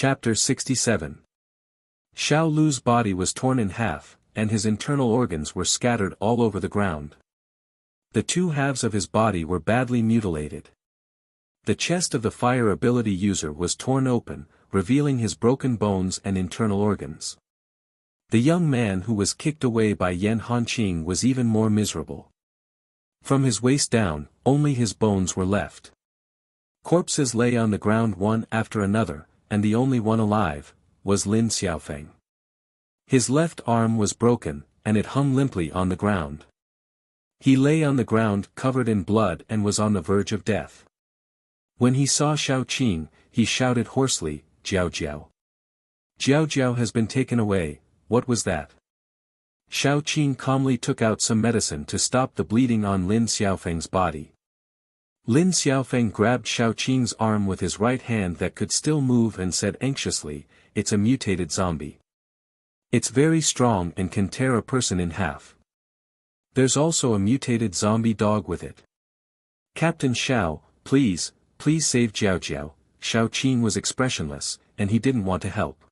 Chapter 67. Xiao Lu's body was torn in half, and his internal organs were scattered all over the ground. The two halves of his body were badly mutilated. The chest of the fire ability user was torn open, revealing his broken bones and internal organs. The young man who was kicked away by Yan Hanqing was even more miserable. From his waist down, only his bones were left. Corpses lay on the ground one after another, and the only one alive was Lin Xiaofeng. His left arm was broken, and it hung limply on the ground. He lay on the ground covered in blood and was on the verge of death. When he saw Shao Qing, he shouted hoarsely, "Jiao Jiao. Jiao Jiao has been taken away, what was that?" Shao Qing calmly took out some medicine to stop the bleeding on Lin Xiaofeng's body. Lin Xiaofeng grabbed Shao Qing's arm with his right hand that could still move and said anxiously, "It's a mutated zombie. It's very strong and can tear a person in half. There's also a mutated zombie dog with it. Captain Xiao, please save Jiao Jiao." Shao Qing was expressionless, and he didn't want to help.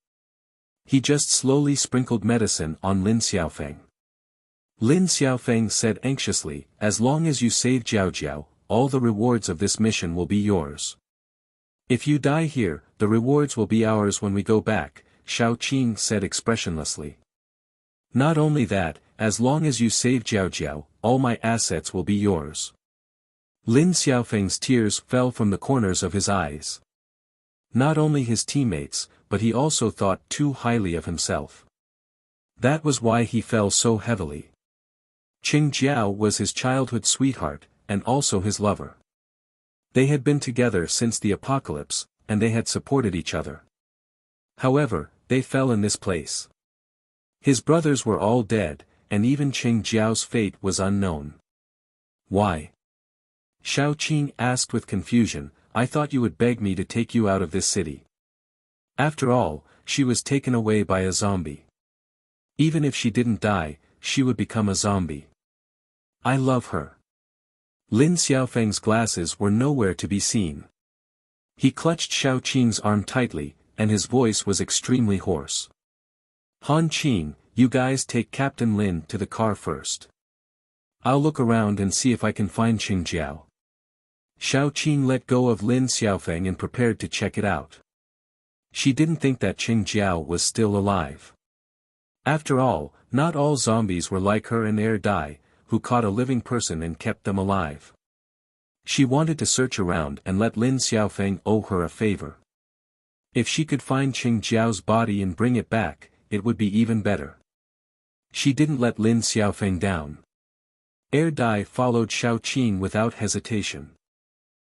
He just slowly sprinkled medicine on Lin Xiaofeng. Lin Xiaofeng said anxiously, "As long as you save Jiao Jiao, all the rewards of this mission will be yours. If you die here, the rewards will be ours when we go back," Shao Qing said expressionlessly. "Not only that, as long as you save Jiao Jiao, all my assets will be yours." Lin Xiaofeng's tears fell from the corners of his eyes. Not only his teammates, but he also thought too highly of himself. That was why he fell so heavily. Qing Jiao was his childhood sweetheart, and also his lover. They had been together since the apocalypse, and they had supported each other. However, they fell in this place. His brothers were all dead, and even Qing Jiao's fate was unknown. "Why?" Shao Qing asked with confusion. "I thought you would beg me to take you out of this city." After all, she was taken away by a zombie. Even if she didn't die, she would become a zombie. "I love her." Lin Xiaofeng's glasses were nowhere to be seen. He clutched Shao Qing's arm tightly, and his voice was extremely hoarse. "Han Qing, you guys take Captain Lin to the car first. I'll look around and see if I can find Qing Jiao." Shao Qing let go of Lin Xiaofeng and prepared to check it out. She didn't think that Qing Jiao was still alive. After all, not all zombies were like her and Dai, who caught a living person and kept them alive. She wanted to search around and let Lin Xiaofeng owe her a favor. If she could find Qing Jiao's body and bring it back, it would be even better. She didn't let Lin Xiaofeng down. Dai followed Shao Qing without hesitation.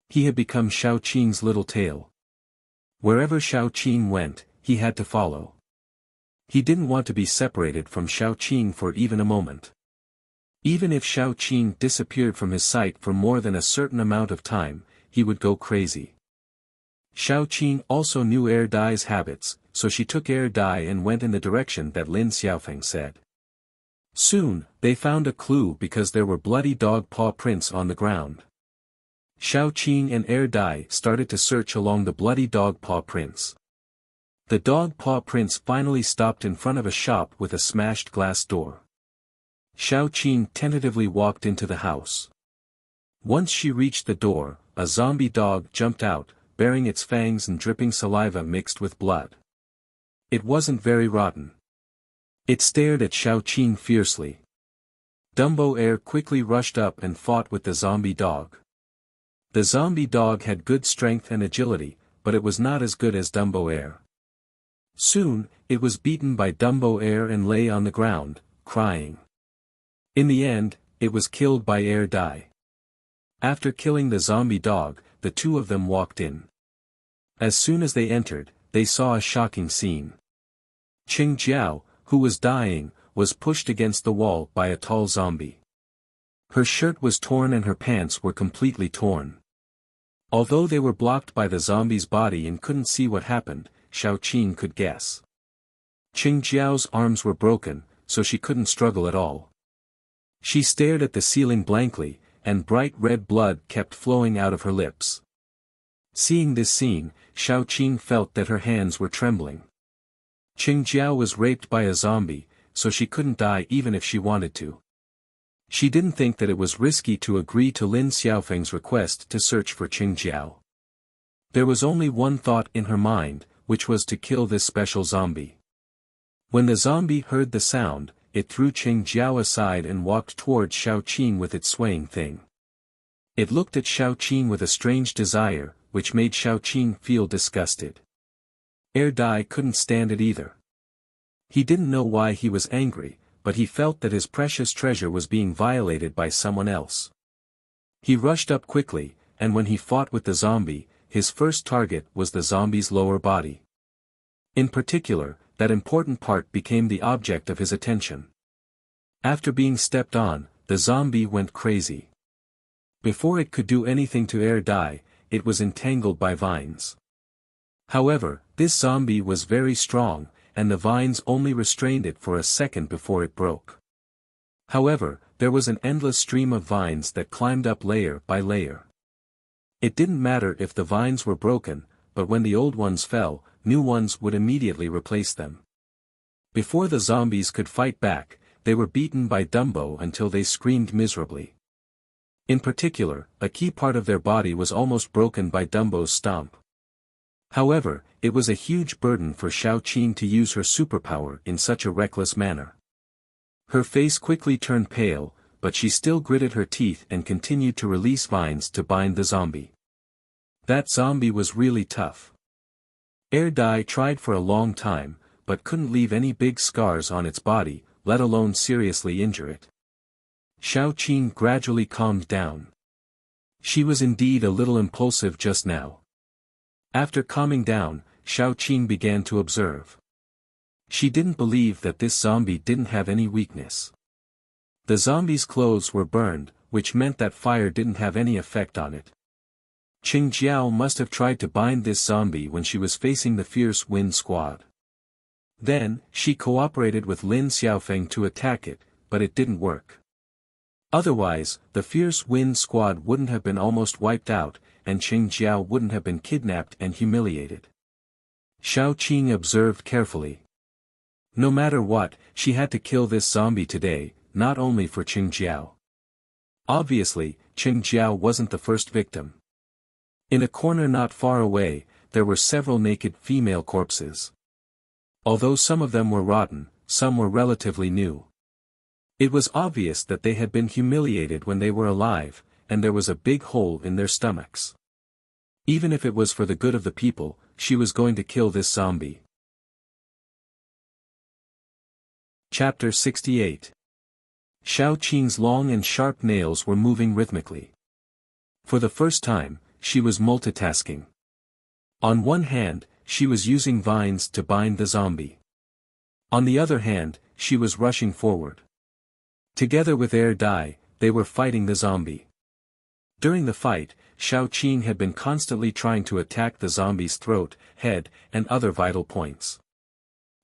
He had become Shao Qing's little tail. Wherever Shao Qing went, he had to follow. He didn't want to be separated from Shao Qing for even a moment. Even if Shao Qing disappeared from his sight for more than a certain amount of time, he would go crazy. Shao Qing also knew Dai's habits, so she took Dai and went in the direction that Lin Xiaofeng said. Soon, they found a clue because there were bloody dog paw prints on the ground. Shao Qing and Dai started to search along the bloody dog paw prints. The dog paw prints finally stopped in front of a shop with a smashed glass door. Shao Qing tentatively walked into the house. Once she reached the door, a zombie dog jumped out, bearing its fangs and dripping saliva mixed with blood. It wasn't very rotten. It stared at Shao Qing fiercely. Dumbo quickly rushed up and fought with the zombie dog. The zombie dog had good strength and agility, but it was not as good as Dumbo. Soon, it was beaten by Dumbo and lay on the ground, crying. In the end, it was killed by Dai. After killing the zombie dog, the two of them walked in. As soon as they entered, they saw a shocking scene. Qing Jiao, who was dying, was pushed against the wall by a tall zombie. Her shirt was torn and her pants were completely torn. Although they were blocked by the zombie's body and couldn't see what happened, Shao Qing could guess. Qing Jiao's arms were broken, so she couldn't struggle at all. She stared at the ceiling blankly, and bright red blood kept flowing out of her lips. Seeing this scene, Xiao Qing felt that her hands were trembling. Qing Jiao was raped by a zombie, so she couldn't die even if she wanted to. She didn't think that it was risky to agree to Lin Xiaofeng's request to search for Qing Jiao. There was only one thought in her mind, which was to kill this special zombie. When the zombie heard the sound, it threw Qing Jiao aside and walked towards Xiao Qing with its swaying thing. It looked at Xiao Qing with a strange desire, which made Xiao Qing feel disgusted. Dai couldn't stand it either. He didn't know why he was angry, but he felt that his precious treasure was being violated by someone else. He rushed up quickly, and when he fought with the zombie, his first target was the zombie's lower body. In particular, that important part became the object of his attention. After being stepped on, the zombie went crazy. Before it could do anything to Dai, it was entangled by vines. However, this zombie was very strong, and the vines only restrained it for a second before it broke. However, there was an endless stream of vines that climbed up layer by layer. It didn't matter if the vines were broken, but when the old ones fell, new ones would immediately replace them. Before the zombies could fight back, they were beaten by Dumbo until they screamed miserably. In particular, a key part of their body was almost broken by Dumbo's stomp. However, it was a huge burden for Xiao Qing to use her superpower in such a reckless manner. Her face quickly turned pale, but she still gritted her teeth and continued to release vines to bind the zombie. That zombie was really tough. Dai tried for a long time, but couldn't leave any big scars on its body, let alone seriously injure it. Xiao Qing gradually calmed down. She was indeed a little impulsive just now. After calming down, Xiao Qing began to observe. She didn't believe that this zombie didn't have any weakness. The zombie's clothes were burned, which meant that fire didn't have any effect on it. Qing Jiao must have tried to bind this zombie when she was facing the fierce Wind Squad. Then, she cooperated with Lin Xiaofeng to attack it, but it didn't work. Otherwise, the fierce Wind Squad wouldn't have been almost wiped out, and Qing Jiao wouldn't have been kidnapped and humiliated. Xiao Qing observed carefully. No matter what, she had to kill this zombie today, not only for Qing Jiao. Obviously, Qing Jiao wasn't the first victim. In a corner not far away, there were several naked female corpses. Although some of them were rotten, some were relatively new. It was obvious that they had been humiliated when they were alive, and there was a big hole in their stomachs. Even if it was for the good of the people, she was going to kill this zombie. Chapter 68. Xiao Qing's long and sharp nails were moving rhythmically. For the first time, she was multitasking. On one hand, she was using vines to bind the zombie. On the other hand, she was rushing forward. Together with Dai, they were fighting the zombie. During the fight, Xiao Qing had been constantly trying to attack the zombie's throat, head, and other vital points.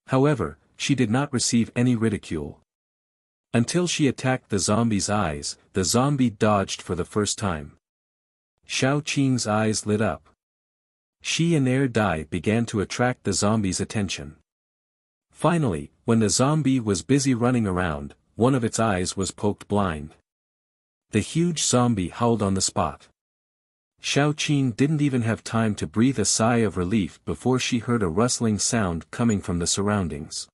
However, she did not receive any ridicule. Until she attacked the zombie's eyes, the zombie dodged for the first time. Xiao Qing's eyes lit up. She and Dai began to attract the zombie's attention. Finally, when the zombie was busy running around, one of its eyes was poked blind. The huge zombie howled on the spot. Xiao Qing didn't even have time to breathe a sigh of relief before she heard a rustling sound coming from the surroundings.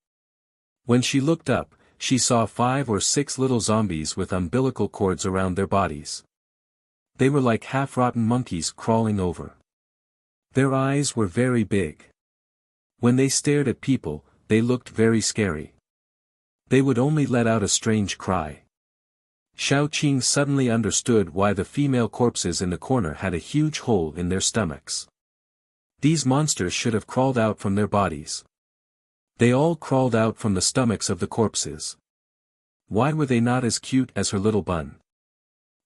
When she looked up, she saw 5 or 6 little zombies with umbilical cords around their bodies. They were like half-rotten monkeys crawling over. Their eyes were very big. When they stared at people, they looked very scary. They would only let out a strange cry. Xiao Qing suddenly understood why the female corpses in the corner had a huge hole in their stomachs. These monsters should have crawled out from their bodies. They all crawled out from the stomachs of the corpses. Why were they not as cute as her little bun?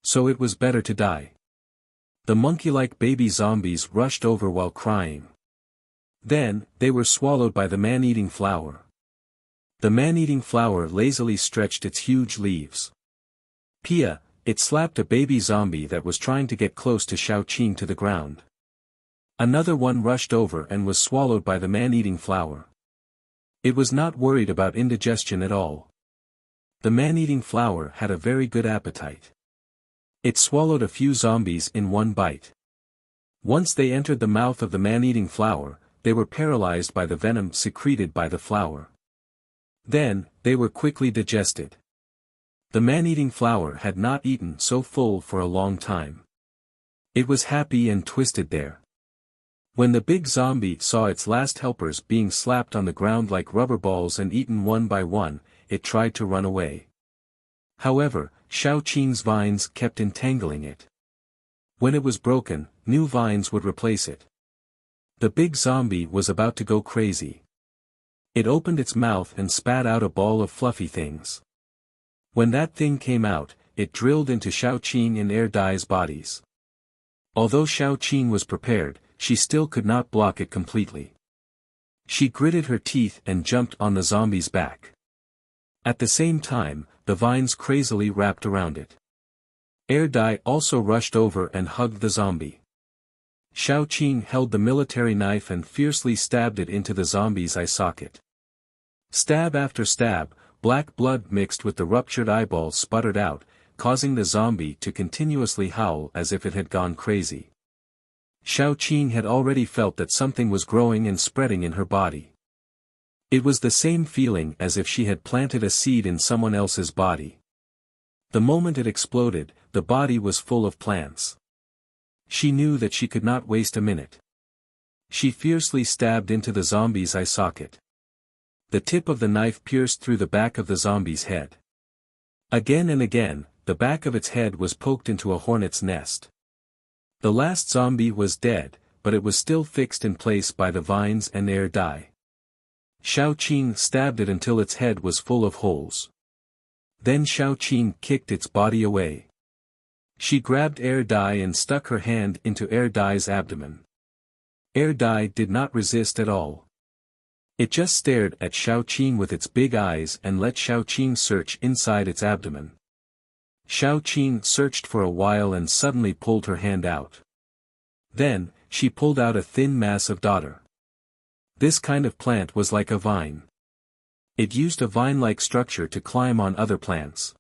So it was better to die. The monkey-like baby zombies rushed over while crying. Then, they were swallowed by the man-eating flower. The man-eating flower lazily stretched its huge leaves. Pia, it slapped a baby zombie that was trying to get close to Xiao Qing to the ground. Another one rushed over and was swallowed by the man-eating flower. It was not worried about indigestion at all. The man-eating flower had a very good appetite. It swallowed a few zombies in one bite. Once they entered the mouth of the man-eating flower, they were paralyzed by the venom secreted by the flower. Then, they were quickly digested. The man-eating flower had not eaten so full for a long time. It was happy and twisted there. When the big zombie saw its last helpers being slapped on the ground like rubber balls and eaten one by one, it tried to run away. However, Shao Qing's vines kept entangling it. When it was broken, new vines would replace it. The big zombie was about to go crazy. It opened its mouth and spat out a ball of fluffy things. When that thing came out, it drilled into Shao Qing and Air Dai's bodies. Although Shao Qing was prepared, she still could not block it completely. She gritted her teeth and jumped on the zombie's back. At the same time, the vines crazily wrapped around it. Air Dai also rushed over and hugged the zombie. Shao Qing held the military knife and fiercely stabbed it into the zombie's eye socket. Stab after stab, black blood mixed with the ruptured eyeball sputtered out, causing the zombie to continuously howl as if it had gone crazy. Shao Qing had already felt that something was growing and spreading in her body. It was the same feeling as if she had planted a seed in someone else's body. The moment it exploded, the body was full of plants. She knew that she could not waste a minute. She fiercely stabbed into the zombie's eye socket. The tip of the knife pierced through the back of the zombie's head. Again and again, the back of its head was poked into a hornet's nest. The last zombie was dead, but it was still fixed in place by the vines and Air Dai. Shao Qing stabbed it until its head was full of holes. Then Shao Qing kicked its body away. She grabbed Air Dai and stuck her hand into Air Dai's abdomen. Air Dai did not resist at all. It just stared at Shao Qing with its big eyes and let Shao Qing search inside its abdomen. Shao Qing searched for a while and suddenly pulled her hand out. Then, she pulled out a thin mass of daughter. This kind of plant was like a vine. It used a vine-like structure to climb on other plants.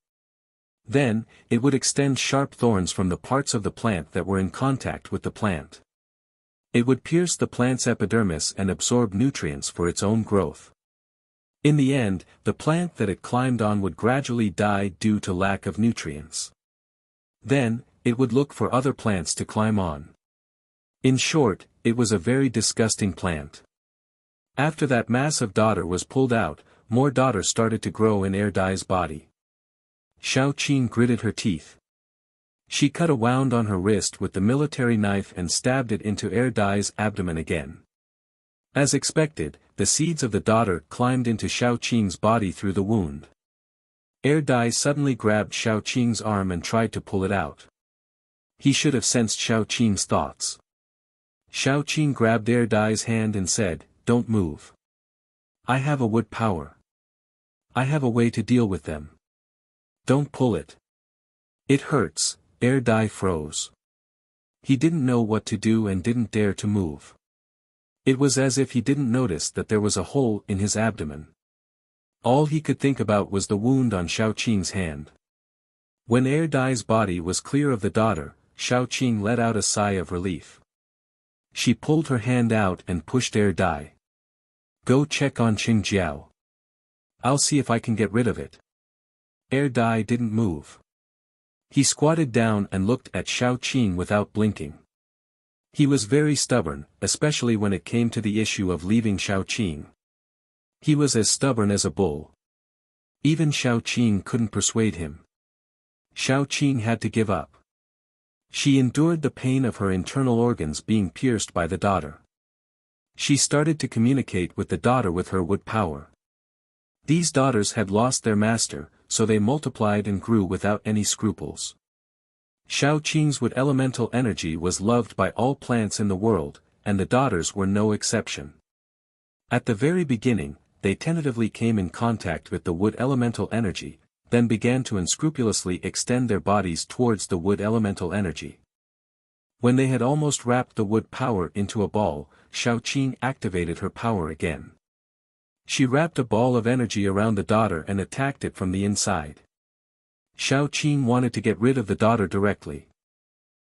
Then, it would extend sharp thorns from the parts of the plant that were in contact with the plant. It would pierce the plant's epidermis and absorb nutrients for its own growth. In the end, the plant that it climbed on would gradually die due to lack of nutrients. Then, it would look for other plants to climb on. In short, it was a very disgusting plant. After that mass of daughter was pulled out, more daughter started to grow in Air Dai's body. Shao Qing gritted her teeth. She cut a wound on her wrist with the military knife and stabbed it into Air Dai's abdomen again. As expected, the seeds of the daughter climbed into Shao Qing's body through the wound. Air Dai suddenly grabbed Shao Qing's arm and tried to pull it out. He should have sensed Shao Qing's thoughts. Shao Qing grabbed Air Dai's hand and said, "Don't move. I have a wood power. I have a way to deal with them. Don't pull it. It hurts." Air Dai froze. He didn't know what to do and didn't dare to move. It was as if he didn't notice that there was a hole in his abdomen. All he could think about was the wound on Shao Qing's hand. When Air Dai's body was clear of the daughter, Shao Qing let out a sigh of relief. She pulled her hand out and pushed Air Dai. "Go check on Qing Jiao. I'll see if I can get rid of it." Air Dai didn't move. He squatted down and looked at Shao Qing without blinking. He was very stubborn, especially when it came to the issue of leaving Shao Qing. He was as stubborn as a bull. Even Shao Qing couldn't persuade him. Shao Qing had to give up. She endured the pain of her internal organs being pierced by the daughter. She started to communicate with the daughter with her wood power. These daughters had lost their master, so they multiplied and grew without any scruples. Shao Qing's wood elemental energy was loved by all plants in the world, and the daughters were no exception. At the very beginning, they tentatively came in contact with the wood elemental energy, then began to unscrupulously extend their bodies towards the wood elemental energy. When they had almost wrapped the wood power into a ball, Xiaoqing activated her power again. She wrapped a ball of energy around the daughter and attacked it from the inside. Xiaoqing wanted to get rid of the daughter directly.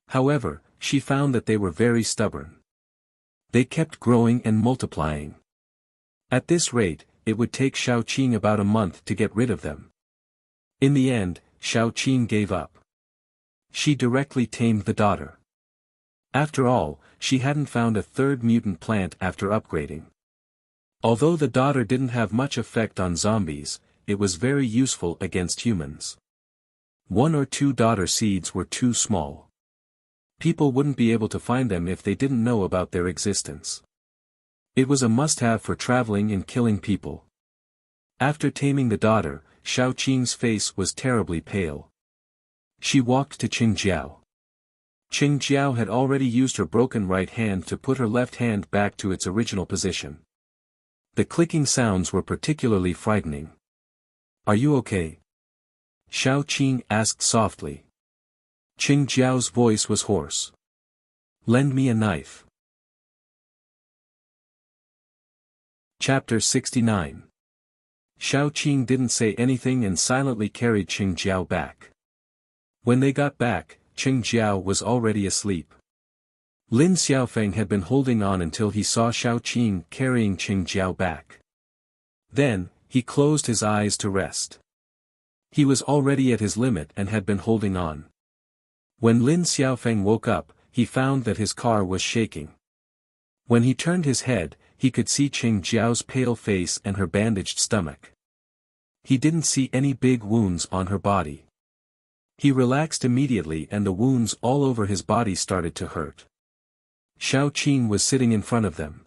However, she found that they were very stubborn. They kept growing and multiplying. At this rate, it would take Xiaoqing about a month to get rid of them. In the end, Xiaoqing gave up. She directly tamed the daughter. After all, she hadn't found a third mutant plant after upgrading. Although the daughter didn't have much effect on zombies, it was very useful against humans. 1 or 2 daughter seeds were too small. People wouldn't be able to find them if they didn't know about their existence. It was a must-have for traveling and killing people. After taming the daughter, Xiaoqing's face was terribly pale. She walked to Qingjiao. Qingjiao had already used her broken right hand to put her left hand back to its original position. The clicking sounds were particularly frightening. "Are you okay?" Xiaoqing asked softly. Qingjiao's voice was hoarse. "Lend me a knife." Chapter 69. Xiaoqing didn't say anything and silently carried Qingjiao back. When they got back, Qingjiao was already asleep. Lin Xiaofeng had been holding on until he saw Xiaoqing carrying Qingjiao back. Then, he closed his eyes to rest. He was already at his limit and had been holding on. When Lin Xiaofeng woke up, he found that his car was shaking. When he turned his head, he could see Qingjiao's pale face and her bandaged stomach. He didn't see any big wounds on her body. He relaxed immediately and the wounds all over his body started to hurt. Xiaoqing was sitting in front of them.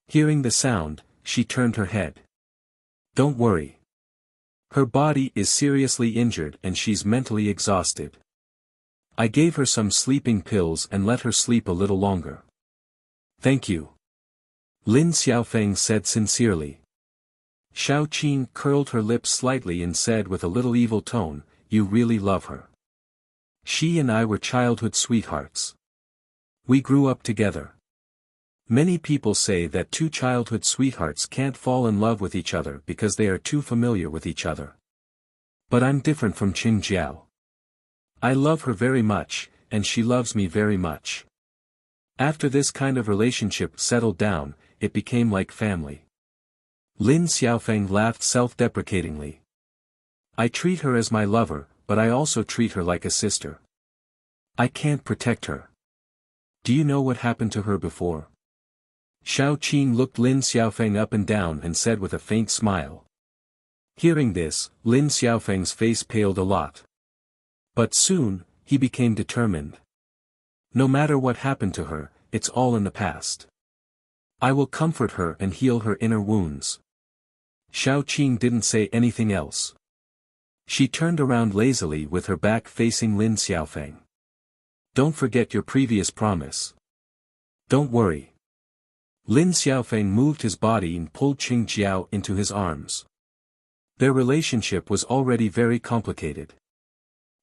Hearing the sound, she turned her head. "Don't worry. Her body is seriously injured and she's mentally exhausted. I gave her some sleeping pills and let her sleep a little longer." "Thank you," Lin Xiaofeng said sincerely. Xiaoqing curled her lips slightly and said with a little evil tone, "You really love her. She and I were childhood sweethearts. We grew up together. Many people say that 2 childhood sweethearts can't fall in love with each other because they are too familiar with each other. But I'm different from Qingjiao. I love her very much, and she loves me very much. After this kind of relationship settled down, it became like family." Lin Xiaofeng laughed self-deprecatingly. "I treat her as my lover, but I also treat her like a sister. I can't protect her. Do you know what happened to her before?" Xiaoqing looked Lin Xiaofeng up and down and said with a faint smile. Hearing this, Lin Xiaofeng's face paled a lot. But soon, he became determined. "No matter what happened to her, it's all in the past. I will comfort her and heal her inner wounds." Xiaoqing didn't say anything else. She turned around lazily with her back facing Lin Xiaofeng. "Don't forget your previous promise." "Don't worry." Lin Xiaofeng moved his body and pulled Qingjiao into his arms. Their relationship was already very complicated.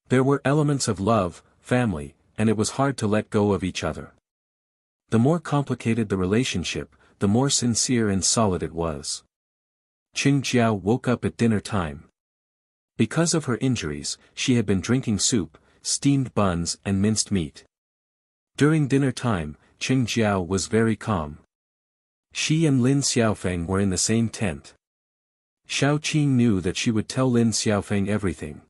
There were elements of love, family, and it was hard to let go of each other. The more complicated the relationship, the more sincere and solid it was. Qingjiao woke up at dinner time. Because of her injuries, she had been drinking soup, steamed buns and minced meat. During dinner time, Qingjiao was very calm. She and Lin Xiaofeng were in the same tent. Xiaoqing knew that she would tell Lin Xiaofeng everything.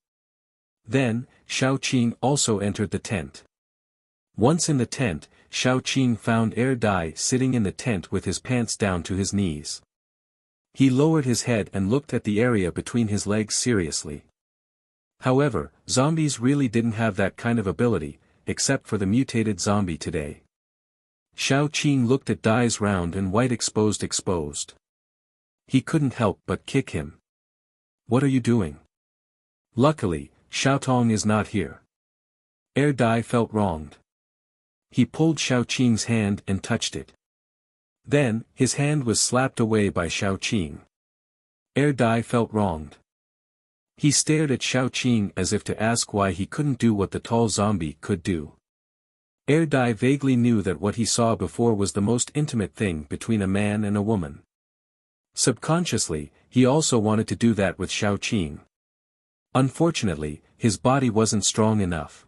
Then, Xiaoqing also entered the tent. Once in the tent, Xiaoqing found Dai sitting in the tent with his pants down to his knees. He lowered his head and looked at the area between his legs seriously. However, zombies really didn't have that kind of ability, except for the mutated zombie today. Xiaoqing looked at Dai's round and white exposed. He couldn't help but kick him. "What are you doing?" Luckily, Xiaotong is not here. Dai felt wronged. He pulled Xiaoqing's hand and touched it. Then, his hand was slapped away by Xiaoqing. Dai felt wronged. He stared at Xiaoqing as if to ask why he couldn't do what the tall zombie could do. Dai vaguely knew that what he saw before was the most intimate thing between a man and a woman. Subconsciously, he also wanted to do that with Xiao Qing. Unfortunately, his body wasn't strong enough.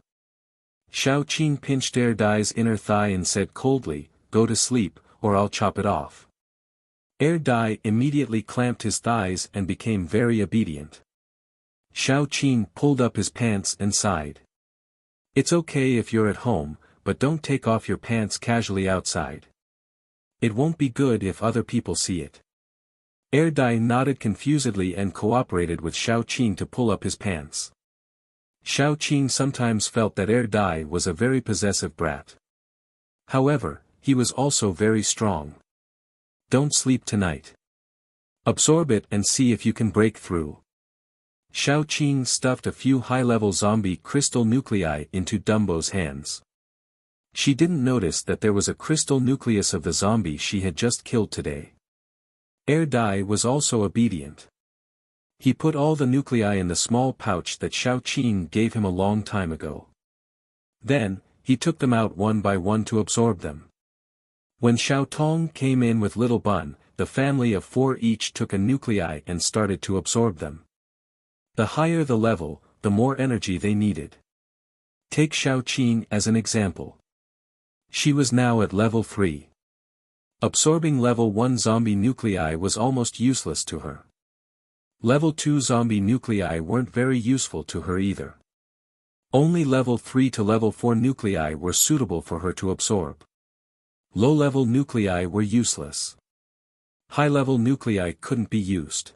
Xiao Qing pinched Dai's inner thigh and said coldly, "Go to sleep, or I'll chop it off." Dai immediately clamped his thighs and became very obedient. Xiao Qing pulled up his pants and sighed. "It's okay if you're at home, but don't take off your pants casually outside. It won't be good if other people see it." Dai nodded confusedly and cooperated with Xiao Qing to pull up his pants. Xiao Qing sometimes felt that Dai was a very possessive brat. However, he was also very strong. "Don't sleep tonight. Absorb it and see if you can break through." Xiao Qing stuffed a few high-level zombie crystal nuclei into Dumbo's hands. She didn't notice that there was a crystal nucleus of the zombie she had just killed today. Dai was also obedient. He put all the nuclei in the small pouch that Xiao Qing gave him a long time ago. Then, he took them out one by one to absorb them. When Xiao Tong came in with Little Bun, the family of 4 each took a nuclei and started to absorb them. The higher the level, the more energy they needed. Take Xiao Qing as an example. She was now at level 3. Absorbing level 1 zombie nuclei was almost useless to her. Level 2 zombie nuclei weren't very useful to her either. Only level 3 to level 4 nuclei were suitable for her to absorb. Low-level nuclei were useless. High-level nuclei couldn't be used.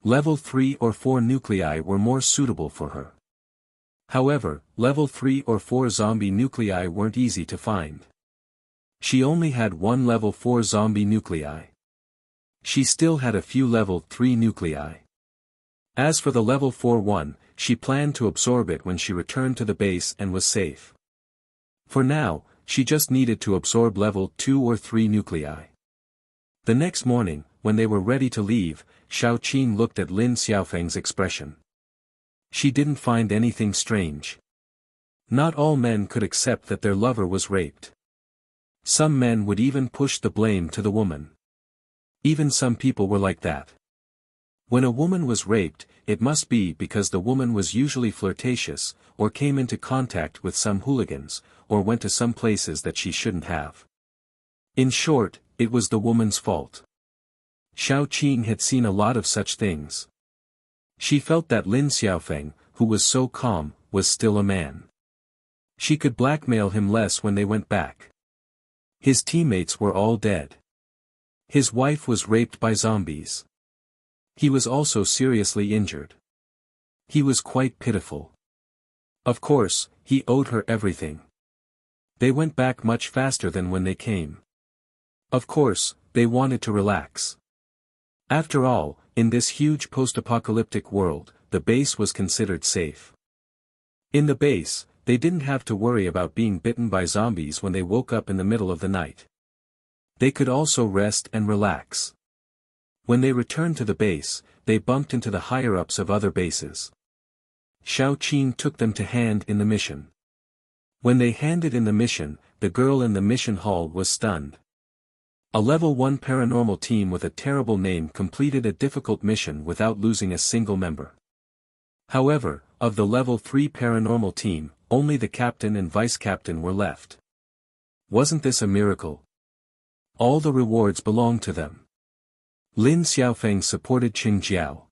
Level 3 or 4 nuclei were more suitable for her. However, level 3 or 4 zombie nuclei weren't easy to find. She only had one level 4 zombie nuclei. She still had a few level 3 nuclei. As for the level 4 one, she planned to absorb it when she returned to the base and was safe. For now, she just needed to absorb level 2 or 3 nuclei. The next morning, when they were ready to leave, Xiao Qing looked at Lin Xiaofeng's expression. She didn't find anything strange. Not all men could accept that their lover was raped. Some men would even push the blame to the woman. Even some people were like that. When a woman was raped, it must be because the woman was usually flirtatious, or came into contact with some hooligans, or went to some places that she shouldn't have. In short, it was the woman's fault. Xiao Qing had seen a lot of such things. She felt that Lin Xiaofeng, who was so calm, was still a man. She could blackmail him less when they went back. His teammates were all dead. His wife was raped by zombies. He was also seriously injured. He was quite pitiful. Of course, he owed her everything. They went back much faster than when they came. Of course, they wanted to relax. After all, in this huge post-apocalyptic world, the base was considered safe. In the base, they didn't have to worry about being bitten by zombies when they woke up in the middle of the night. They could also rest and relax. When they returned to the base, they bumped into the higher-ups of other bases. Xiao Qing took them to hand in the mission. When they handed in the mission, the girl in the mission hall was stunned. A level 1 paranormal team with a terrible name completed a difficult mission without losing a single member. However, of the level 3 paranormal team, only the captain and vice-captain were left. Wasn't this a miracle? All the rewards belonged to them. Lin Xiaofeng supported Qing Jiao.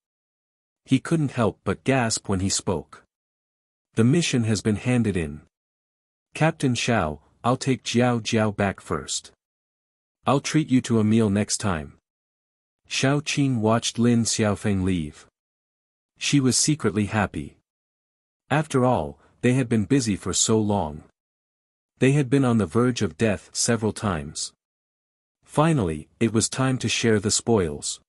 He couldn't help but gasp when he spoke. The mission has been handed in. Captain Xiao, I'll take Jiao back first. I'll treat you to a meal next time. Xiao Qing watched Lin Xiaofeng leave. She was secretly happy. After all, they had been busy for so long. They had been on the verge of death several times. Finally, it was time to share the spoils.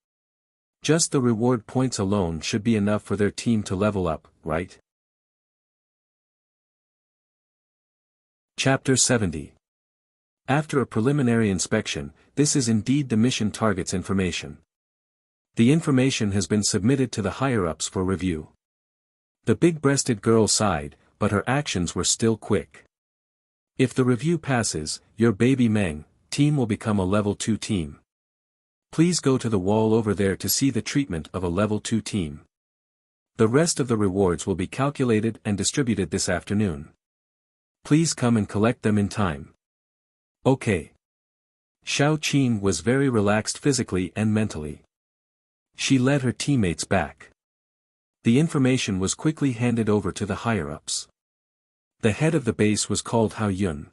Just the reward points alone should be enough for their team to level up, right? Chapter 70. After a preliminary inspection, this is indeed the mission target's information. The information has been submitted to the higher-ups for review. The big-breasted girl sighed, but her actions were still quick. If the review passes, your baby Meng team will become a level 2 team. Please go to the wall over there to see the treatment of a level 2 team. The rest of the rewards will be calculated and distributed this afternoon. Please come and collect them in time. Okay. Xiao Qin was very relaxed physically and mentally. She led her teammates back. The information was quickly handed over to the higher-ups. The head of the base was called Hao Yun.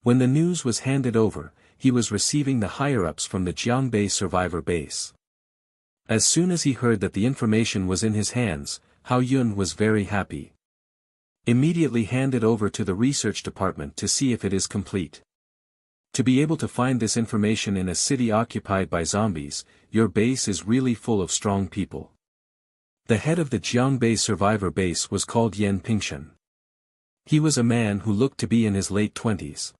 When the news was handed over, he was receiving the higher-ups from the Jiangbei survivor base. As soon as he heard that the information was in his hands, Hao Yun was very happy. Immediately hand it over to the research department to see if it is complete. To be able to find this information in a city occupied by zombies, your base is really full of strong people. The head of the Jiangbei survivor base was called Yan Pingshan. He was a man who looked to be in his late 20s.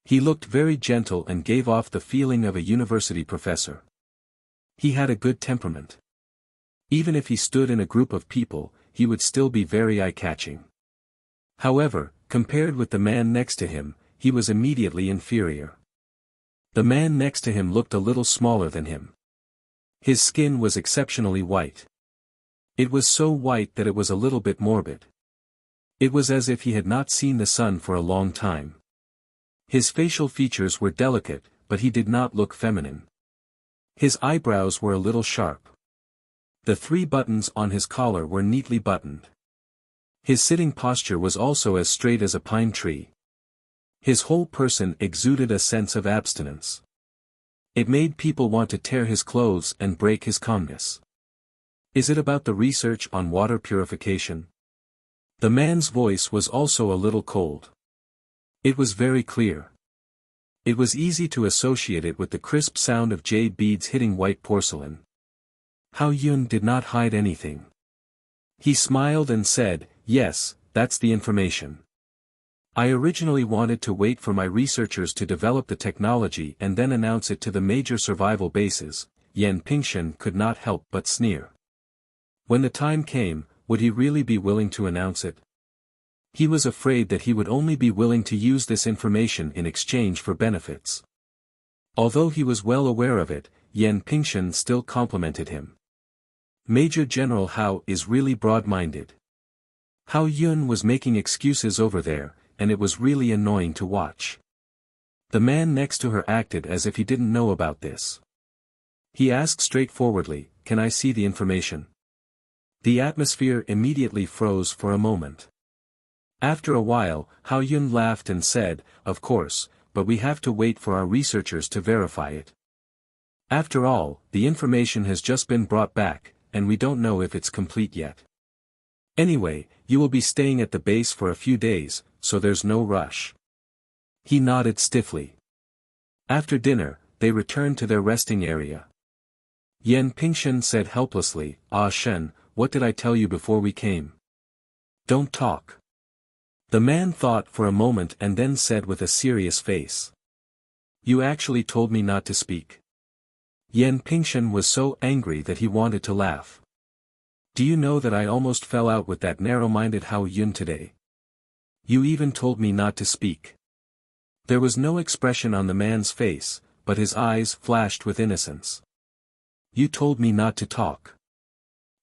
He looked very gentle and gave off the feeling of a university professor. He had a good temperament. Even if he stood in a group of people, he would still be very eye-catching. However, compared with the man next to him, he was immediately inferior. The man next to him looked a little smaller than him. His skin was exceptionally white. It was so white that it was a little bit morbid. It was as if he had not seen the sun for a long time. His facial features were delicate, but he did not look feminine. His eyebrows were a little sharp. The 3 buttons on his collar were neatly buttoned. His sitting posture was also as straight as a pine tree. His whole person exuded a sense of abstinence. It made people want to tear his clothes and break his calmness. Is it about the research on water purification? The man's voice was also a little cold. It was very clear. It was easy to associate it with the crisp sound of jade beads hitting white porcelain. Hao Yun did not hide anything. He smiled and said, "Yes, that's the information. I originally wanted to wait for my researchers to develop the technology and then announce it to the major survival bases." Yan Pingshan could not help but sneer. When the time came, would he really be willing to announce it? He was afraid that he would only be willing to use this information in exchange for benefits. Although he was well aware of it, Yan Pingshan still complimented him. Major General Hao is really broad-minded. Hao Yun was making excuses over there, and it was really annoying to watch. The man next to her acted as if he didn't know about this. He asked straightforwardly, "Can I see the information?" The atmosphere immediately froze for a moment. After a while, Hao Yun laughed and said, "Of course, but we have to wait for our researchers to verify it. After all, the information has just been brought back, and we don't know if it's complete yet. Anyway, you will be staying at the base for a few days, so there's no rush." He nodded stiffly. After dinner, they returned to their resting area. Yan Pingshan said helplessly, "Ah Shen, what did I tell you before we came? Don't talk." The man thought for a moment and then said with a serious face, "You actually told me not to speak." Yan Pingshan was so angry that he wanted to laugh. "Do you know that I almost fell out with that narrow-minded Hao Yun today? You even told me not to speak." There was no expression on the man's face, but his eyes flashed with innocence. "You told me not to talk."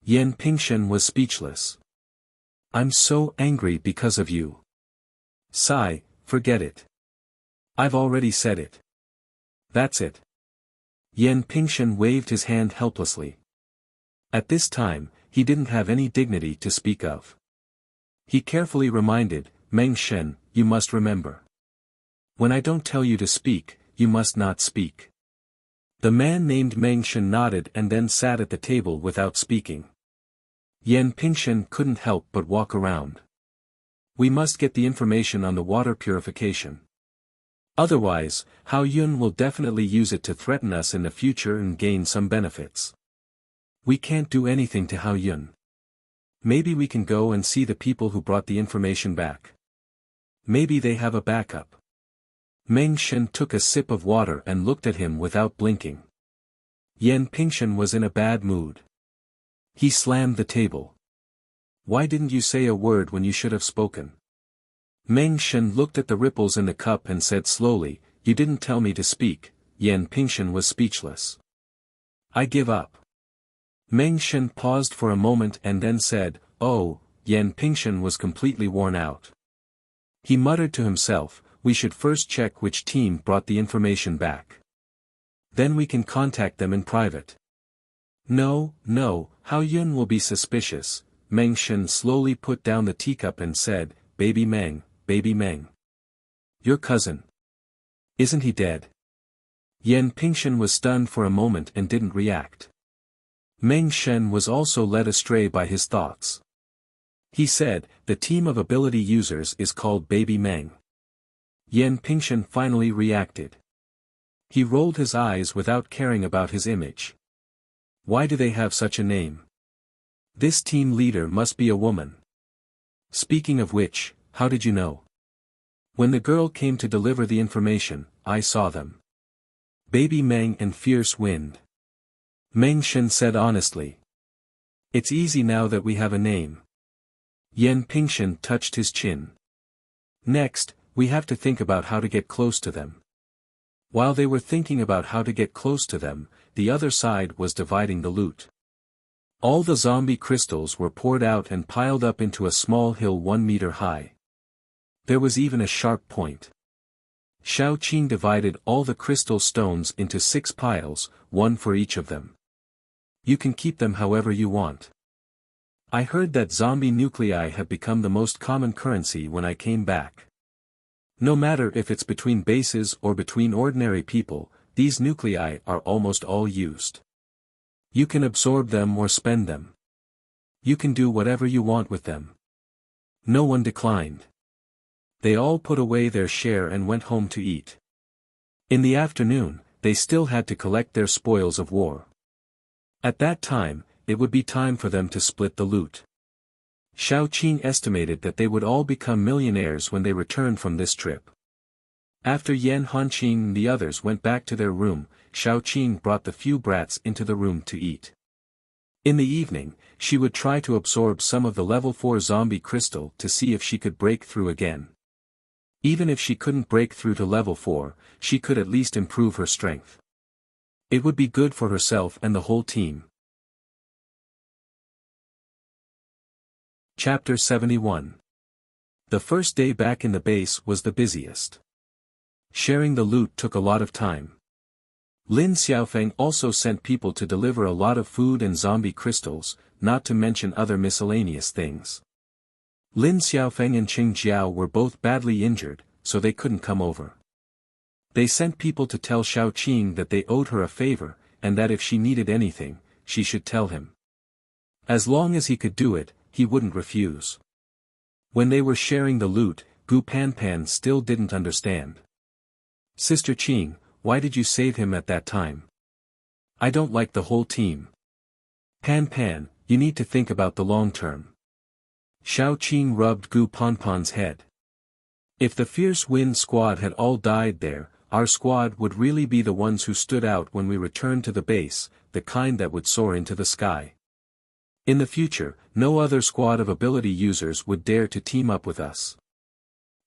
Yan Pingshan was speechless. "I'm so angry because of you." "Sigh, forget it. I've already said it. That's it." Yan Pingshan waved his hand helplessly. At this time, he didn't have any dignity to speak of. He carefully reminded, "Meng Shen, you must remember. When I don't tell you to speak, you must not speak." The man named Meng Shen nodded and then sat at the table without speaking. Yan Pingshan couldn't help but walk around. "We must get the information on the water purification. Otherwise, Hao Yun will definitely use it to threaten us in the future and gain some benefits. We can't do anything to Hao Yun. Maybe we can go and see the people who brought the information back. Maybe they have a backup." Meng Shen took a sip of water and looked at him without blinking. Yan Pingshan was in a bad mood. He slammed the table. "Why didn't you say a word when you should have spoken? Meng Shen looked at the ripples in the cup and said slowly, "You didn't tell me to speak." Yan Pingshan was speechless. "I give up." Meng Shen paused for a moment and then said, "Oh." Yan Pingshan was completely worn out. He muttered to himself, "We should first check which team brought the information back. Then we can contact them in private." No, Hao Yun will be suspicious." Meng Shen slowly put down the teacup and said, Baby Meng. Your cousin. Isn't he dead?" Yan Pingshan was stunned for a moment and didn't react. Meng Shen was also led astray by his thoughts. He said, "The team of ability users is called Baby Meng." Yan Pingshan finally reacted. He rolled his eyes without caring about his image. Why do they have such a name? This team leader must be a woman. Speaking of which, how did you know? When the girl came to deliver the information, I saw them. Baby Meng and Fierce Wind. Meng Shen said honestly. It's easy now that we have a name. Yan Pingshan touched his chin. Next, we have to think about how to get close to them. While they were thinking about how to get close to them, the other side was dividing the loot. All the zombie crystals were poured out and piled up into a small hill 1 meter high. There was even a sharp point. Shao Qing divided all the crystal stones into 6 piles, 1 for each of them. You can keep them however you want. I heard that zombie nuclei have become the most common currency when I came back. No matter if it's between bases or between ordinary people, these nuclei are almost all used. You can absorb them or spend them. You can do whatever you want with them. No one declined. They all put away their share and went home to eat. In the afternoon, they still had to collect their spoils of war. At that time, it would be time for them to split the loot. Shao Qing estimated that they would all become millionaires when they returned from this trip. After Yan Hanqing and the others went back to their room, Shao Qing brought the few brats into the room to eat. In the evening, she would try to absorb some of the level 4 zombie crystal to see if she could break through again. Even if she couldn't break through to level 4, she could at least improve her strength. It would be good for herself and the whole team. Chapter 71. The first day back in the base was the busiest. Sharing the loot took a lot of time. Lin Xiaofeng also sent people to deliver a lot of food and zombie crystals, not to mention other miscellaneous things. Lin Xiaofeng and Qing Jiao were both badly injured, so they couldn't come over. They sent people to tell Shao Qing that they owed her a favor, and that if she needed anything, she should tell him. As long as he could do it, he wouldn't refuse. When they were sharing the loot, Gu Panpan still didn't understand. Sister Qing, why did you save him at that time? I don't like the whole team. Pan, you need to think about the long term. Shao Qing rubbed Gu Panpan's head. If the Fierce Wind squad had all died there, our squad would really be the ones who stood out when we returned to the base, the kind that would soar into the sky. In the future, no other squad of ability users would dare to team up with us.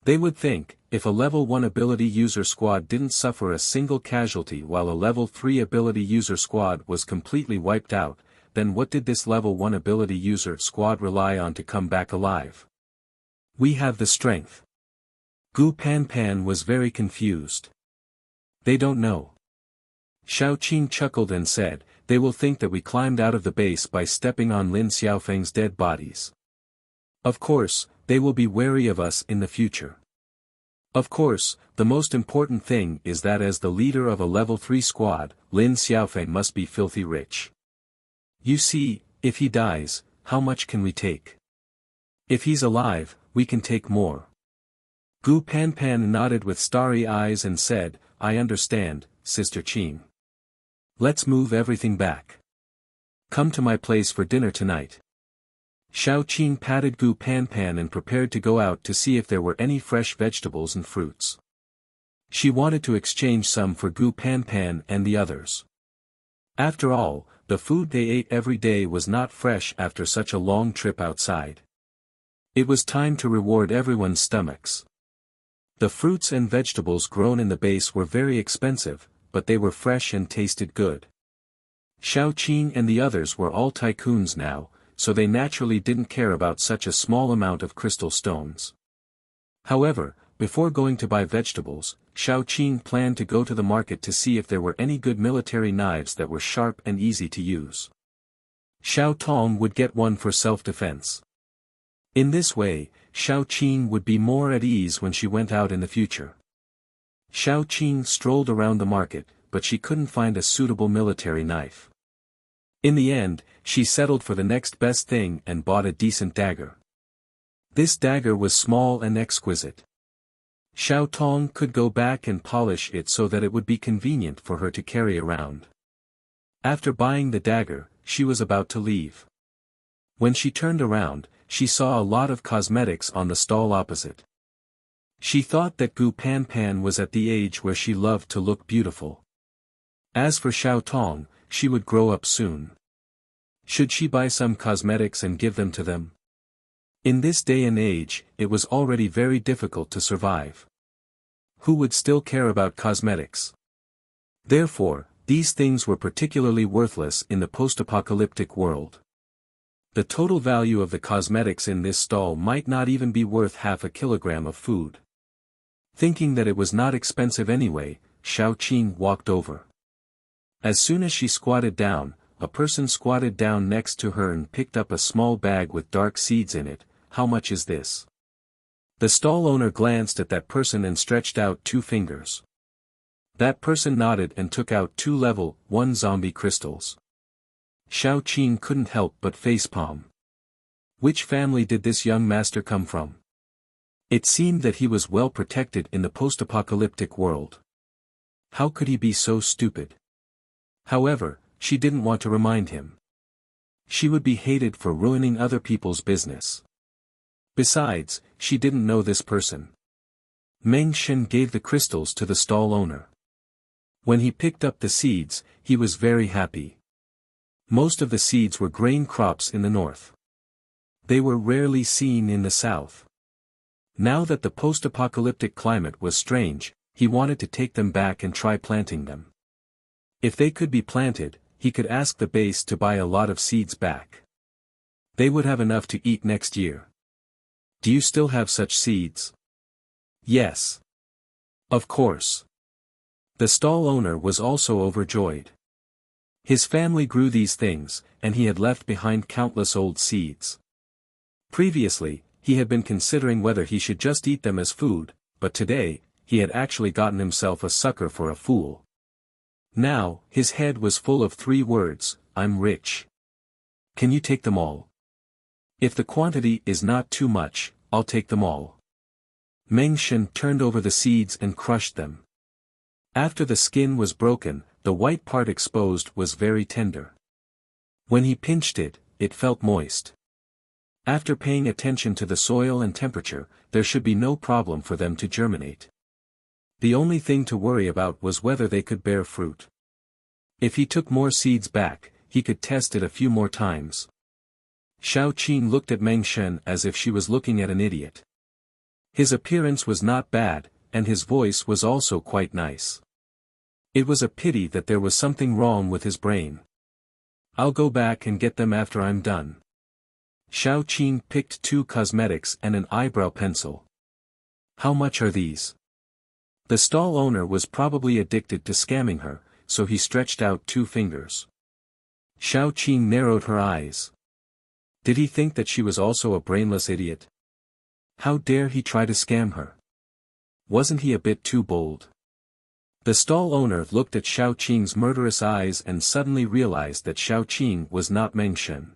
They would think, if a level 1 ability user squad didn't suffer a single casualty while a level 3 ability user squad was completely wiped out, then what did this level 1 ability user squad rely on to come back alive? We have the strength. Gu Panpan was very confused. They don't know. Shao Qing chuckled and said, they will think that we climbed out of the base by stepping on Lin Xiaofeng's dead bodies. Of course, they will be wary of us in the future. Of course, the most important thing is that as the leader of a level 3 squad, Lin Xiaofeng must be filthy rich. You see, if he dies, how much can we take? If he's alive, we can take more. Gu Panpan nodded with starry eyes and said, I understand, Sister Qing. Let's move everything back. Come to my place for dinner tonight. Shao Qing patted Gu Panpan and prepared to go out to see if there were any fresh vegetables and fruits. She wanted to exchange some for Gu Panpan and the others. After all, the food they ate every day was not fresh after such a long trip outside. It was time to reward everyone's stomachs. The fruits and vegetables grown in the base were very expensive, but they were fresh and tasted good. Xiaoqing and the others were all tycoons now, so they naturally didn't care about such a small amount of crystal stones. However, before going to buy vegetables, Xiaoqing planned to go to the market to see if there were any good military knives that were sharp and easy to use. Xiao Tong would get one for self-defense. In this way, Xiaoqing would be more at ease when she went out in the future. Xiaoqing strolled around the market, but she couldn't find a suitable military knife. In the end, she settled for the next best thing and bought a decent dagger. This dagger was small and exquisite. Xiao Tong could go back and polish it so that it would be convenient for her to carry around. After buying the dagger, she was about to leave. When she turned around, she saw a lot of cosmetics on the stall opposite. She thought that Gu Panpan was at the age where she loved to look beautiful. As for Xiao Tong, she would grow up soon. Should she buy some cosmetics and give them to them? In this day and age, it was already very difficult to survive. Who would still care about cosmetics? Therefore, these things were particularly worthless in the post-apocalyptic world. The total value of the cosmetics in this stall might not even be worth half a kilogram of food. Thinking that it was not expensive anyway, Xiaoqing walked over. As soon as she squatted down, a person squatted down next to her and picked up a small bag with dark seeds in it. How much is this? The stall owner glanced at that person and stretched out 2 fingers. That person nodded and took out 2 level 1 zombie crystals. Xiaoqing couldn't help but facepalm. Which family did this young master come from? It seemed that he was well protected in the post-apocalyptic world. How could he be so stupid? However, she didn't want to remind him. She would be hated for ruining other people's business. Besides, she didn't know this person. Meng Shen gave the crystals to the stall owner. When he picked up the seeds, he was very happy. Most of the seeds were grain crops in the north. They were rarely seen in the south. Now that the post-apocalyptic climate was strange, he wanted to take them back and try planting them. If they could be planted, he could ask the base to buy a lot of seeds back. They would have enough to eat next year. Do you still have such seeds? Yes. Of course. The stall owner was also overjoyed. His family grew these things, and he had left behind countless old seeds. Previously, he had been considering whether he should just eat them as food, but today, he had actually gotten himself a sucker for a fool. Now, his head was full of 3 words, I'm rich. Can you take them all? If the quantity is not too much, I'll take them all. Meng Shen turned over the seeds and crushed them. After the skin was broken, the white part exposed was very tender. When he pinched it, it felt moist. After paying attention to the soil and temperature, there should be no problem for them to germinate. The only thing to worry about was whether they could bear fruit. If he took more seeds back, he could test it a few more times. Xiaoqing looked at Meng Shen as if she was looking at an idiot. His appearance was not bad, and his voice was also quite nice. It was a pity that there was something wrong with his brain. I'll go back and get them after I'm done. Xiaoqing picked 2 cosmetics and an eyebrow pencil. How much are these? The stall owner was probably addicted to scamming her, so he stretched out 2 fingers. Xiaoqing narrowed her eyes. Did he think that she was also a brainless idiot? How dare he try to scam her? Wasn't he a bit too bold? The stall owner looked at Xiaoqing's murderous eyes and suddenly realized that Xiaoqing was not Meng Shen.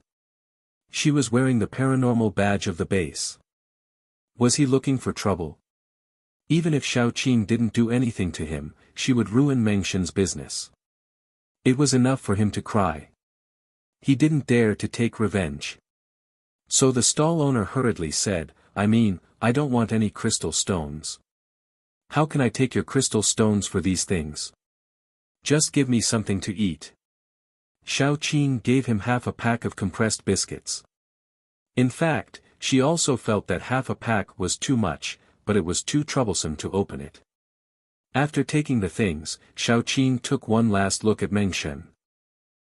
She was wearing the paranormal badge of the base. Was he looking for trouble? Even if Xiaoqing didn't do anything to him, she would ruin Meng Shen's business. It was enough for him to cry. He didn't dare to take revenge. So the stall owner hurriedly said, I don't want any crystal stones. How can I take your crystal stones for these things? Just give me something to eat. Xiaoqing gave him half a pack of compressed biscuits. In fact, she also felt that half a pack was too much, but it was too troublesome to open it. After taking the things, Xiaoqing took one last look at Meng Shen.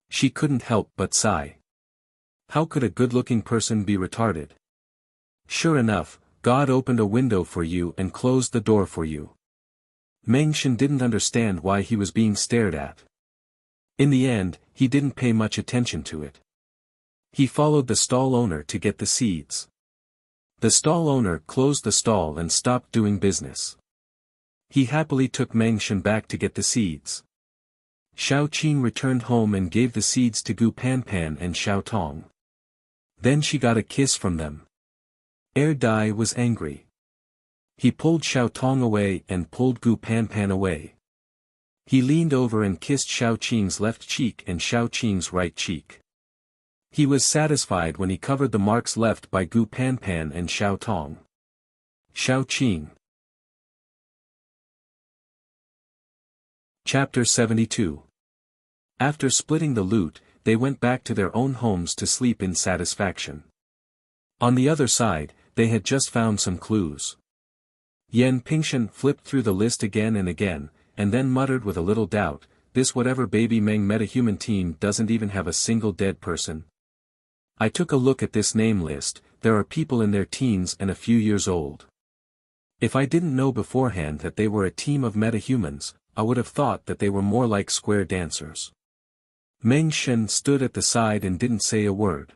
She couldn't help but sigh. How could a good-looking person be retarded? Sure enough, God opened a window for you and closed the door for you. Meng Shen didn't understand why he was being stared at. In the end, he didn't pay much attention to it. He followed the stall owner to get the seeds. The stall owner closed the stall and stopped doing business. He happily took Meng Shen back to get the seeds. Xiaoqing returned home and gave the seeds to Gu Panpan and Xiao Tong. Then she got a kiss from them. Dai was angry. He pulled Xiao Tong away and pulled Gu Panpan away. He leaned over and kissed Xiaoqing's left cheek and Xiaoqing's right cheek. He was satisfied when he covered the marks left by Gu Panpan and Xiao Tong. Xiaoqing. Chapter 72. After splitting the loot, they went back to their own homes to sleep in satisfaction. On the other side, they had just found some clues. Yan Pingshan flipped through the list again and again, and then muttered with a little doubt, this whatever baby Meng metahuman team doesn't even have a single dead person. I took a look at this name list, there are people in their teens and a few years old. If I didn't know beforehand that they were a team of metahumans, I would have thought that they were more like square dancers. Meng Shen stood at the side and didn't say a word.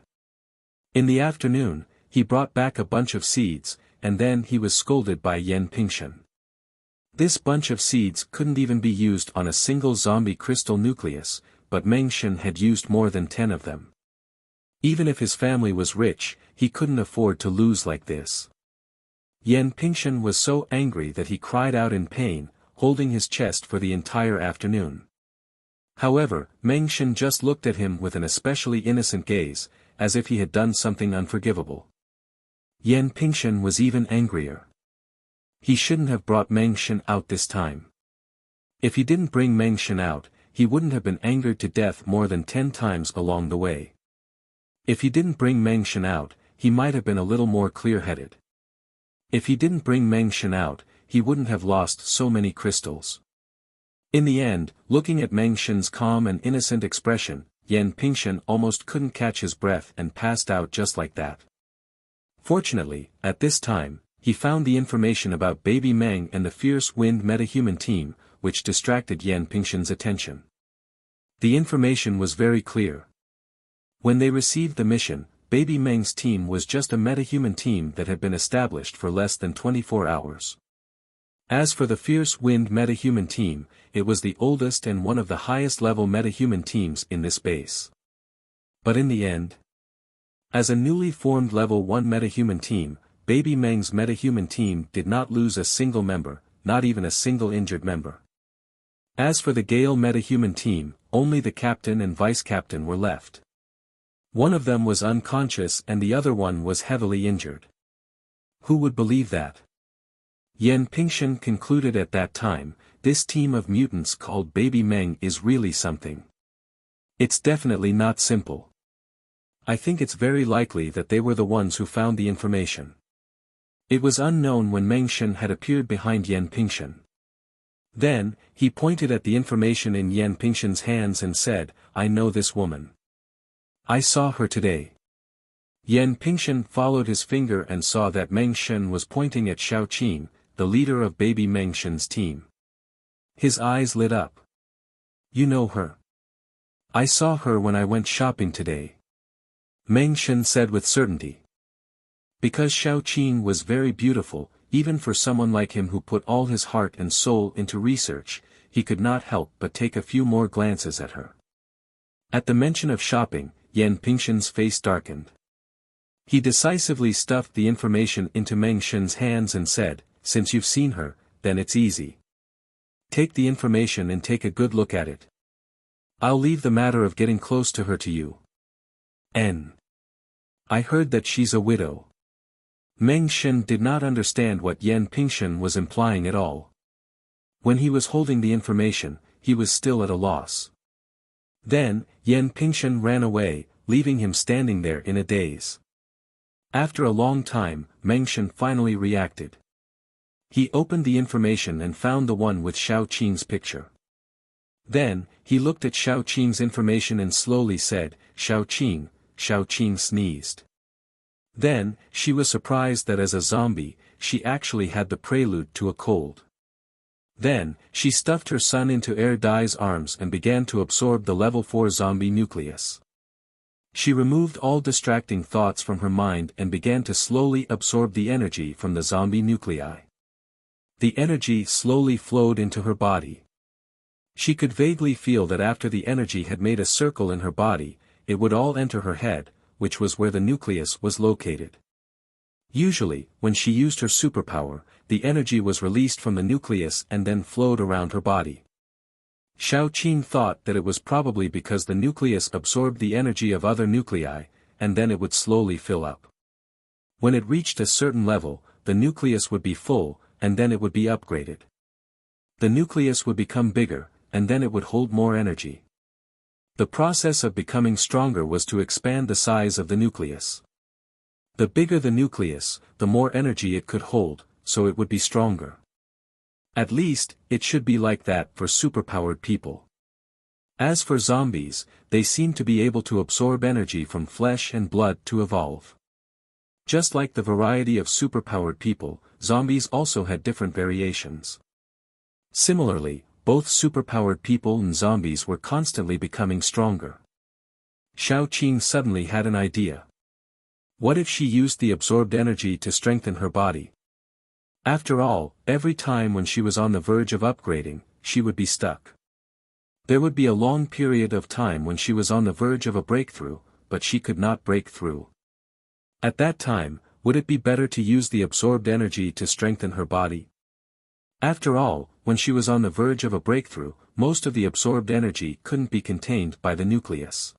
In the afternoon, he brought back a bunch of seeds, and then he was scolded by Yan Pingshan. This bunch of seeds couldn't even be used on a single zombie crystal nucleus, but Meng Shen had used more than 10 of them. Even if his family was rich, he couldn't afford to lose like this. Yan Pingshan was so angry that he cried out in pain, holding his chest for the entire afternoon. However, Meng Shen just looked at him with an especially innocent gaze, as if he had done something unforgivable. Yan Pingshan was even angrier. He shouldn't have brought Meng Shen out this time. If he didn't bring Meng Shen out, he wouldn't have been angered to death more than 10 times along the way. If he didn't bring Meng Shen out, he might have been a little more clear-headed. If he didn't bring Meng Shen out, he wouldn't have lost so many crystals. In the end, looking at Meng Shen's calm and innocent expression, Yan Pingshan almost couldn't catch his breath and passed out just like that. Fortunately, at this time, he found the information about Baby Meng and the Fierce Wind metahuman team, which distracted Yan Pingshan's attention. The information was very clear. When they received the mission, Baby Meng's team was just a metahuman team that had been established for less than 24 hours. As for the Fierce Wind metahuman team, it was the oldest and one of the highest-level metahuman teams in this base. But in the end, as a newly formed level 1 metahuman team, Baby Meng's metahuman team did not lose a single member, not even a single injured member. As for the Gale metahuman team, only the captain and vice-captain were left. One of them was unconscious and the other one was heavily injured. Who would believe that? Yan Pingshan concluded at that time, this team of mutants called Baby Meng is really something. It's definitely not simple. I think it's very likely that they were the ones who found the information. It was unknown when Meng Shen had appeared behind Yan Pingshan. Then, he pointed at the information in Yan Pingshan's hands and said, I know this woman. I saw her today. Yan Pingshan followed his finger and saw that Meng Shen was pointing at Xiaoqing, the leader of Baby Meng Shen's team. His eyes lit up. You know her. I saw her when I went shopping today. Meng Shen said with certainty. Because Xiaoqing was very beautiful, even for someone like him who put all his heart and soul into research, he could not help but take a few more glances at her. At the mention of shopping, Yan Pingshan's face darkened. He decisively stuffed the information into Meng Shen's hands and said, since you've seen her, then it's easy. Take the information and take a good look at it. I'll leave the matter of getting close to her to you. I heard that she's a widow. Meng Shen did not understand what Yan Pingshan was implying at all. When he was holding the information, he was still at a loss. Then, Yan Pingshan ran away, leaving him standing there in a daze. After a long time, Mengshan finally reacted. He opened the information and found the one with Xiao Qing's picture. Then, he looked at Xiao Qing's information and slowly said, "Xiao Qing." Xiao Qing sneezed. Then, she was surprised that as a zombie, she actually had the prelude to a cold. Then, she stuffed her son into Dai's arms and began to absorb the level 4 zombie nucleus. She removed all distracting thoughts from her mind and began to slowly absorb the energy from the zombie nuclei. The energy slowly flowed into her body. She could vaguely feel that after the energy had made a circle in her body, it would all enter her head, which was where the nucleus was located. Usually, when she used her superpower, the energy was released from the nucleus and then flowed around her body. Xiao Qing thought that it was probably because the nucleus absorbed the energy of other nuclei, and then it would slowly fill up. When it reached a certain level, the nucleus would be full, and then it would be upgraded. The nucleus would become bigger, and then it would hold more energy. The process of becoming stronger was to expand the size of the nucleus. The bigger the nucleus, the more energy it could hold, so it would be stronger. At least, it should be like that for superpowered people. As for zombies, they seem to be able to absorb energy from flesh and blood to evolve. Just like the variety of superpowered people, zombies also had different variations. Similarly, both superpowered people and zombies were constantly becoming stronger. Xiao Qing suddenly had an idea. What if she used the absorbed energy to strengthen her body? After all, every time when she was on the verge of upgrading, she would be stuck. There would be a long period of time when she was on the verge of a breakthrough, but she could not break through. At that time, would it be better to use the absorbed energy to strengthen her body? After all, when she was on the verge of a breakthrough, most of the absorbed energy couldn't be contained by the nucleus.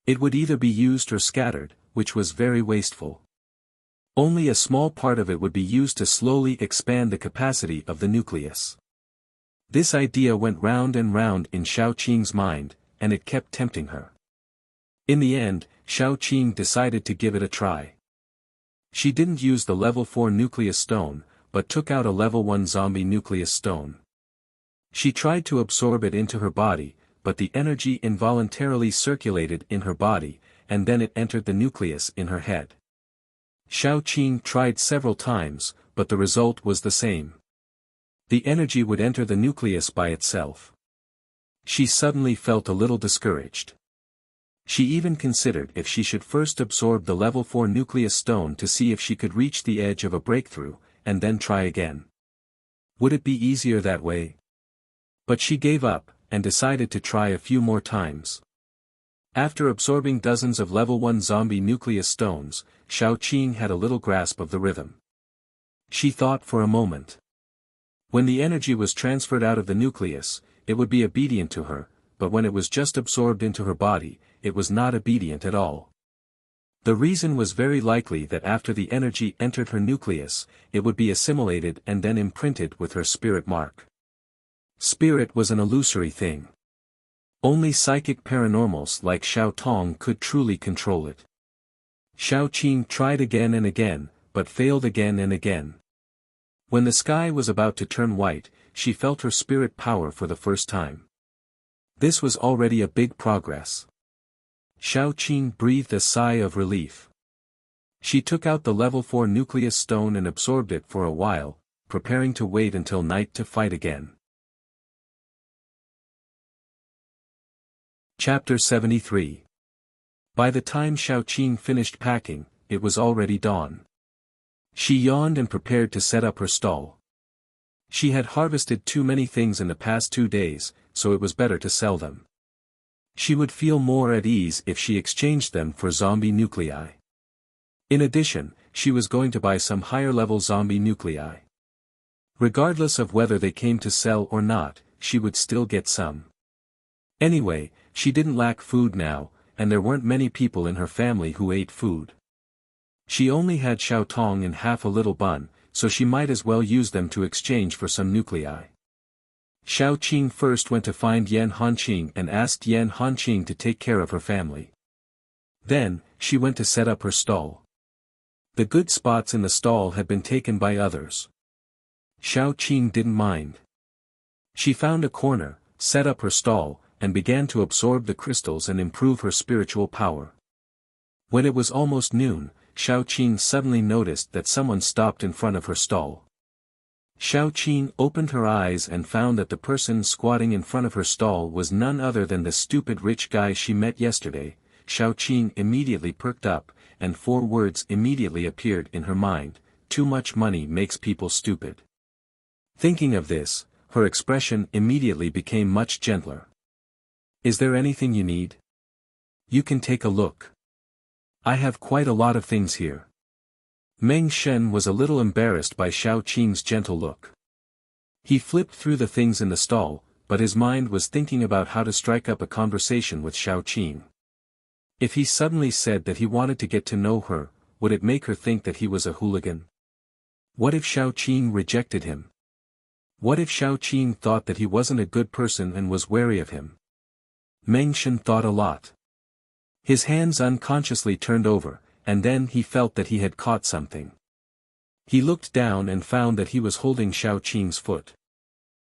It would either be used or scattered, which was very wasteful. Only a small part of it would be used to slowly expand the capacity of the nucleus. This idea went round and round in Xiao Qing's mind, and it kept tempting her. In the end, Xiao Qing decided to give it a try. She didn't use the level 4 nucleus stone, but took out a level 1 zombie nucleus stone. She tried to absorb it into her body, but the energy involuntarily circulated in her body, and then it entered the nucleus in her head. Xiao Qing tried several times, but the result was the same. The energy would enter the nucleus by itself. She suddenly felt a little discouraged. She even considered if she should first absorb the level 4 nucleus stone to see if she could reach the edge of a breakthrough, and then try again. Would it be easier that way? But she gave up, and decided to try a few more times. After absorbing dozens of level 1 zombie nucleus stones, Xiao Qing had a little grasp of the rhythm. She thought for a moment. When the energy was transferred out of the nucleus, it would be obedient to her, but when it was just absorbed into her body, it was not obedient at all. The reason was very likely that after the energy entered her nucleus, it would be assimilated and then imprinted with her spirit mark. Spirit was an illusory thing. Only psychic paranormals like Xiao Tong could truly control it. Xiao Qing tried again and again, but failed again and again. When the sky was about to turn white, she felt her spirit power for the first time. This was already a big progress. Xiao Qing breathed a sigh of relief. She took out the level 4 nucleus stone and absorbed it for a while, preparing to wait until night to fight again. Chapter 73. By the time Xiao Qing finished packing, it was already dawn. She yawned and prepared to set up her stall. She had harvested too many things in the past 2 days, so it was better to sell them. She would feel more at ease if she exchanged them for zombie nuclei. In addition, she was going to buy some higher-level zombie nuclei. Regardless of whether they came to sell or not, she would still get some. Anyway, she didn't lack food now, and there weren't many people in her family who ate food. She only had Xiao Tong and half a little bun, so she might as well use them to exchange for some nuclei. Xiao Qing first went to find Yan Hanqing and asked Yan Hanqing to take care of her family. Then, she went to set up her stall. The good spots in the stall had been taken by others. Xiao Qing didn't mind. She found a corner, set up her stall, and began to absorb the crystals and improve her spiritual power. When it was almost noon, Xiao Qing suddenly noticed that someone stopped in front of her stall. Xiao Qing opened her eyes and found that the person squatting in front of her stall was none other than the stupid rich guy she met yesterday. Xiao Qing immediately perked up, and 4 words immediately appeared in her mind: too much money makes people stupid. Thinking of this, her expression immediately became much gentler. Is there anything you need? You can take a look. I have quite a lot of things here. Meng Shen was a little embarrassed by Xiao Qing's gentle look. He flipped through the things in the stall, but his mind was thinking about how to strike up a conversation with Xiao Qing. If he suddenly said that he wanted to get to know her, would it make her think that he was a hooligan? What if Xiao Qing rejected him? What if Xiao Qing thought that he wasn't a good person and was wary of him? Meng Shen thought a lot. His hands unconsciously turned over, and then he felt that he had caught something. He looked down and found that he was holding Xiao Qing's foot.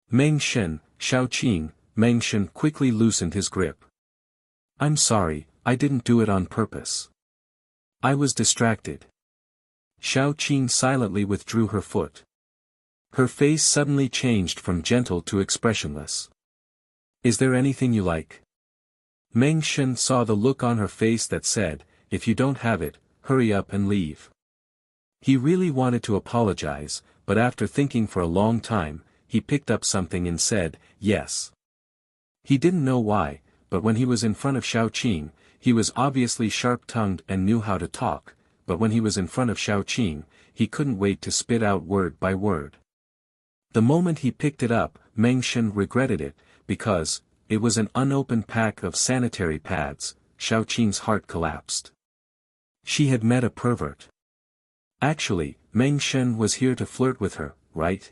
Meng Shen, Xiao Qing. Meng Shen quickly loosened his grip. I'm sorry, I didn't do it on purpose. I was distracted. Xiao Qing silently withdrew her foot. Her face suddenly changed from gentle to expressionless. Is there anything you like? Meng Shen saw the look on her face that said, if you don't have it, hurry up and leave. He really wanted to apologize, but after thinking for a long time, he picked up something and said, yes. He didn't know why, but when he was in front of Xiao Qing, he was obviously sharp-tongued and knew how to talk, but when he was in front of Xiao Qing, he couldn't wait to spit out word by word. The moment he picked it up, Meng Shen regretted it, because it was an unopened pack of sanitary pads. Xiao Qing's heart collapsed. She had met a pervert. Actually, Meng Shen was here to flirt with her, right?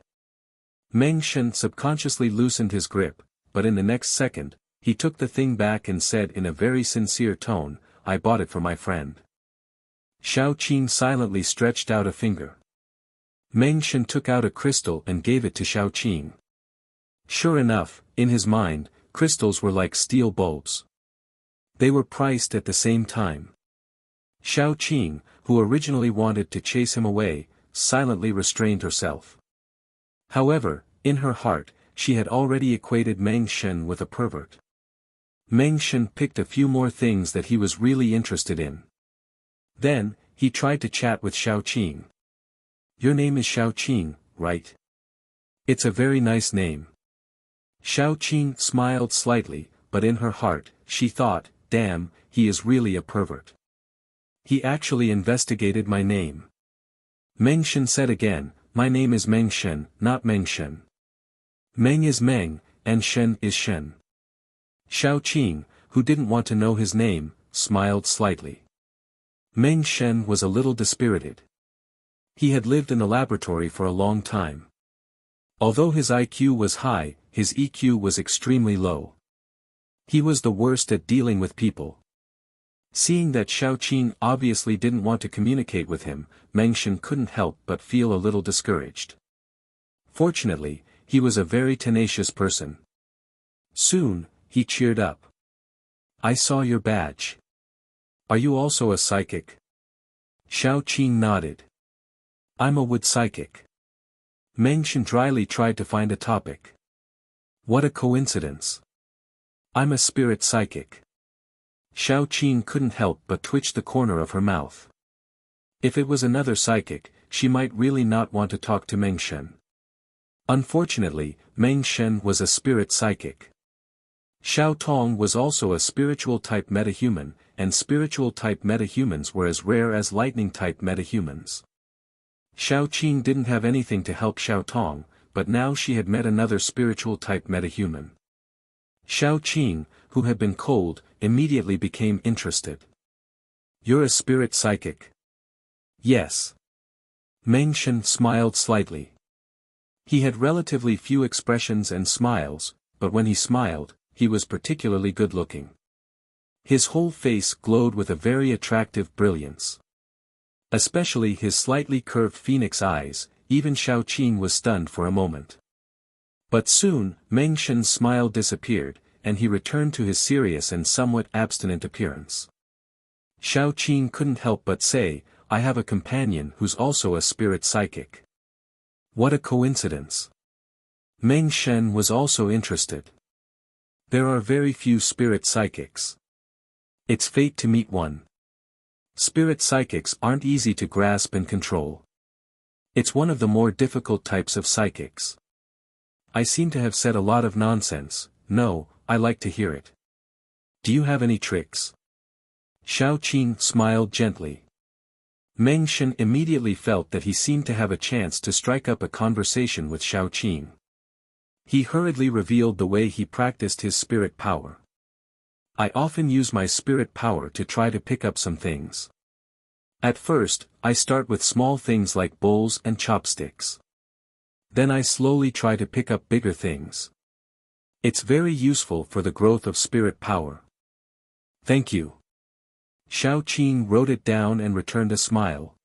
Meng Shen subconsciously loosened his grip, but in the next second, he took the thing back and said in a very sincere tone, I bought it for my friend. Xiao Qing silently stretched out a finger. Meng Shen took out a crystal and gave it to Xiao Qing. Sure enough, in his mind, crystals were like steel bulbs. They were priced at the same time. Xiao Qing, who originally wanted to chase him away, silently restrained herself. However, in her heart, she had already equated Meng Shen with a pervert. Meng Shen picked a few more things that he was really interested in. Then, he tried to chat with Xiao Qing. Your name is Xiao Qing, right? It's a very nice name. Xiao Qing smiled slightly, but in her heart, she thought, damn, he is really a pervert. He actually investigated my name. Meng Shen said again, my name is Meng Shen, not Meng Shen. Meng is Meng, and Shen is Shen. Xiao Qing, who didn't want to know his name, smiled slightly. Meng Shen was a little dispirited. He had lived in the laboratory for a long time. Although his IQ was high, his EQ was extremely low. He was the worst at dealing with people. Seeing that Xiao Qing obviously didn't want to communicate with him, Meng Shen couldn't help but feel a little discouraged. Fortunately, he was a very tenacious person. Soon, he cheered up. I saw your badge. Are you also a psychic? Xiao Qing nodded. I'm a wood psychic. Meng Shen dryly tried to find a topic. What a coincidence. I'm a spirit psychic. Xiao Qing couldn't help but twitch the corner of her mouth. If it was another psychic, she might really not want to talk to Meng Shen. Unfortunately, Meng Shen was a spirit psychic. Xiao Tong was also a spiritual type metahuman, and spiritual type metahumans were as rare as lightning type metahumans. Xiao Qing didn't have anything to help Xiao Tong, but now she had met another spiritual type metahuman. Xiao Qing, who had been cold, immediately became interested. You're a spirit psychic? Yes. Meng Shen smiled slightly. He had relatively few expressions and smiles, but when he smiled, he was particularly good-looking. His whole face glowed with a very attractive brilliance. Especially his slightly curved phoenix eyes. Even Xiao Qing was stunned for a moment. But soon, Meng Shen's smile disappeared, and he returned to his serious and somewhat abstinent appearance. Xiao Qing couldn't help but say, "I have a companion who's also a spirit psychic." What a coincidence. Meng Shen was also interested. There are very few spirit psychics. It's fate to meet one. Spirit psychics aren't easy to grasp and control. It's one of the more difficult types of psychics. I seem to have said a lot of nonsense. No, I like to hear it. Do you have any tricks? Xiao Qing smiled gently. Meng Shen immediately felt that he seemed to have a chance to strike up a conversation with Xiao Qing. He hurriedly revealed the way he practiced his spirit power. I often use my spirit power to try to pick up some things. At first, I start with small things like bowls and chopsticks. Then I slowly try to pick up bigger things. It's very useful for the growth of spirit power. Thank you. Xiao Qing wrote it down and returned a smile.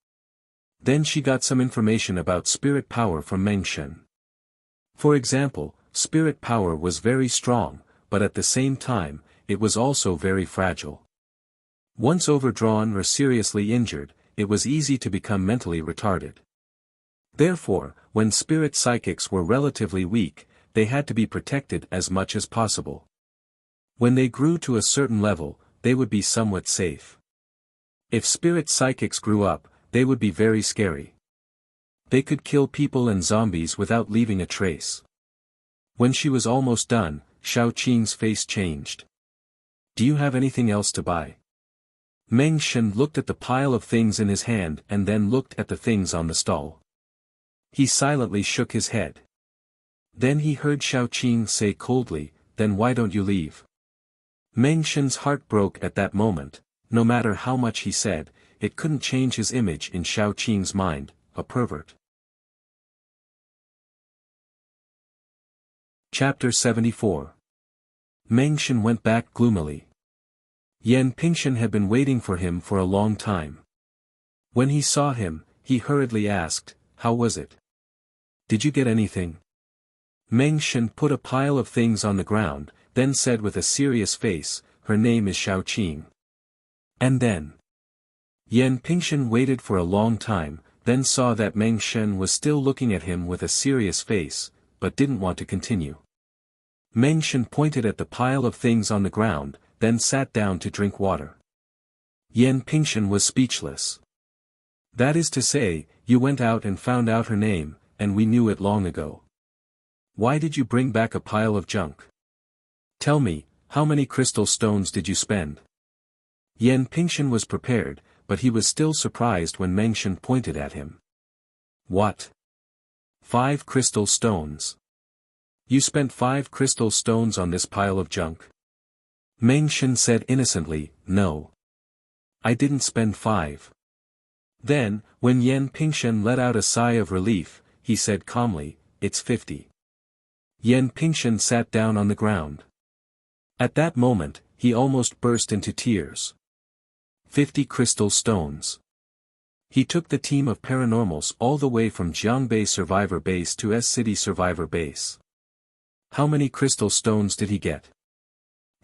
Then she got some information about spirit power from Meng Shen. For example, spirit power was very strong, but at the same time, it was also very fragile. Once overdrawn or seriously injured, it was easy to become mentally retarded. Therefore, when spirit psychics were relatively weak, they had to be protected as much as possible. When they grew to a certain level, they would be somewhat safe. If spirit psychics grew up, they would be very scary. They could kill people and zombies without leaving a trace. When she was almost done, Xiao Qing's face changed. Do you have anything else to buy? Meng Shen looked at the pile of things in his hand and then looked at the things on the stall. He silently shook his head. Then he heard Xiao Qing say coldly, "Then why don't you leave?" Meng Shen's heart broke at that moment. No matter how much he said, it couldn't change his image in Xiao Qing's mind, a pervert. Chapter 74. Meng Shen went back gloomily. Yan Pingshan had been waiting for him for a long time. When he saw him, he hurriedly asked, "How was it? Did you get anything?" Meng Shen put a pile of things on the ground, then said with a serious face, "Her name is Xiao Qing." And then? Yan Pingshan waited for a long time, then saw that Meng Shen was still looking at him with a serious face, but didn't want to continue. Meng Shen pointed at the pile of things on the ground, then sat down to drink water. Yan Pingshan was speechless. "That is to say, you went out and found out her name, and we knew it long ago. Why did you bring back a pile of junk? Tell me, how many crystal stones did you spend?" Yan Pingshan was prepared, but he was still surprised when Meng Shen pointed at him. "What? 5 crystal stones? You spent 5 crystal stones on this pile of junk?" Meng Shen said innocently, "No. I didn't spend 5. Then, when Yan Pingshan let out a sigh of relief, he said calmly, "It's 50. Yan Pingshan sat down on the ground. At that moment, he almost burst into tears. 50 crystal stones. He took the team of paranormals all the way from Jiangbei Survivor Base to S-City Survivor Base. How many crystal stones did he get?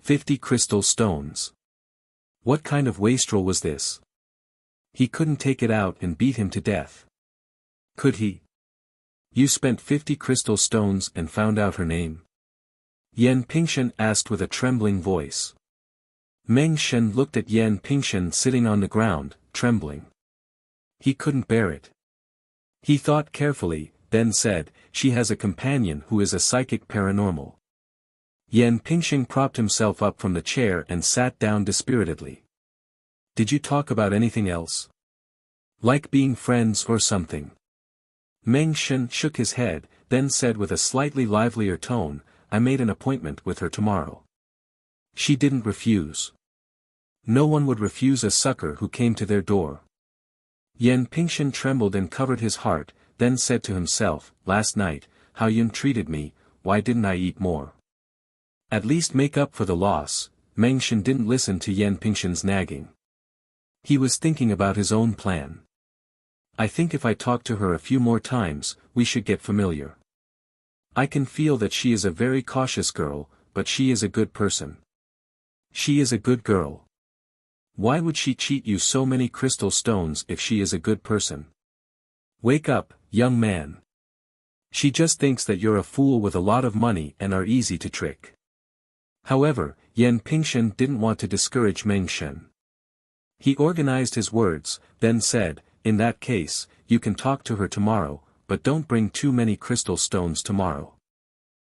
50 crystal stones. What kind of wastrel was this? He couldn't take it out and beat him to death. Could he? You spent 50 crystal stones and found out her name? Yan Pingshan asked with a trembling voice. Meng Shen looked at Yan Pingshan sitting on the ground, trembling. He couldn't bear it. He thought carefully, then said, "She has a companion who is a psychic paranormal." Yan Pingshan propped himself up from the chair and sat down dispiritedly. "Did you talk about anything else? Like being friends or something?" Meng Shen shook his head, then said with a slightly livelier tone, "I made an appointment with her tomorrow." She didn't refuse. No one would refuse a sucker who came to their door. Yan Pingshan trembled and covered his heart, then said to himself, "Last night, how Yun treated me, why didn't I eat more? At least make up for the loss." Meng Shen didn't listen to Yan Pingshan's nagging. He was thinking about his own plan. I think if I talk to her a few more times, we should get familiar. I can feel that she is a very cautious girl, but she is a good person. She is a good girl. Why would she cheat you so many crystal stones if she is a good person? Wake up, young man. She just thinks that you're a fool with a lot of money and are easy to trick. However, Yan Pingshen didn't want to discourage Meng Shen. He organized his words, then said, in that case, you can talk to her tomorrow, but don't bring too many crystal stones tomorrow.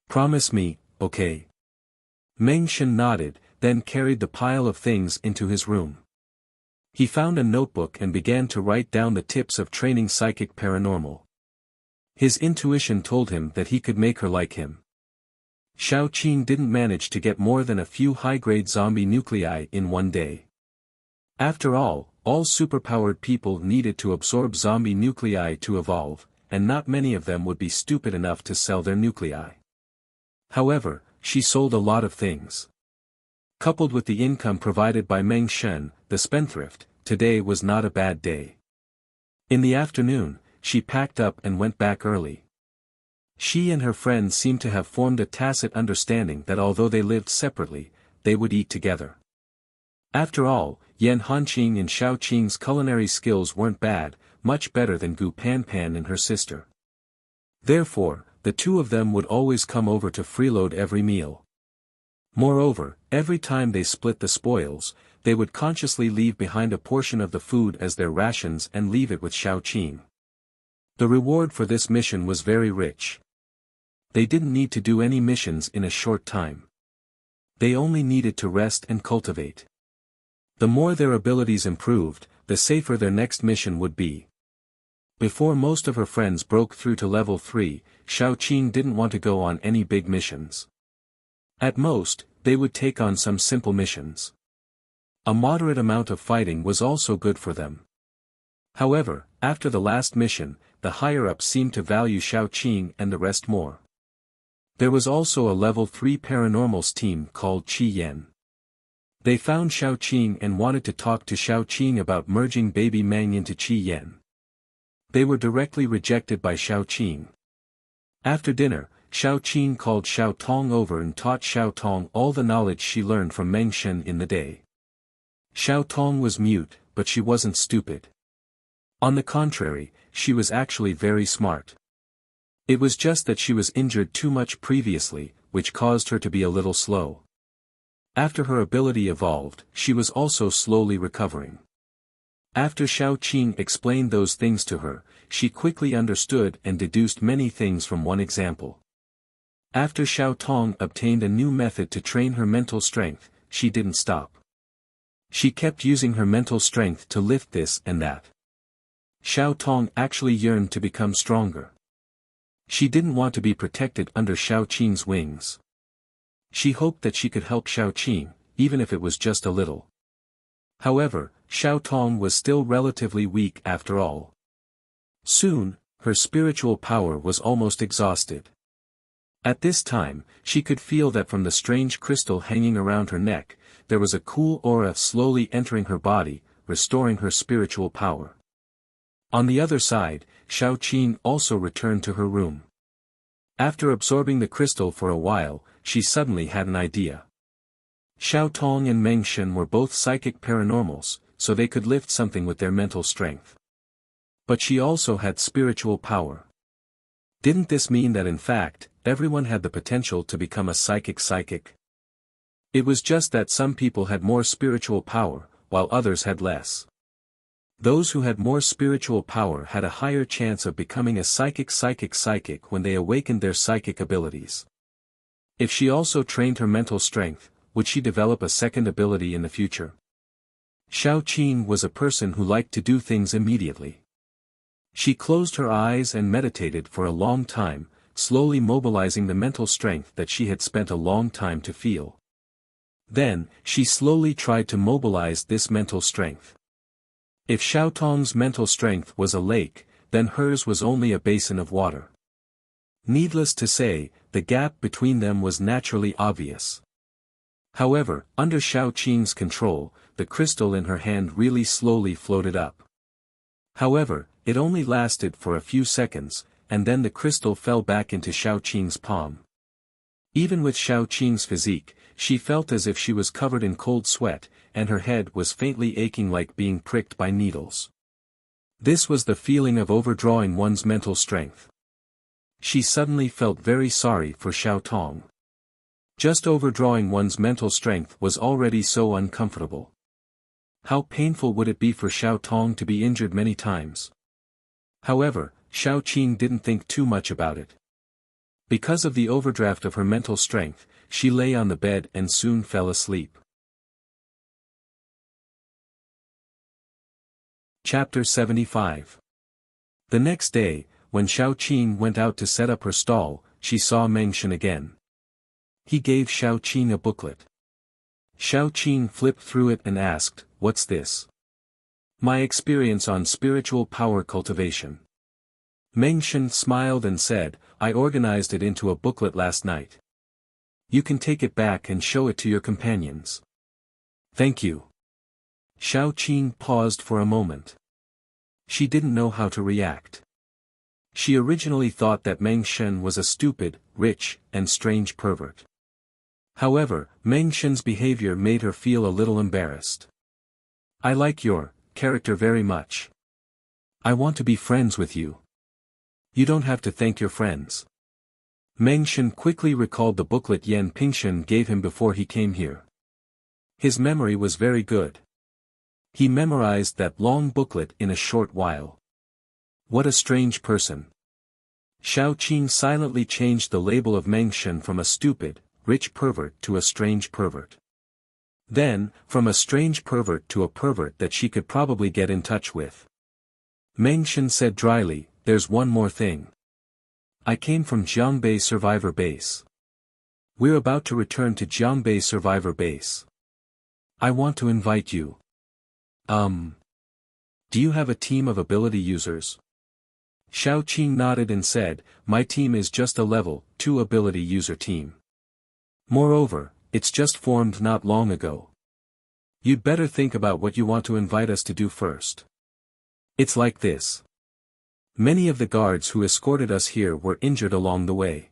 Promise me, okay? Meng Shen nodded, then carried the pile of things into his room. He found a notebook and began to write down the tips of training psychic paranormal. His intuition told him that he could make her like him. Xiao Qing didn't manage to get more than a few high-grade zombie nuclei in one day. After all superpowered people needed to absorb zombie nuclei to evolve, and not many of them would be stupid enough to sell their nuclei. However, she sold a lot of things. Coupled with the income provided by Meng Shen, the spendthrift, today was not a bad day. In the afternoon, she packed up and went back early. She and her friends seemed to have formed a tacit understanding that although they lived separately, they would eat together. After all, Yan Hanqing and Xiao Qing's culinary skills weren't bad, much better than Gu Panpan and her sister. Therefore, the two of them would always come over to freeload every meal. Moreover, every time they split the spoils, they would consciously leave behind a portion of the food as their rations and leave it with Xiao Qing. The reward for this mission was very rich. They didn't need to do any missions in a short time. They only needed to rest and cultivate. The more their abilities improved, the safer their next mission would be. Before most of her friends broke through to level 3, Xiao Qing didn't want to go on any big missions. At most, they would take on some simple missions. A moderate amount of fighting was also good for them. However, after the last mission, the higher-ups seemed to value Xiao Qing and the rest more. There was also a level 3 paranormals team called Qi Yan. They found Xiao Qing and wanted to talk to Xiao Qing about merging baby Meng into Qi Yan. They were directly rejected by Xiao Qing. After dinner, Xiao Qing called Xiao Tong over and taught Xiao Tong all the knowledge she learned from Meng Shen in the day. Xiao Tong was mute, but she wasn't stupid. On the contrary, she was actually very smart. It was just that she was injured too much previously, which caused her to be a little slow. After her ability evolved, she was also slowly recovering. After Xiao Qing explained those things to her, she quickly understood and deduced many things from one example. After Xiao Tong obtained a new method to train her mental strength, she didn't stop. She kept using her mental strength to lift this and that. Xiao Tong actually yearned to become stronger. She didn't want to be protected under Xiao Qing's wings. She hoped that she could help Xiao Qing, even if it was just a little. However, Xiao Tong was still relatively weak after all. Soon, her spiritual power was almost exhausted. At this time, she could feel that from the strange crystal hanging around her neck, there was a cool aura slowly entering her body, restoring her spiritual power. On the other side, Xiao Qing also returned to her room. After absorbing the crystal for a while, she suddenly had an idea. Xiao Tong and Meng Shen were both psychic paranormals, so they could lift something with their mental strength. But she also had spiritual power. Didn't this mean that in fact, everyone had the potential to become a psychic? It was just that some people had more spiritual power, while others had less. Those who had more spiritual power had a higher chance of becoming a psychic when they awakened their psychic abilities. If she also trained her mental strength, would she develop a second ability in the future? Xiao Qing was a person who liked to do things immediately. She closed her eyes and meditated for a long time, slowly mobilizing the mental strength that she had spent a long time to feel. Then, she slowly tried to mobilize this mental strength. If Xiao Tong's mental strength was a lake, then hers was only a basin of water. Needless to say, the gap between them was naturally obvious. However, under Xiao Qing's control, the crystal in her hand really slowly floated up. However, It only lasted for a few seconds, and then the crystal fell back into Xiao Qing's palm. Even with Xiao Qing's physique, she felt as if she was covered in cold sweat, and her head was faintly aching like being pricked by needles. This was the feeling of overdrawing one's mental strength. She suddenly felt very sorry for Xiao Tong. Just overdrawing one's mental strength was already so uncomfortable. How painful would it be for Xiao Tong to be injured many times? However, Xiao Qing didn't think too much about it. Because of the overdraft of her mental strength, she lay on the bed and soon fell asleep. Chapter 75. The next day, when Xiao Qing went out to set up her stall, she saw Meng Shan again. He gave Xiao Qing a booklet. Xiao Qing flipped through it and asked, "What's this?" "My experience on spiritual power cultivation." Meng Shan smiled and said, "I organized it into a booklet last night. You can take it back and show it to your companions." "Thank you." Xiao Qing paused for a moment. She didn't know how to react. She originally thought that Meng Shan was a stupid, rich, and strange pervert. However, Meng Shan's behavior made her feel a little embarrassed. "I like your character very much. I want to be friends with you." "You don't have to thank your friends." Meng Shan quickly recalled the booklet Yan Pingshan gave him before he came here. His memory was very good. He memorized that long booklet in a short while. What a strange person. Xiao Qing silently changed the label of Meng Shan from a stupid, rich pervert to a strange pervert. Then, from a strange pervert to a pervert that she could probably get in touch with. Meng Shan said dryly, "There's one more thing. I came from Jiangbei Survivor Base. We're about to return to Jiangbei Survivor Base. I want to invite you." Do you have a team of ability users?" Xiao Qing nodded and said, "My team is just a level 2 ability user team. Moreover, it's just formed not long ago. You'd better think about what you want to invite us to do first. It's like this. Many of the guards who escorted us here were injured along the way.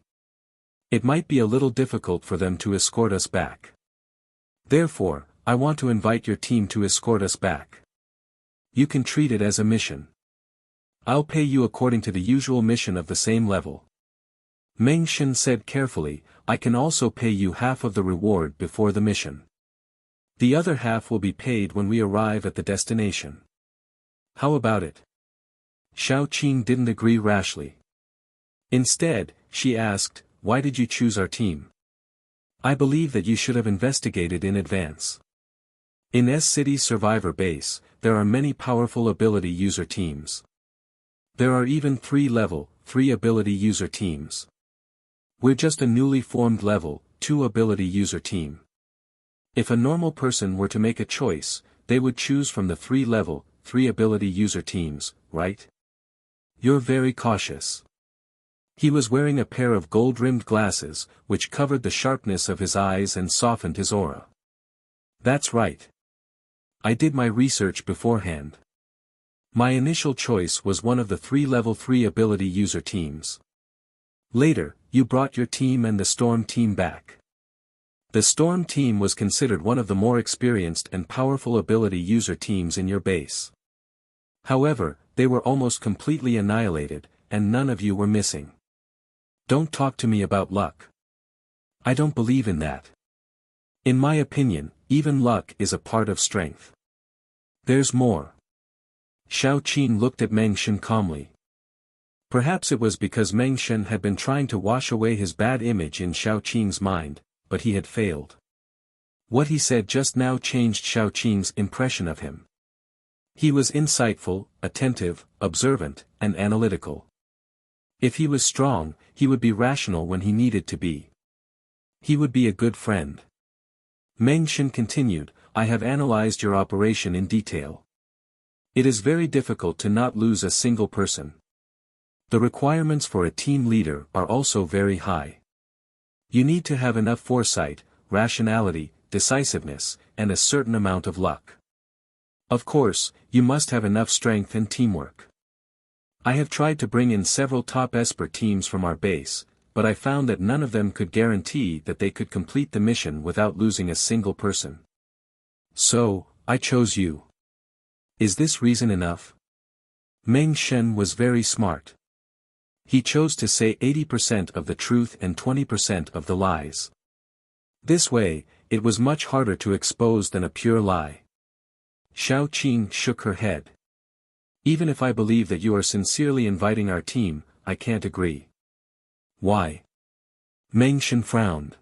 It might be a little difficult for them to escort us back. Therefore, I want to invite your team to escort us back. You can treat it as a mission. I'll pay you according to the usual mission of the same level." Meng Shan said carefully, "I can also pay you half of the reward before the mission. The other half will be paid when we arrive at the destination. How about it?" Xiao Qing didn't agree rashly. Instead, she asked, "Why did you choose our team? I believe that you should have investigated in advance. In S-City Survivor Base, there are many powerful ability user teams. There are even 3 level 3 ability user teams. We're just a newly formed level 2 ability user team. If a normal person were to make a choice, they would choose from the 3 level 3 ability user teams, right? You're very cautious." He was wearing a pair of gold-rimmed glasses, which covered the sharpness of his eyes and softened his aura. "That's right. I did my research beforehand. My initial choice was one of the 3 level 3 ability user teams. Later, you brought your team and the Storm team back. The Storm team was considered one of the more experienced and powerful ability user teams in your base. However, they were almost completely annihilated, and none of you were missing. Don't talk to me about luck. I don't believe in that. In my opinion, even luck is a part of strength. There's more." Xiao Qing looked at Meng Shan calmly. Perhaps it was because Meng Shan had been trying to wash away his bad image in Xiao Qing's mind, but he had failed. What he said just now changed Xiao Qing's impression of him. He was insightful, attentive, observant, and analytical. If he was strong, he would be rational when he needed to be. He would be a good friend. Meng Shan continued, "I have analyzed your operation in detail. It is very difficult to not lose a single person. The requirements for a team leader are also very high. You need to have enough foresight, rationality, decisiveness, and a certain amount of luck. Of course, you must have enough strength and teamwork. I have tried to bring in several top esper teams from our base, but I found that none of them could guarantee that they could complete the mission without losing a single person. So, I chose you. Is this reason enough? Meng Shen was very smart. He chose to say 80% of the truth and 20% of the lies. This way, it was much harder to expose than a pure lie. Xiao Qing shook her head. Even if I believe that you are sincerely inviting our team, I can't agree. Why? Meng Shen frowned.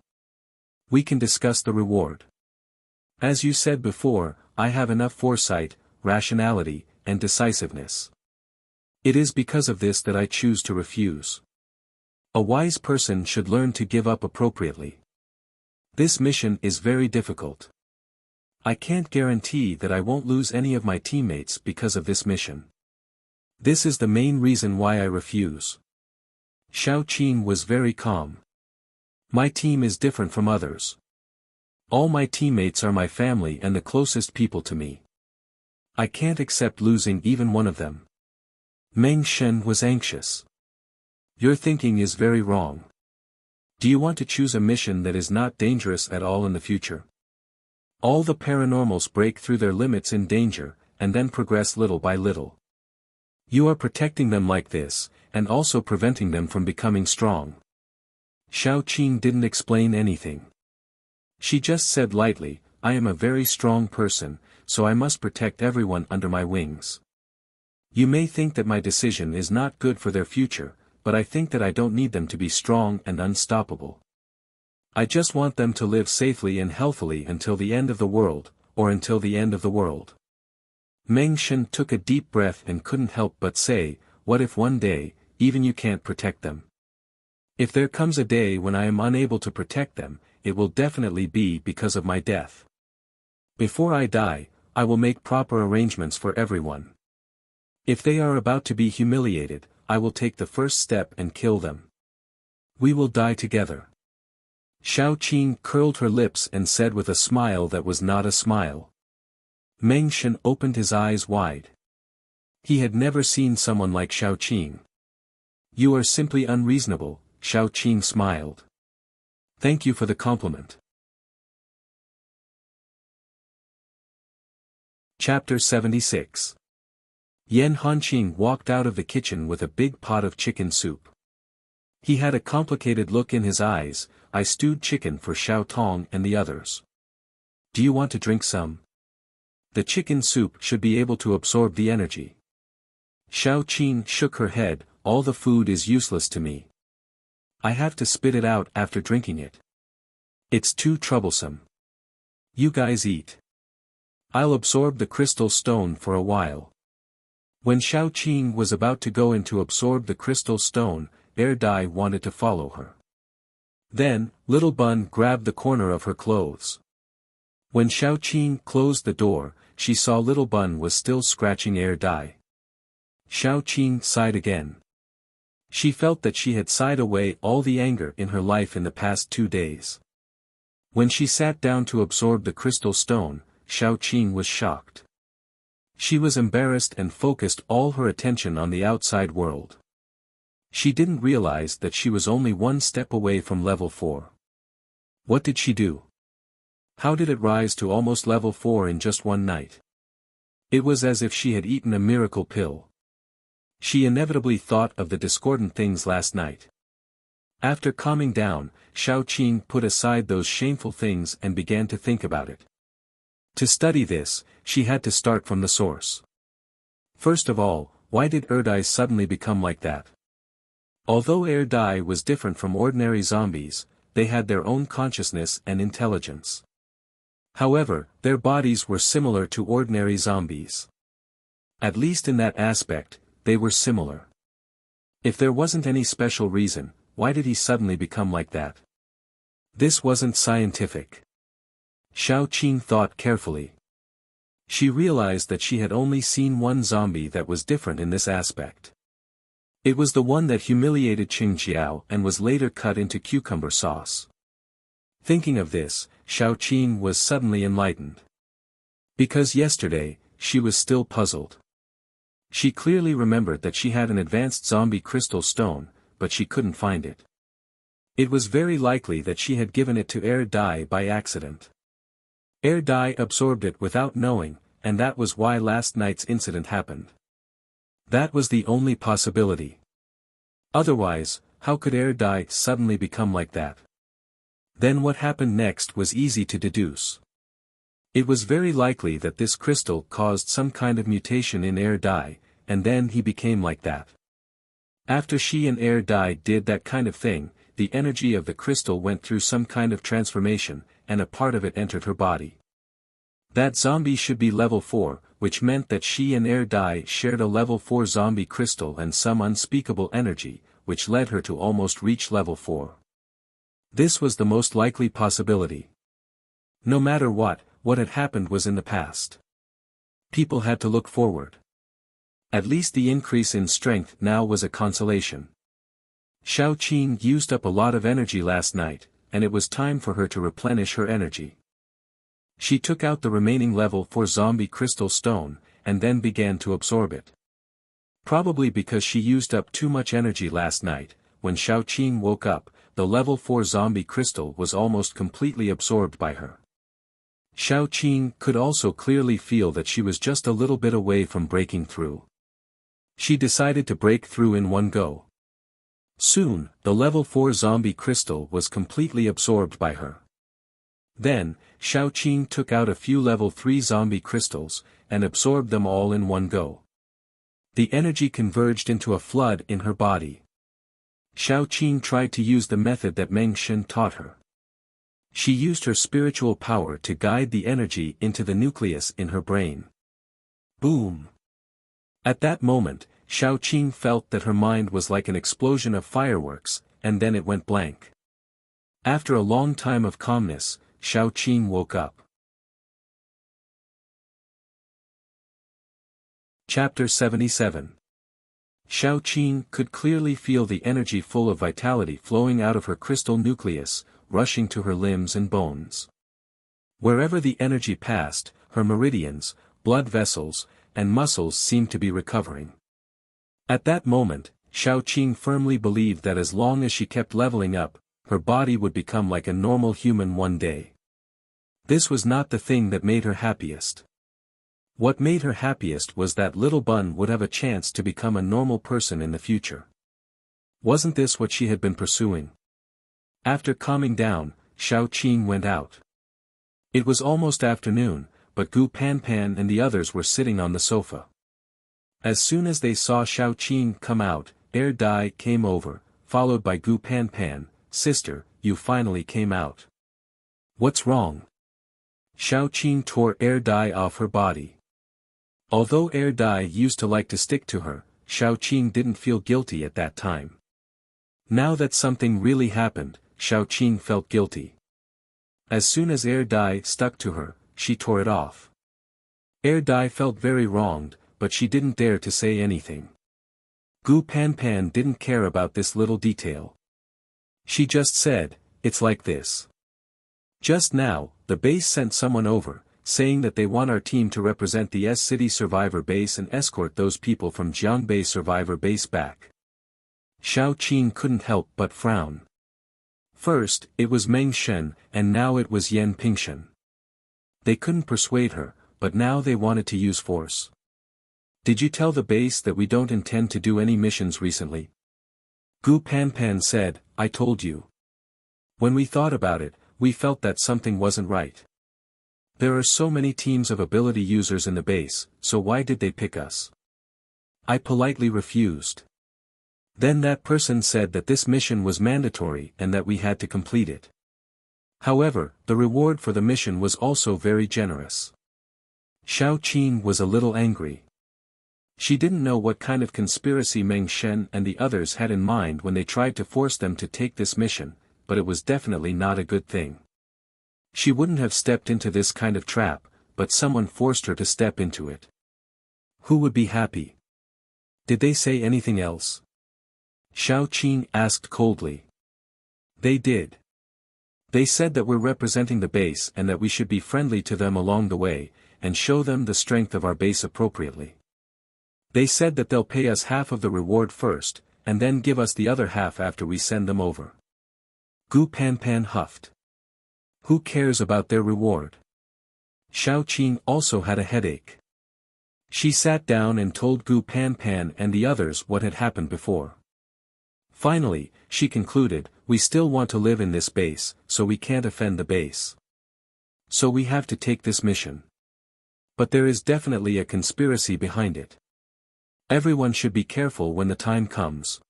We can discuss the reward. As you said before, I have enough foresight, rationality, and decisiveness. It is because of this that I choose to refuse. A wise person should learn to give up appropriately. This mission is very difficult. I can't guarantee that I won't lose any of my teammates because of this mission. This is the main reason why I refuse. Xiao Qin was very calm. My team is different from others. All my teammates are my family and the closest people to me. I can't accept losing even one of them. Meng Shen was anxious. Your thinking is very wrong. Do you want to choose a mission that is not dangerous at all in the future? All the paranormals break through their limits in danger, and then progress little by little. You are protecting them like this, and also preventing them from becoming strong. Xiao Qing didn't explain anything. She just said lightly, I am a very strong person, so I must protect everyone under my wings. You may think that my decision is not good for their future, but I think that I don't need them to be strong and unstoppable. I just want them to live safely and healthily until the end of the world, or until the end of the world. Meng Shen took a deep breath and couldn't help but say, what if one day, even you can't protect them? If there comes a day when I am unable to protect them, it will definitely be because of my death. Before I die, I will make proper arrangements for everyone. If they are about to be humiliated, I will take the first step and kill them. We will die together. Xiao Qing curled her lips and said with a smile that was not a smile. Meng Shen opened his eyes wide. He had never seen someone like Xiao Qing. You are simply unreasonable, Xiao Qing smiled. Thank you for the compliment. Chapter 76. Yan Hanqing walked out of the kitchen with a big pot of chicken soup. He had a complicated look in his eyes. I stewed chicken for Xiao Tong and the others. Do you want to drink some? The chicken soup should be able to absorb the energy. Xiao Qing shook her head, all the food is useless to me. I have to spit it out after drinking it. It's too troublesome. You guys eat. I'll absorb the crystal stone for a while. When Xiao Qing was about to go in to absorb the crystal stone, Dai wanted to follow her. Then, Little Bun grabbed the corner of her clothes. When Xiao Qing closed the door, she saw Little Bun was still scratching Dai. Xiao Qing sighed again. She felt that she had sighed away all the anger in her life in the past 2 days. When she sat down to absorb the crystal stone, Xiao Qing was shocked. She was embarrassed and focused all her attention on the outside world. She didn't realize that she was only 1 step away from level 4. What did she do? How did it rise to almost level 4 in just one night? It was as if she had eaten a miracle pill. She inevitably thought of the discordant things last night. After calming down, Xiao Qing put aside those shameful things and began to think about it. To study this, she had to start from the source. First of all, why did Dai suddenly become like that? Although Dai was different from ordinary zombies, they had their own consciousness and intelligence. However, their bodies were similar to ordinary zombies. At least in that aspect, they were similar. If there wasn't any special reason, why did he suddenly become like that? This wasn't scientific. Xiao Qing thought carefully. She realized that she had only seen one zombie that was different in this aspect. It was the one that humiliated Qingjiao and was later cut into cucumber sauce. Thinking of this, Xiao Qing was suddenly enlightened. Because yesterday, she was still puzzled. She clearly remembered that she had an advanced zombie crystal stone, but she couldn't find it. It was very likely that she had given it to Air Dai by accident. Air Dai absorbed it without knowing, and that was why last night's incident happened. That was the only possibility. Otherwise, how could Air Dai suddenly become like that? Then what happened next was easy to deduce. It was very likely that this crystal caused some kind of mutation in Air Dai, and then he became like that. After she and Air Dai did that kind of thing, the energy of the crystal went through some kind of transformation, and a part of it entered her body. That zombie should be level 4, which meant that she and Air Dai shared a level 4 zombie crystal and some unspeakable energy, which led her to almost reach level 4. This was the most likely possibility. No matter what had happened was in the past. People had to look forward. At least the increase in strength now was a consolation. Xiao Qing used up a lot of energy last night, and it was time for her to replenish her energy. She took out the remaining level 4 zombie crystal stone, and then began to absorb it. Probably because she used up too much energy last night, when Xiao Qing woke up, the level 4 zombie crystal was almost completely absorbed by her. Xiao Qing could also clearly feel that she was just a little bit away from breaking through. She decided to break through in one go. Soon, the level 4 zombie crystal was completely absorbed by her. Then, Xiao Qing took out a few level 3 zombie crystals, and absorbed them all in one go. The energy converged into a flood in her body. Xiao Qing tried to use the method that Meng Shen taught her. She used her spiritual power to guide the energy into the nucleus in her brain. Boom! At that moment, Xiao Qing felt that her mind was like an explosion of fireworks, and then it went blank. After a long time of calmness, Xiao Qing woke up. Chapter 77. Xiao Qing could clearly feel the energy full of vitality flowing out of her crystal nucleus, rushing to her limbs and bones. Wherever the energy passed, her meridians, blood vessels, and muscles seemed to be recovering. At that moment, Xiao Qing firmly believed that as long as she kept leveling up, her body would become like a normal human one day. This was not the thing that made her happiest. What made her happiest was that little Bun would have a chance to become a normal person in the future. Wasn't this what she had been pursuing? After calming down, Xiao Qing went out. It was almost afternoon, but Gu Panpan and the others were sitting on the sofa. As soon as they saw Xiao Qing come out, Air Dai came over, followed by Gu Panpan. "Sister, you finally came out. What's wrong?" Xiao Qing tore Air Dai off her body. Although Air Dai used to like to stick to her, Xiao Qing didn't feel guilty at that time. Now that something really happened, Xiao Qing felt guilty. As soon as Air Dai stuck to her, she tore it off. Air Dai felt very wronged, but she didn't dare to say anything. Gu Panpan didn't care about this little detail. She just said, "It's like this. Just now, the base sent someone over, saying that they want our team to represent the S-City Survivor Base and escort those people from Jiangbei Survivor Base back." Xiao Qing couldn't help but frown. First, it was Meng Shen, and now it was Yan Pingshen. They couldn't persuade her, but now they wanted to use force. "Did you tell the base that we don't intend to do any missions recently?" Gu Panpan said, "I told you. When we thought about it, we felt that something wasn't right. There are so many teams of ability users in the base, so why did they pick us?" I politely refused. Then that person said that this mission was mandatory and that we had to complete it. However, the reward for the mission was also very generous. Xiao Qing was a little angry. She didn't know what kind of conspiracy Meng Shen and the others had in mind when they tried to force them to take this mission, but it was definitely not a good thing. She wouldn't have stepped into this kind of trap, but someone forced her to step into it. Who would be happy? Did they say anything else? Xiao Qing asked coldly. They did. They said that we're representing the base and that we should be friendly to them along the way, and show them the strength of our base appropriately. They said that they'll pay us half of the reward first, and then give us the other half after we send them over. Gu Panpan huffed. Who cares about their reward? Xiao Qing also had a headache. She sat down and told Gu Panpan and the others what had happened before. Finally, she concluded, we still want to live in this base, so we can't offend the base. So we have to take this mission. But there is definitely a conspiracy behind it. Everyone should be careful when the time comes.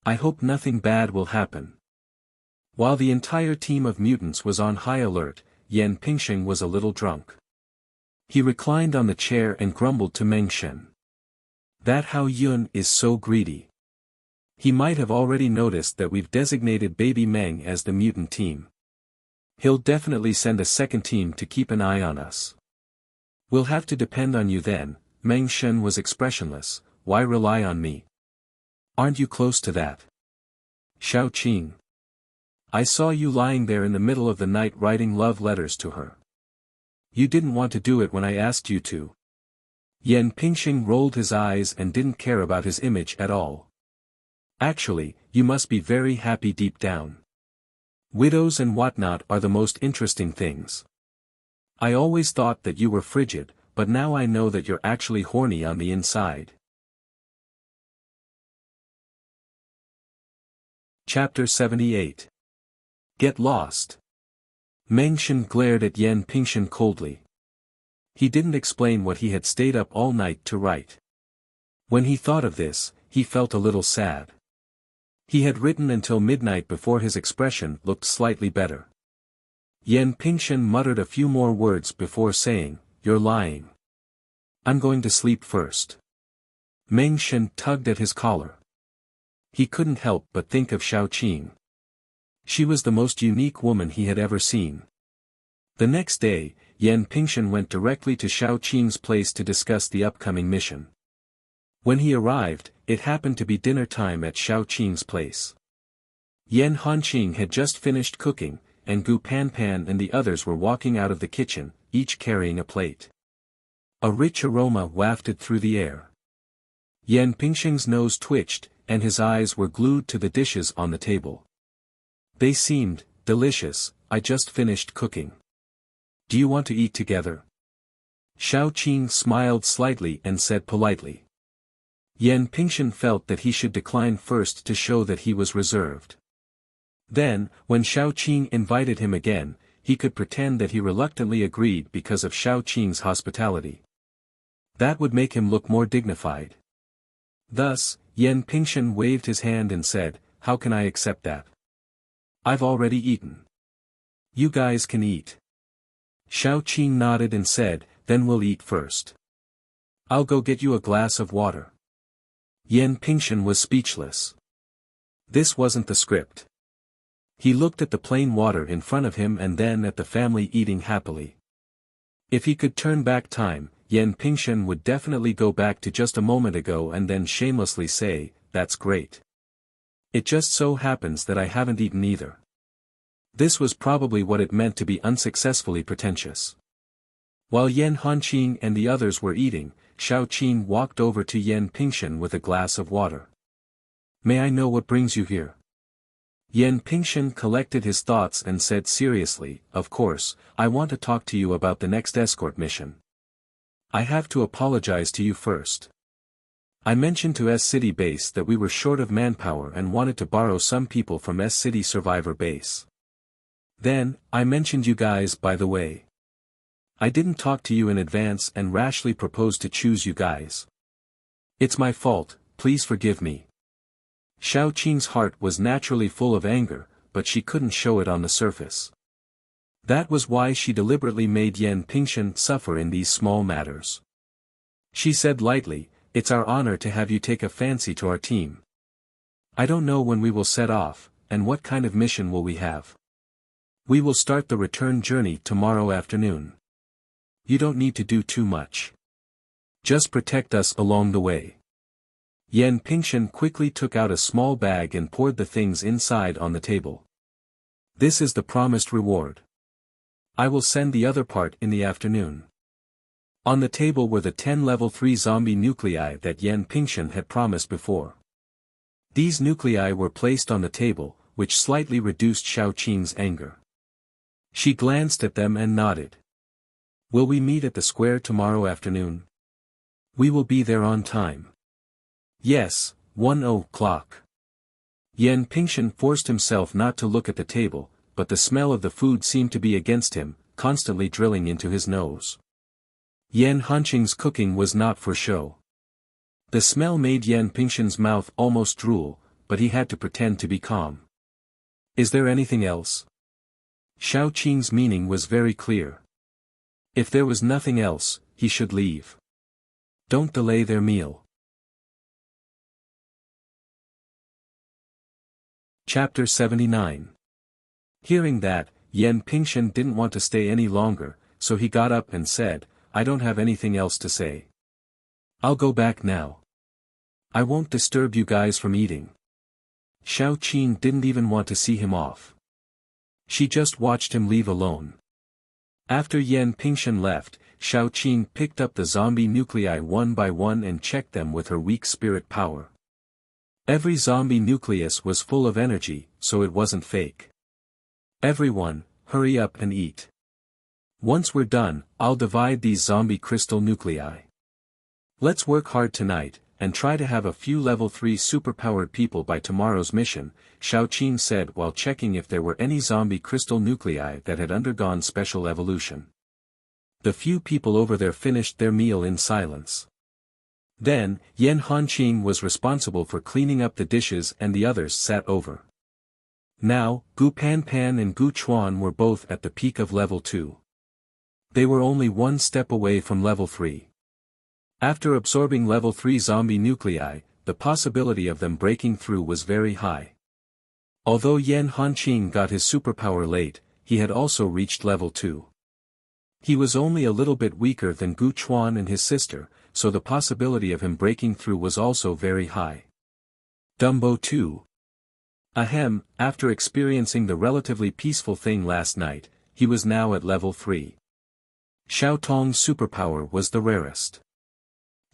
I hope nothing bad will happen. While the entire team of mutants was on high alert, Yan Pingsheng was a little drunk. He reclined on the chair and grumbled to Meng Shen. That Hao Yun is so greedy. He might have already noticed that we've designated Baby Meng as the mutant team. He'll definitely send a second team to keep an eye on us. We'll have to depend on you then. Meng Shen was expressionless. Why rely on me? Aren't you close to that? Xiao Qing. I saw you lying there in the middle of the night writing love letters to her. You didn't want to do it when I asked you to. Yan Pingsheng rolled his eyes and didn't care about his image at all. Actually, you must be very happy deep down. Widows and whatnot are the most interesting things. I always thought that you were frigid, but now I know that you're actually horny on the inside. Chapter 78. Get lost. Meng Shen glared at Yan Pingsheng coldly. He didn't explain what he had stayed up all night to write. When he thought of this, he felt a little sad. He had written until midnight before his expression looked slightly better. Yan Pingsheng muttered a few more words before saying, You're lying. I'm going to sleep first. Meng Shen tugged at his collar. He couldn't help but think of Xiao Qing. She was the most unique woman he had ever seen. The next day, Yan Pingsheng went directly to Xiao Qing's place to discuss the upcoming mission. When he arrived, it happened to be dinner time at Xiao Qing's place. Yan Hanqing had just finished cooking, and Gu Panpan and the others were walking out of the kitchen, each carrying a plate. A rich aroma wafted through the air. Yan Pingsheng's nose twitched, and his eyes were glued to the dishes on the table. They seemed delicious. I just finished cooking. Do you want to eat together? Xiao Qing smiled slightly and said politely. Yan Pingsheng felt that he should decline first to show that he was reserved. Then, when Xiao Qing invited him again, he could pretend that he reluctantly agreed because of Xiao Qing's hospitality. That would make him look more dignified. Thus, Yan Pingsheng waved his hand and said, How can I accept that? I've already eaten. You guys can eat. Xiao Qing nodded and said, Then we'll eat first. I'll go get you a glass of water. Yan Pingsheng was speechless. This wasn't the script. He looked at the plain water in front of him and then at the family eating happily. If he could turn back time, Yan Pingsheng would definitely go back to just a moment ago and then shamelessly say, That's great. It just so happens that I haven't eaten either. This was probably what it meant to be unsuccessfully pretentious. While Yan Hanqing and the others were eating, Xiao Qing walked over to Yan Pingsheng with a glass of water. May I know what brings you here? Yan Pingsheng collected his thoughts and said seriously, Of course, I want to talk to you about the next escort mission. I have to apologize to you first. I mentioned to S-City Base that we were short of manpower and wanted to borrow some people from S-City Survivor Base. Then, I mentioned you guys by the way. I didn't talk to you in advance and rashly proposed to choose you guys. It's my fault, please forgive me. Xiao Qing's heart was naturally full of anger, but she couldn't show it on the surface. That was why she deliberately made Yan Pingsheng suffer in these small matters. She said lightly, It's our honor to have you take a fancy to our team. I don't know when we will set off, and what kind of mission will we have. We will start the return journey tomorrow afternoon. You don't need to do too much. Just protect us along the way. Yan Pingsheng quickly took out a small bag and poured the things inside on the table. This is the promised reward. I will send the other part in the afternoon. On the table were the 10 level 3 zombie nuclei that Yan Pingshan had promised before. These nuclei were placed on the table, which slightly reduced Xiao Qing's anger. She glanced at them and nodded. Will we meet at the square tomorrow afternoon? We will be there on time. Yes, 1 o'clock. Yan Pingshan forced himself not to look at the table, but the smell of the food seemed to be against him, constantly drilling into his nose. Yan Hanqing's cooking was not for show. The smell made Yan Pingshan's mouth almost drool, but he had to pretend to be calm. Is there anything else? Xiao Qing's meaning was very clear. If there was nothing else, he should leave. Don't delay their meal. Chapter 79. Hearing that, Yan Pingshan didn't want to stay any longer, so he got up and said, I don't have anything else to say. I'll go back now. I won't disturb you guys from eating. Xiao Qing didn't even want to see him off. She just watched him leave alone. After Yan Pingshan left, Xiao Qing picked up the zombie nuclei one by one and checked them with her weak spirit power. Every zombie nucleus was full of energy, so it wasn't fake. Everyone, hurry up and eat. Once we're done, I'll divide these zombie crystal nuclei. Let's work hard tonight, and try to have a few level 3 superpowered people by tomorrow's mission, Xiao Qing said while checking if there were any zombie crystal nuclei that had undergone special evolution. The few people over there finished their meal in silence. Then, Yan Hanqing was responsible for cleaning up the dishes and the others sat over. Now, Gu Panpan and Gu Chuan were both at the peak of level 2. They were only one step away from level 3. After absorbing level 3 zombie nuclei, the possibility of them breaking through was very high. Although Yan Hanqing got his superpower late, he had also reached level 2. He was only a little bit weaker than Gu Chuan and his sister, so the possibility of him breaking through was also very high. Dumbo 2. Ahem, after experiencing the relatively peaceful thing last night, he was now at level 3. Xiao Tong's superpower was the rarest.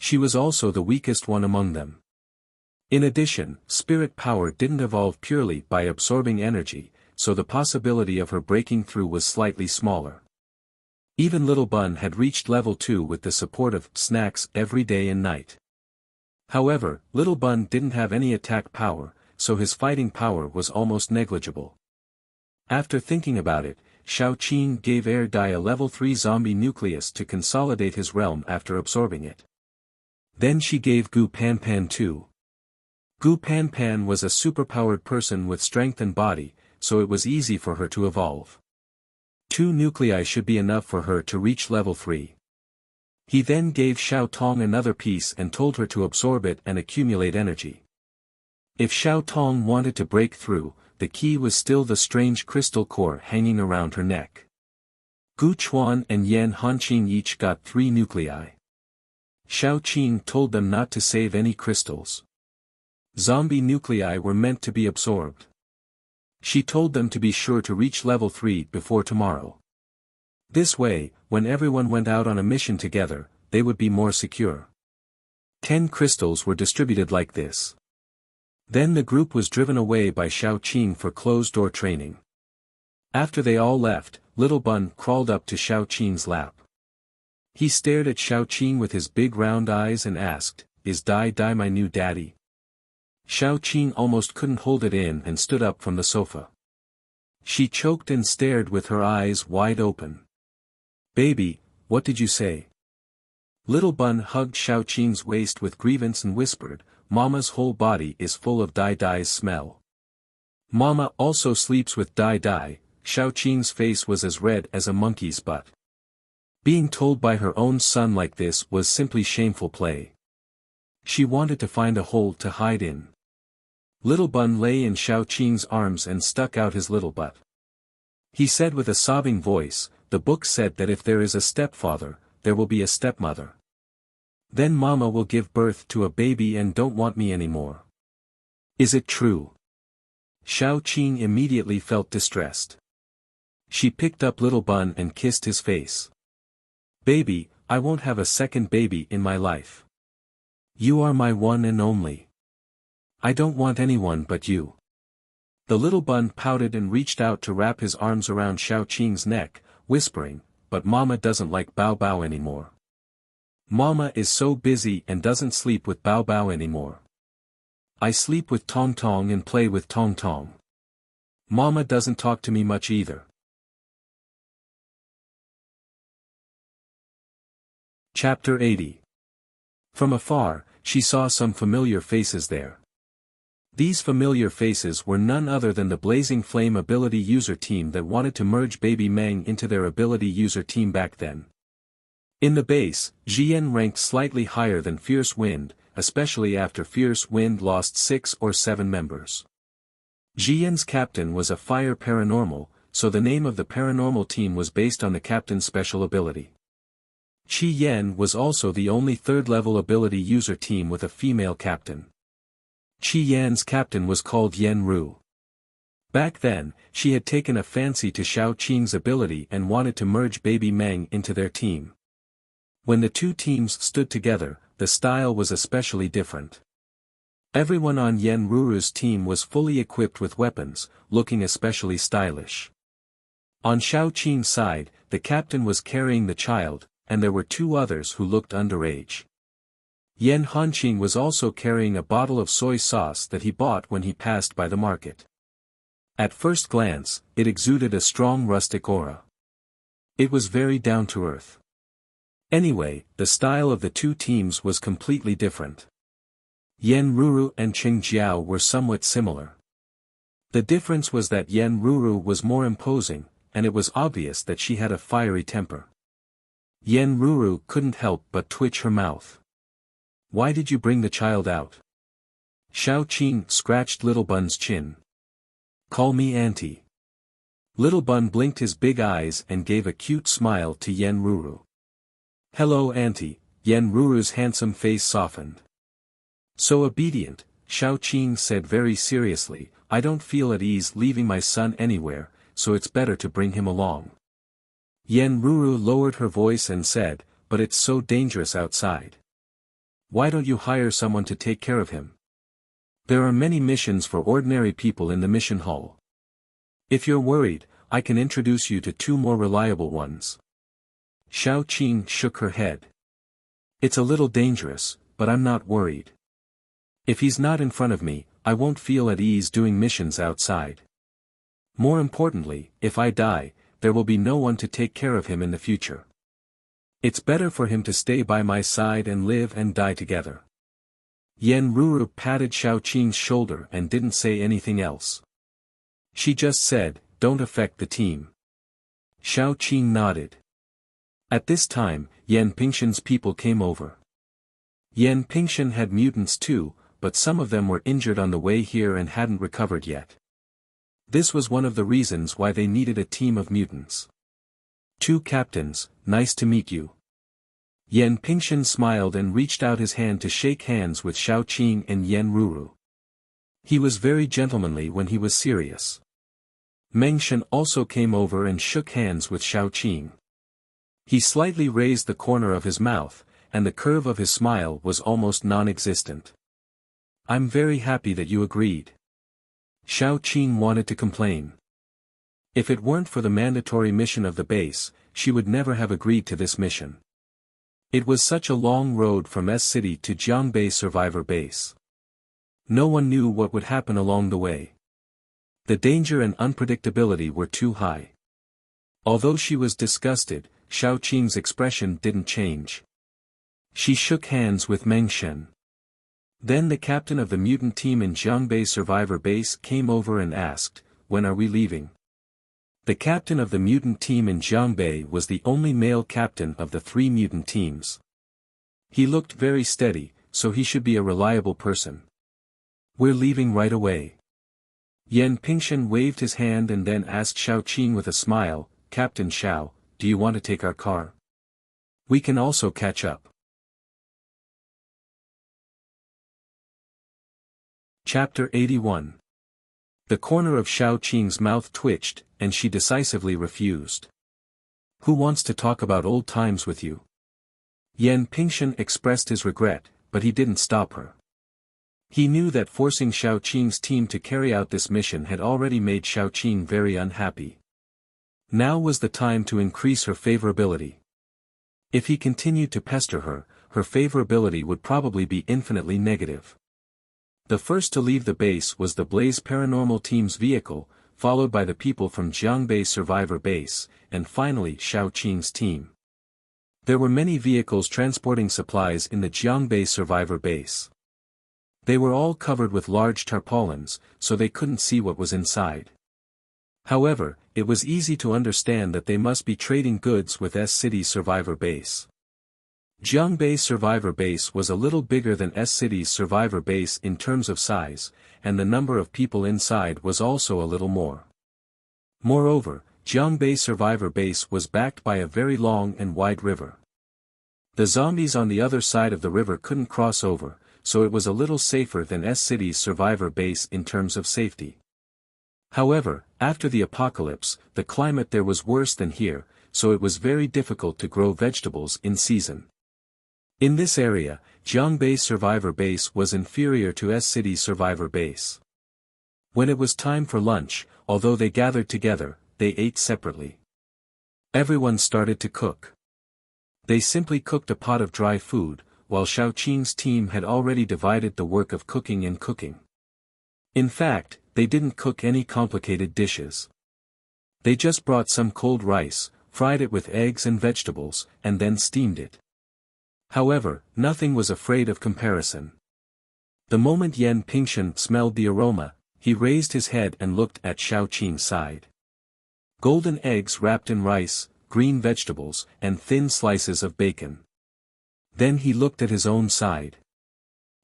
She was also the weakest one among them. In addition, spirit power didn't evolve purely by absorbing energy, so the possibility of her breaking through was slightly smaller. Even Little Bun had reached level 2 with the support of snacks every day and night. However, Little Bun didn't have any attack power, so his fighting power was almost negligible. After thinking about it, Xiao Qing gave Air Dai a level 3 zombie nucleus to consolidate his realm after absorbing it. Then she gave Gu Panpan 2. Gu Panpan was a superpowered person with strength and body, so it was easy for her to evolve. 2 nuclei should be enough for her to reach level 3. He then gave Xiao Tong another piece and told her to absorb it and accumulate energy. If Xiao Tong wanted to break through, the key was still the strange crystal core hanging around her neck. Gu Chuan and Yan Hanqing each got 3 nuclei. Xiao Qing told them not to save any crystals. Zombie nuclei were meant to be absorbed. She told them to be sure to reach level 3 before tomorrow. This way, when everyone went out on a mission together, they would be more secure. 10 crystals were distributed like this. Then the group was driven away by Xiao Qing for closed-door training. After they all left, Little Bun crawled up to Xiao Qing's lap. He stared at Xiao Qing with his big round eyes and asked, "Is Dai Dai my new daddy?" Xiao Qing almost couldn't hold it in and stood up from the sofa. She choked and stared with her eyes wide open. "Baby, what did you say?" Little Bun hugged Xiao Qing's waist with grievance and whispered, "Mama's whole body is full of Dai Dai's smell." Mama also sleeps with Dai Dai. Xiao Qing's face was as red as a monkey's butt. Being told by her own son like this was simply shameful play. She wanted to find a hole to hide in. Little Bun lay in Xiao Qing's arms and stuck out his little butt. He said with a sobbing voice, "The book said that if there is a stepfather, there will be a stepmother. Then Mama will give birth to a baby and don't want me anymore. Is it true?" Xiao Qing immediately felt distressed. She picked up Little Bun and kissed his face. "Baby, I won't have a second baby in my life. You are my one and only. I don't want anyone but you. The little bun pouted and reached out to wrap his arms around Xiao Qing's neck, whispering, but Mama doesn't like Bao Bao anymore. Mama is so busy and doesn't sleep with Bao Bao anymore. I sleep with Tong Tong and play with Tong Tong. Mama doesn't talk to me much either. Chapter 80. From afar, she saw some familiar faces there. These familiar faces were none other than the Blazing Flame ability user team that wanted to merge Baby Meng into their ability user team back then. In the base, Jian ranked slightly higher than Fierce Wind, especially after Fierce Wind lost 6 or 7 members. Jian's captain was a fire paranormal, so the name of the paranormal team was based on the captain's special ability. Qi Yan was also the only third-level ability user team with a female captain. Qi Yan's captain was called Yen Ru. Back then, she had taken a fancy to Xiao Qing's ability and wanted to merge Baby Meng into their team. When the two teams stood together, the style was especially different. Everyone on Yen Ruru's team was fully equipped with weapons, looking especially stylish. On Xiao Qing's side, the captain was carrying the child, and there were 2 others who looked underage. Yen Hanqing was also carrying a bottle of soy sauce that he bought when he passed by the market. At first glance, it exuded a strong rustic aura. It was very down-to-earth. Anyway, the style of the two teams was completely different. Yen Ruru and Qing Jiao were somewhat similar. The difference was that Yen Ruru was more imposing, and it was obvious that she had a fiery temper. Yen Ruru couldn't help but twitch her mouth. Why did you bring the child out? Xiao Qing scratched Little Bun's chin. Call me auntie. Little Bun blinked his big eyes and gave a cute smile to Yen Ruru. Hello auntie, Yen Ruru's handsome face softened. So obedient, Xiao Qing said very seriously, I don't feel at ease leaving my son anywhere, so it's better to bring him along. Yen Ruru lowered her voice and said, but it's so dangerous outside. Why don't you hire someone to take care of him? There are many missions for ordinary people in the mission hall. If you're worried, I can introduce you to 2 more reliable ones. Xiao Qing shook her head. It's a little dangerous, but I'm not worried. If he's not in front of me, I won't feel at ease doing missions outside. More importantly, if I die, there will be no one to take care of him in the future. It's better for him to stay by my side and live and die together. Yen Ruru patted Xiao Qing's shoulder and didn't say anything else. She just said, don't affect the team. Xiao Qing nodded. At this time, Yen Pingshan's people came over. Yen Pingshan had mutants too, but some of them were injured on the way here and hadn't recovered yet. This was one of the reasons why they needed a team of mutants. 2 captains, nice to meet you. Yen Pingshan smiled and reached out his hand to shake hands with Xiao Qing and Yen Ruru. He was very gentlemanly when he was serious. Meng Shan also came over and shook hands with Xiao Qing. He slightly raised the corner of his mouth, and the curve of his smile was almost non-existent. I'm very happy that you agreed. Xiao Qing wanted to complain. If it weren't for the mandatory mission of the base, she would never have agreed to this mission. It was such a long road from S-City to Jiangbei Survivor Base. No one knew what would happen along the way. The danger and unpredictability were too high. Although she was disgusted, Xiao Qing's expression didn't change. She shook hands with Meng Shen. Then the captain of the mutant team in Jiangbei Survivor Base came over and asked, when are we leaving? The captain of the mutant team in Jiangbei was the only male captain of the 3 mutant teams. He looked very steady, so he should be a reliable person. We're leaving right away. Yen Pingshan waved his hand and then asked Xiao Qing with a smile, Captain Xiao, do you want to take our car? We can also catch up. Chapter 81. The corner of Xiao Qing's mouth twitched, and she decisively refused. Who wants to talk about old times with you? Yan Pingshan expressed his regret, but he didn't stop her. He knew that forcing Xiao Qing's team to carry out this mission had already made Xiao Qing very unhappy. Now was the time to increase her favorability. If he continued to pester her, her favorability would probably be infinitely negative. The first to leave the base was the Blaze Paranormal Team's vehicle, followed by the people from Jiangbei Survivor Base, and finally Xiao Qing's team. There were many vehicles transporting supplies in the Jiangbei Survivor Base. They were all covered with large tarpaulins, so they couldn't see what was inside. However, it was easy to understand that they must be trading goods with S-City Survivor Base. Jiangbei Survivor Base was a little bigger than S-City's Survivor Base in terms of size, and the number of people inside was also a little more. Moreover, Jiangbei Survivor Base was backed by a very long and wide river. The zombies on the other side of the river couldn't cross over, so it was a little safer than S-City's Survivor Base in terms of safety. However, after the apocalypse, the climate there was worse than here, so it was very difficult to grow vegetables in season. In this area, Jiangbei Survivor Base was inferior to S-City's Survivor Base. When it was time for lunch, although they gathered together, they ate separately. Everyone started to cook. They simply cooked a pot of dry food, while Xiao Qing's team had already divided the work of cooking and cooking. In fact, they didn't cook any complicated dishes. They just brought some cold rice, fried it with eggs and vegetables, and then steamed it. However, nothing was afraid of comparison. The moment Yan Pingshan smelled the aroma, he raised his head and looked at Xiao Qing's side. Golden eggs wrapped in rice, green vegetables, and thin slices of bacon. Then he looked at his own side.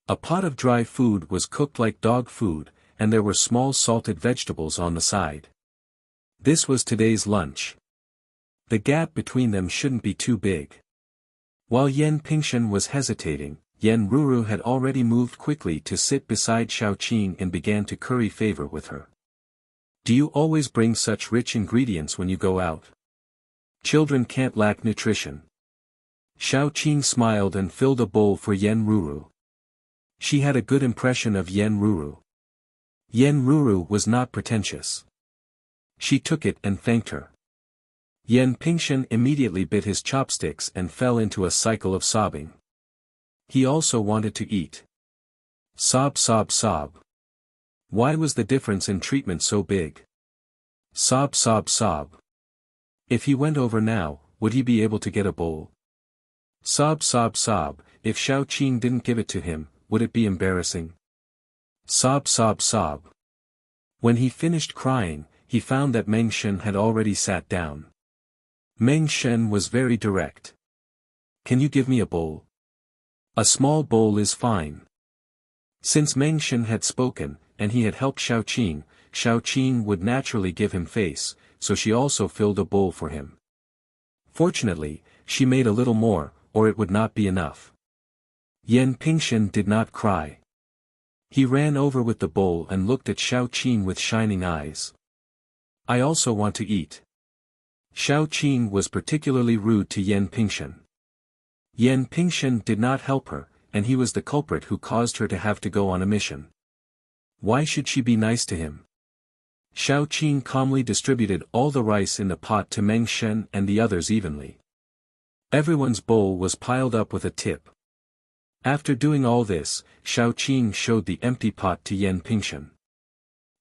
A pot of dry food was cooked like dog food, and there were small salted vegetables on the side. This was today's lunch. The gap between them shouldn't be too big. While Yan Pingshan was hesitating, Yan Ruru had already moved quickly to sit beside Xiao Qing and began to curry favor with her. Do you always bring such rich ingredients when you go out? Children can't lack nutrition. Xiao Qing smiled and filled a bowl for Yan Ruru. She had a good impression of Yan Ruru. Yan Ruru was not pretentious. She took it and thanked her. Yan Pingshan immediately bit his chopsticks and fell into a cycle of sobbing. He also wanted to eat. Sob, sob, sob. Why was the difference in treatment so big? Sob, sob, sob. If he went over now, would he be able to get a bowl? Sob, sob, sob. If Xiao Qing didn't give it to him, would it be embarrassing? Sob, sob, sob. When he finished crying, he found that Meng Shen had already sat down. Meng Shen was very direct. Can you give me a bowl? A small bowl is fine. Since Meng Shen had spoken, and he had helped Xiao Qing would naturally give him face, so she also filled a bowl for him. Fortunately, she made a little more, or it would not be enough. Yan Pingshan did not cry. He ran over with the bowl and looked at Xiao Qing with shining eyes. I also want to eat. Xiao Qing was particularly rude to Yan Pingshan. Yan Pingshan did not help her, and he was the culprit who caused her to have to go on a mission. Why should she be nice to him? Xiao Qing calmly distributed all the rice in the pot to Meng Shen and the others evenly. Everyone's bowl was piled up with a tip. After doing all this, Xiao Qing showed the empty pot to Yan Pingshan.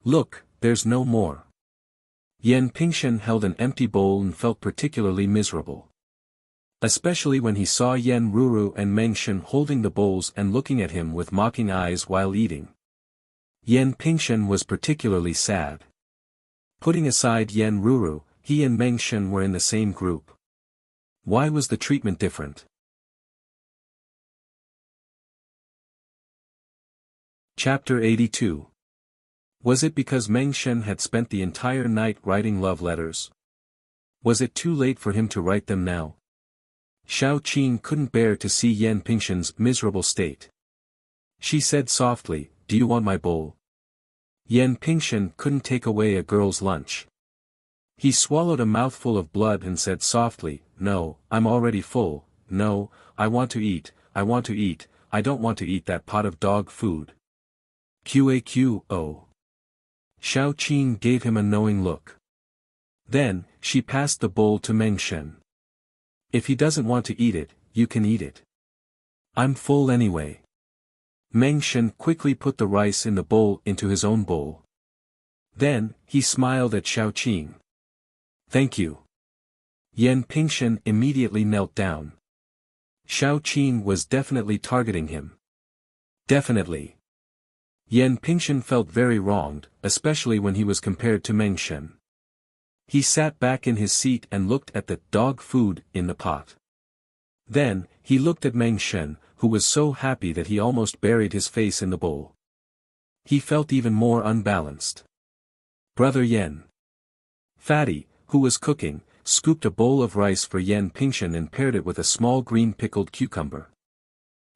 Look, there's no more. Yan Pingshan held an empty bowl and felt particularly miserable. Especially when he saw Yan Ruru and Meng Shen holding the bowls and looking at him with mocking eyes while eating. Yan Pingshan was particularly sad. Putting aside Yan Ruru, he and Meng Shen were in the same group. Why was the treatment different? Chapter 82. Was it because Meng Shen had spent the entire night writing love letters? Was it too late for him to write them now? Xiao Qing couldn't bear to see Yan Pingshan's miserable state. She said softly, "Do you want my bowl?" Yan Pingshan couldn't take away a girl's lunch. He swallowed a mouthful of blood and said softly, "No, I'm already full, no, I want to eat, I want to eat, I don't want to eat that pot of dog food. QAQO. Xiao Qin gave him a knowing look. Then, she passed the bowl to Meng Shen. If he doesn't want to eat it, you can eat it. I'm full anyway. Meng Shen quickly put the rice in the bowl into his own bowl. Then, he smiled at Xiao Qin. Thank you. Yan Pingshen immediately knelt down. Xiao Qin was definitely targeting him. Definitely. Yan Pingshen felt very wronged, especially when he was compared to Meng Shen. He sat back in his seat and looked at the dog food in the pot. Then, he looked at Meng Shen, who was so happy that he almost buried his face in the bowl. He felt even more unbalanced. Brother Yan. Fatty, who was cooking, scooped a bowl of rice for Yan Pingshen and paired it with a small green pickled cucumber.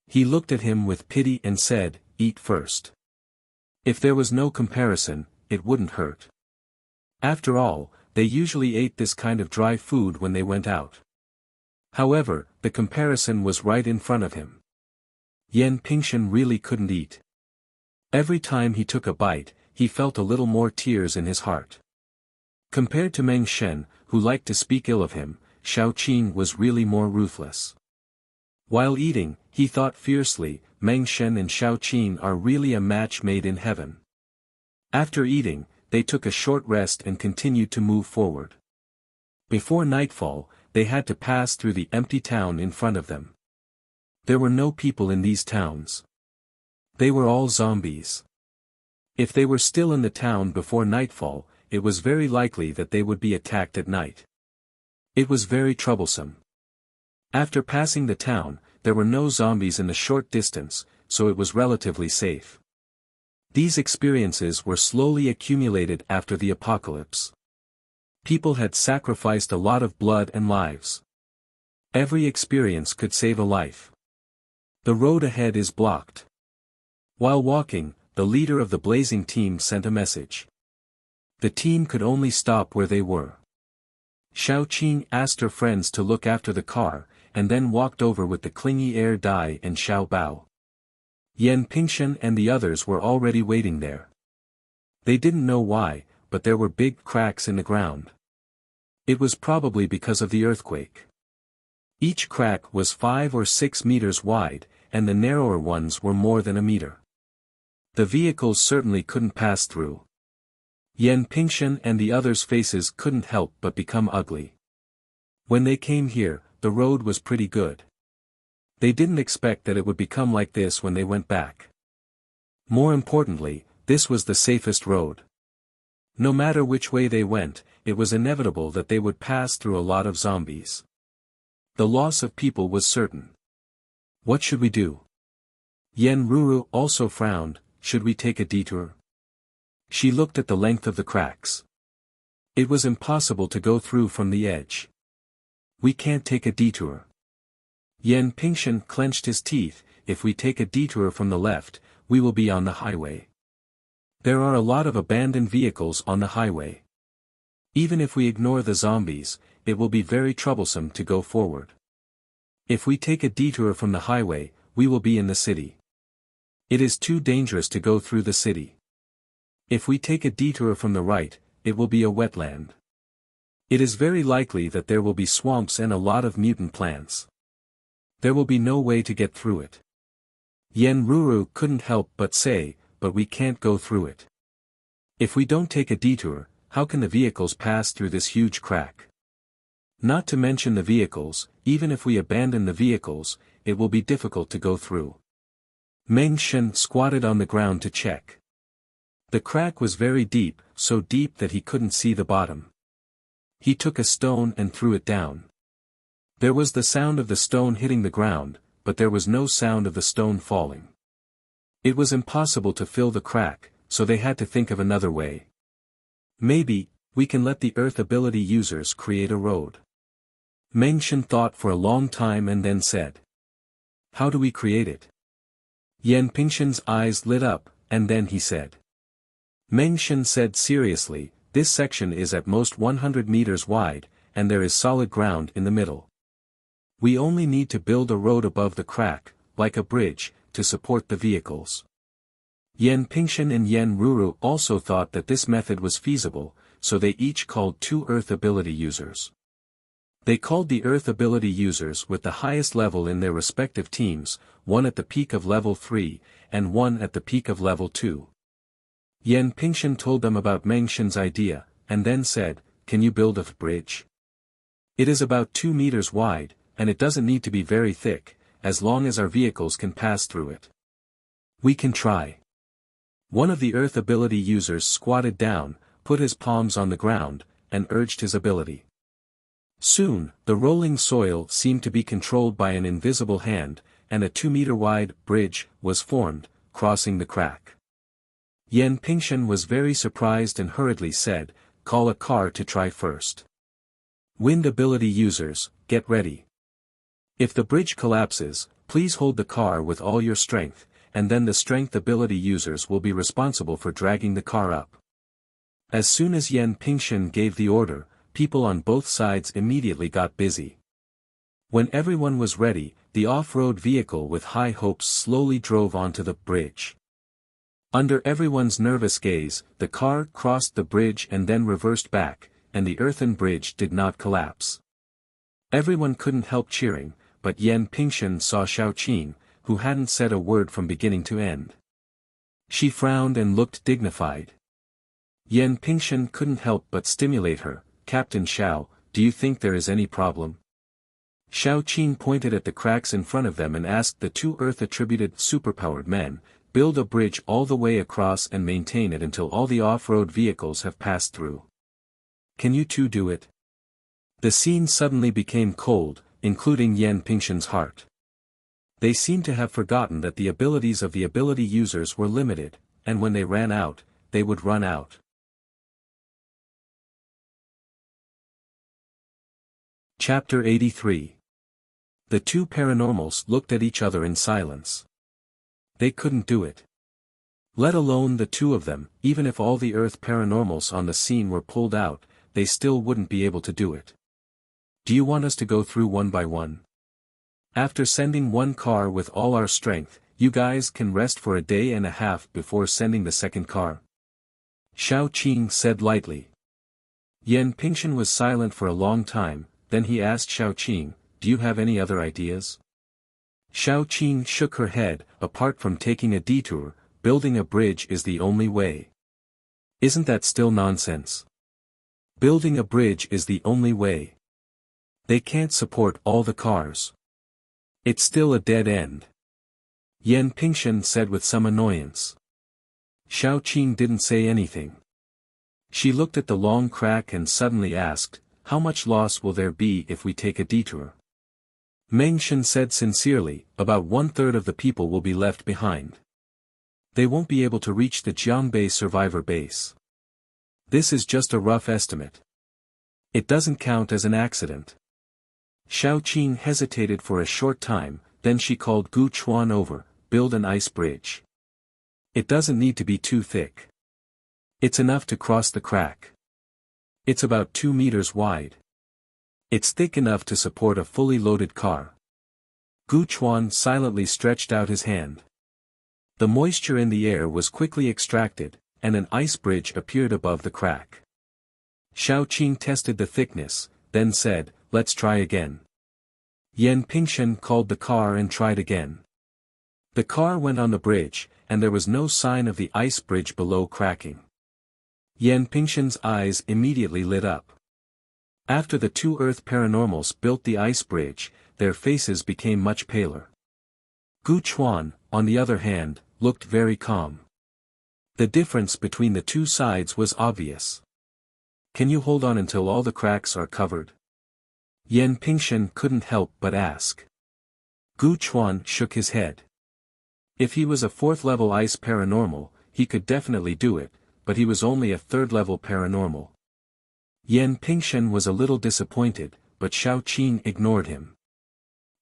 He looked at him with pity and said, "Eat first. If there was no comparison, it wouldn't hurt." After all, they usually ate this kind of dry food when they went out. However, the comparison was right in front of him. Yan Pingshen really couldn't eat. Every time he took a bite, he felt a little more tears in his heart. Compared to Meng Shen, who liked to speak ill of him, Xiao Qin was really more ruthless. While eating, he thought fiercely, Meng Shen and Xiao Qin are really a match made in heaven. After eating, they took a short rest and continued to move forward. Before nightfall, they had to pass through the empty town in front of them. There were no people in these towns. They were all zombies. If they were still in the town before nightfall, it was very likely that they would be attacked at night. It was very troublesome. After passing the town, there were no zombies in the short distance, so it was relatively safe. These experiences were slowly accumulated after the apocalypse. People had sacrificed a lot of blood and lives. Every experience could save a life. The road ahead is blocked. While walking, the leader of the blazing team sent a message. The team could only stop where they were. Xiao Qin asked her friends to look after the car, and then walked over with the clingy air Dai and Xiao Bao. Yan Pingshen and the others were already waiting there. They didn't know why, but there were big cracks in the ground. It was probably because of the earthquake. Each crack was 5 or 6 meters wide, and the narrower ones were more than a meter. The vehicles certainly couldn't pass through. Yan Pingshen and the others' faces couldn't help but become ugly. When they came here, the road was pretty good. They didn't expect that it would become like this when they went back. More importantly, this was the safest road. No matter which way they went, it was inevitable that they would pass through a lot of zombies. The loss of people was certain. What should we do? Yen Ruru also frowned. Should we take a detour? She looked at the length of the cracks. It was impossible to go through from the edge. We can't take a detour. Yan Pingshen clenched his teeth. If we take a detour from the left, we will be on the highway. There are a lot of abandoned vehicles on the highway. Even if we ignore the zombies, it will be very troublesome to go forward. If we take a detour from the highway, we will be in the city. It is too dangerous to go through the city. If we take a detour from the right, it will be a wetland. It is very likely that there will be swamps and a lot of mutant plants. There will be no way to get through it. Yen Ruru couldn't help but say, but we can't go through it. If we don't take a detour, how can the vehicles pass through this huge crack? Not to mention the vehicles, even if we abandon the vehicles, it will be difficult to go through. Meng Shen squatted on the ground to check. The crack was very deep, so deep that he couldn't see the bottom. He took a stone and threw it down. There was the sound of the stone hitting the ground, but there was no sound of the stone falling. It was impossible to fill the crack, so they had to think of another way. Maybe, we can let the Earth ability users create a road. Meng Shen thought for a long time and then said. How do we create it? Yan Pingshen's eyes lit up, and then he said. Meng Shen said seriously, this section is at most 100 meters wide, and there is solid ground in the middle. We only need to build a road above the crack, like a bridge, to support the vehicles. Yan Pingshan and Yan Ruru also thought that this method was feasible, so they each called 2 Earth ability users. They called the Earth ability users with the highest level in their respective teams, one at the peak of level 3, and one at the peak of level 2. Yan Pingshan told them about Mengshan's idea, and then said, "Can you build a bridge? It is about 2 meters wide, and it doesn't need to be very thick, as long as our vehicles can pass through it. We can try." One of the Earth ability users squatted down, put his palms on the ground, and urged his ability. Soon, the rolling soil seemed to be controlled by an invisible hand, and a 2-meter-wide bridge was formed, crossing the crack. Yan Pingshan was very surprised and hurriedly said, "Call a car to try first. Wind ability users, get ready. If the bridge collapses, please hold the car with all your strength, and then the strength ability users will be responsible for dragging the car up." As soon as Yan Pingshan gave the order, people on both sides immediately got busy. When everyone was ready, the off-road vehicle with high hopes slowly drove onto the bridge. Under everyone's nervous gaze, the car crossed the bridge and then reversed back, and the earthen bridge did not collapse. Everyone couldn't help cheering, but Yan Pingshan saw Xiaoqing, who hadn't said a word from beginning to end. She frowned and looked dignified. Yan Pingshan couldn't help but stimulate her. "Captain Xiao, do you think there is any problem?" Xiaoqing pointed at the cracks in front of them and asked the 2 Earth-attributed superpowered men, "Build a bridge all the way across and maintain it until all the off-road vehicles have passed through. Can you two do it?" The scene suddenly became cold, including Yan Pingshan's heart. They seemed to have forgotten that the abilities of the ability users were limited, and when they ran out, they would run out. Chapter 83. The 2 paranormals looked at each other in silence. They couldn't do it. Let alone the 2 of them, even if all the Earth paranormals on the scene were pulled out, they still wouldn't be able to do it. "Do you want us to go through one by one? After sending 1 car with all our strength, you guys can rest for a day and a half before sending the second car?" Xiaoqing said lightly. Yan Pingshan was silent for a long time, then he asked Xiaoqing, "Do you have any other ideas?" Xiaoqing shook her head. "Apart from taking a detour, building a bridge is the only way." "Isn't that still nonsense? Building a bridge is the only way. They can't support all the cars. It's still a dead end," Yan Pingshan said with some annoyance. Xiaoqing didn't say anything. She looked at the long crack and suddenly asked, "How much loss will there be if we take a detour?" Mengshan said sincerely, "About 1/3 of the people will be left behind. They won't be able to reach the Jiangbei survivor base. This is just a rough estimate. It doesn't count as an accident." Xiaoqing hesitated for a short time, then she called Gu Chuan over, "Build an ice bridge. It doesn't need to be too thick. It's enough to cross the crack. It's about 2 meters wide. It's thick enough to support a fully loaded car." Gu Chuan silently stretched out his hand. The moisture in the air was quickly extracted, and an ice bridge appeared above the crack. Xiaoqing tested the thickness, then said, "Let's try again." Yan Pingshan called the car and tried again. The car went on the bridge, and there was no sign of the ice bridge below cracking. Yan Pingshan's eyes immediately lit up. After the 2 Earth paranormals built the ice bridge, their faces became much paler. Gu Chuan, on the other hand, looked very calm. The difference between the 2 sides was obvious. "Can you hold on until all the cracks are covered?" Yan Pingshan couldn't help but ask. Gu Chuan shook his head. If he was a 4th-level ice paranormal, he could definitely do it, but he was only a 3rd-level paranormal. Yan Pingshan was a little disappointed, but Xiaoqing ignored him.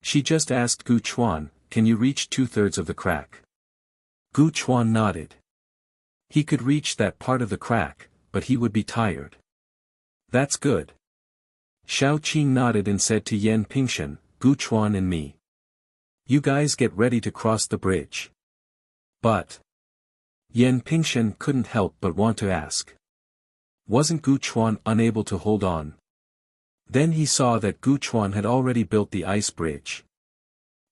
She just asked Gu Chuan, "Can you reach 2/3 of the crack?" Gu Chuan nodded. He could reach that part of the crack, but he would be tired. "That's good." Xiaoqing nodded and said to Yan Pingshan, Guchuan and me. You guys get ready to cross the bridge. But Yan Pingshen couldn't help but want to ask. Wasn't Guchuan unable to hold on? Then he saw that Guchuan had already built the ice bridge.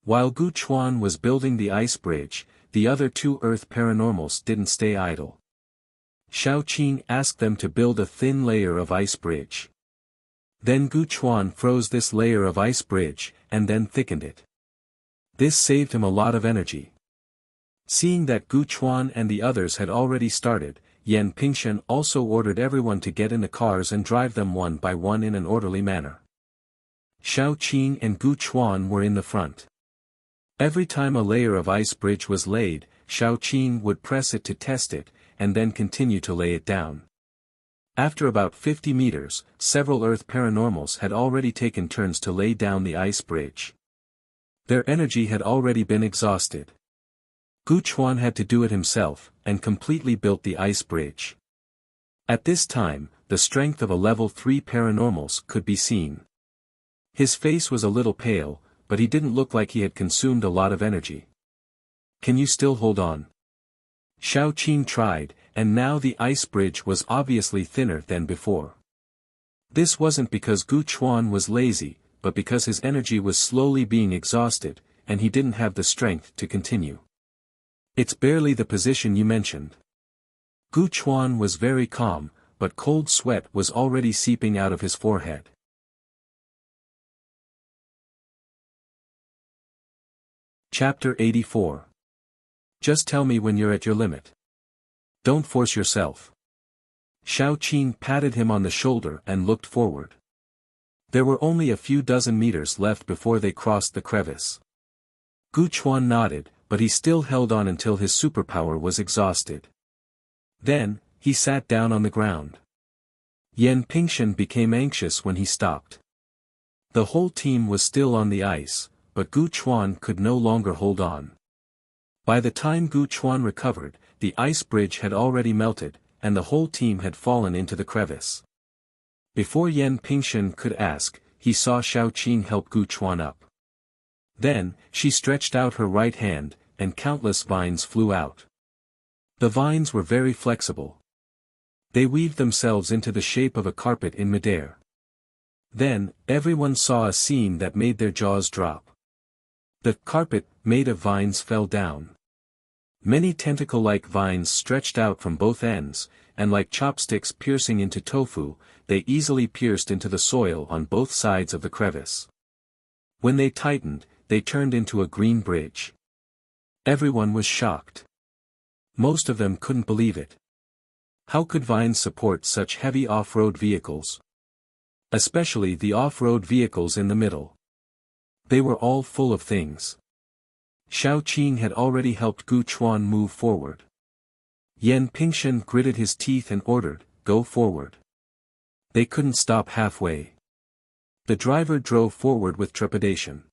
While Guchuan was building the ice bridge, the other two Earth paranormals didn't stay idle. Xiaoqing asked them to build a thin layer of ice bridge. Then Guchuan froze this layer of ice bridge, and then thickened it. This saved him a lot of energy. Seeing that Guchuan and the others had already started, Yan Pingshen also ordered everyone to get in the cars and drive them one by one in an orderly manner. Xiaoqing and Guchuan were in the front. Every time a layer of ice bridge was laid, Xiaoqing would press it to test it, and then continue to lay it down. After about 50 meters, several Earth paranormals had already taken turns to lay down the ice bridge. Their energy had already been exhausted. Guchuan had to do it himself, and completely built the ice bridge. At this time, the strength of a level 3 paranormals could be seen. His face was a little pale, but he didn't look like he had consumed a lot of energy. Can you still hold on? Xiaoqing tried, and now the ice bridge was obviously thinner than before. This wasn't because Guchuan was lazy, but because his energy was slowly being exhausted, and he didn't have the strength to continue. It's barely the position you mentioned. Guchuan was very calm, but cold sweat was already seeping out of his forehead. Chapter 84. Just tell me when you're at your limit. Don't force yourself. Xiaoqing patted him on the shoulder and looked forward. There were only a few dozen meters left before they crossed the crevice. Guchuan nodded, but he still held on until his superpower was exhausted. Then, he sat down on the ground. Yan Pingshen became anxious when he stopped. The whole team was still on the ice, but Guchuan could no longer hold on. By the time Guchuan recovered, the ice bridge had already melted, and the whole team had fallen into the crevice. Before Yan Pingshen could ask, he saw Xiaoqing help Guchuan up. Then, she stretched out her right hand, and countless vines flew out. The vines were very flexible. They weaved themselves into the shape of a carpet in midair. Then, everyone saw a scene that made their jaws drop. The carpet, made of vines, fell down. Many tentacle-like vines stretched out from both ends, and like chopsticks piercing into tofu, they easily pierced into the soil on both sides of the crevice. When they tightened, they turned into a green bridge. Everyone was shocked. Most of them couldn't believe it. How could vines support such heavy off-road vehicles? Especially the off-road vehicles in the middle. They were all full of things. Xiaoqing had already helped Guchuan move forward. Yan Pingshen gritted his teeth and ordered, "Go forward." They couldn't stop halfway. The driver drove forward with trepidation.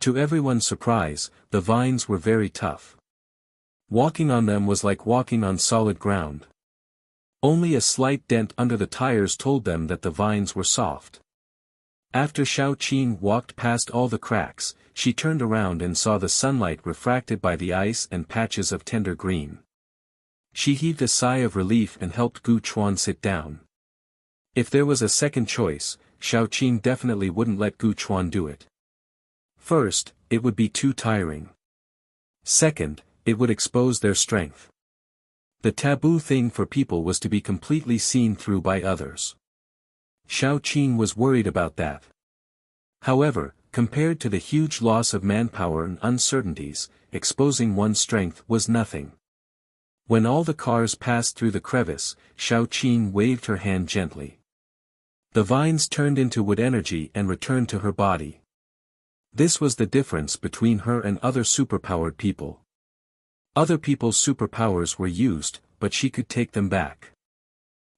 To everyone's surprise, the vines were very tough. Walking on them was like walking on solid ground. Only a slight dent under the tires told them that the vines were soft. After Xiaoqing walked past all the cracks, she turned around and saw the sunlight refracted by the ice and patches of tender green. She heaved a sigh of relief and helped Guchuan sit down. If there was a second choice, Xiaoqing definitely wouldn't let Guchuan do it. First, it would be too tiring. Second, it would expose their strength. The taboo thing for people was to be completely seen through by others. Xiaoqing was worried about that. However, compared to the huge loss of manpower and uncertainties, exposing one's strength was nothing. When all the cars passed through the crevice, Xiaoqing waved her hand gently. The vines turned into wood energy and returned to her body. This was the difference between her and other superpowered people. Other people's superpowers were used, but she could take them back.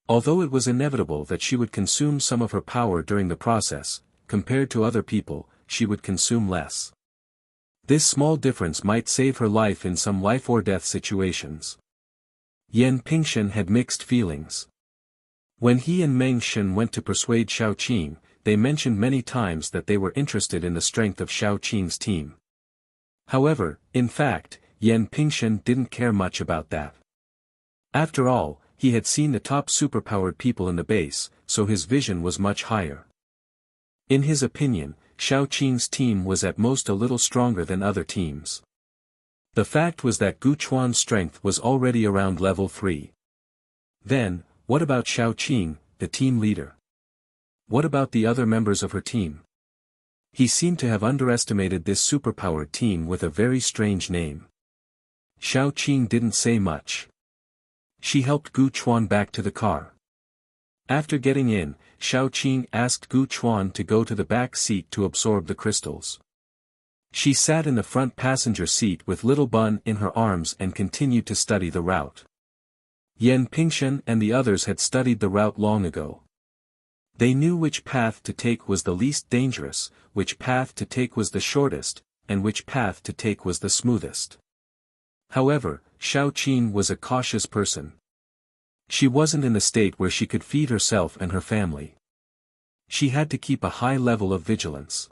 Although it was inevitable that she would consume some of her power during the process, compared to other people, she would consume less. This small difference might save her life in some life-or-death situations. Yan Pingshen had mixed feelings. When he and Meng Shen went to persuade Xiaoqing, they mentioned many times that they were interested in the strength of Xiao Qing's team. However, in fact, Yan Pingshan didn't care much about that. After all, he had seen the top superpowered people in the base, so his vision was much higher. In his opinion, Xiao Qing's team was at most a little stronger than other teams. The fact was that Gu Chuan's strength was already around level 3. Then, what about Xiao Qing, the team leader? What about the other members of her team? He seemed to have underestimated this superpowered team with a very strange name. Xiao Qing didn't say much. She helped Gu Chuan back to the car. After getting in, Xiao Qing asked Gu Chuan to go to the back seat to absorb the crystals. She sat in the front passenger seat with Little Bun in her arms and continued to study the route. Yan Pingshan and the others had studied the route long ago. They knew which path to take was the least dangerous, which path to take was the shortest, and which path to take was the smoothest. However, Xiao Qing was a cautious person. She wasn't in the state where she could feed herself and her family. She had to keep a high level of vigilance.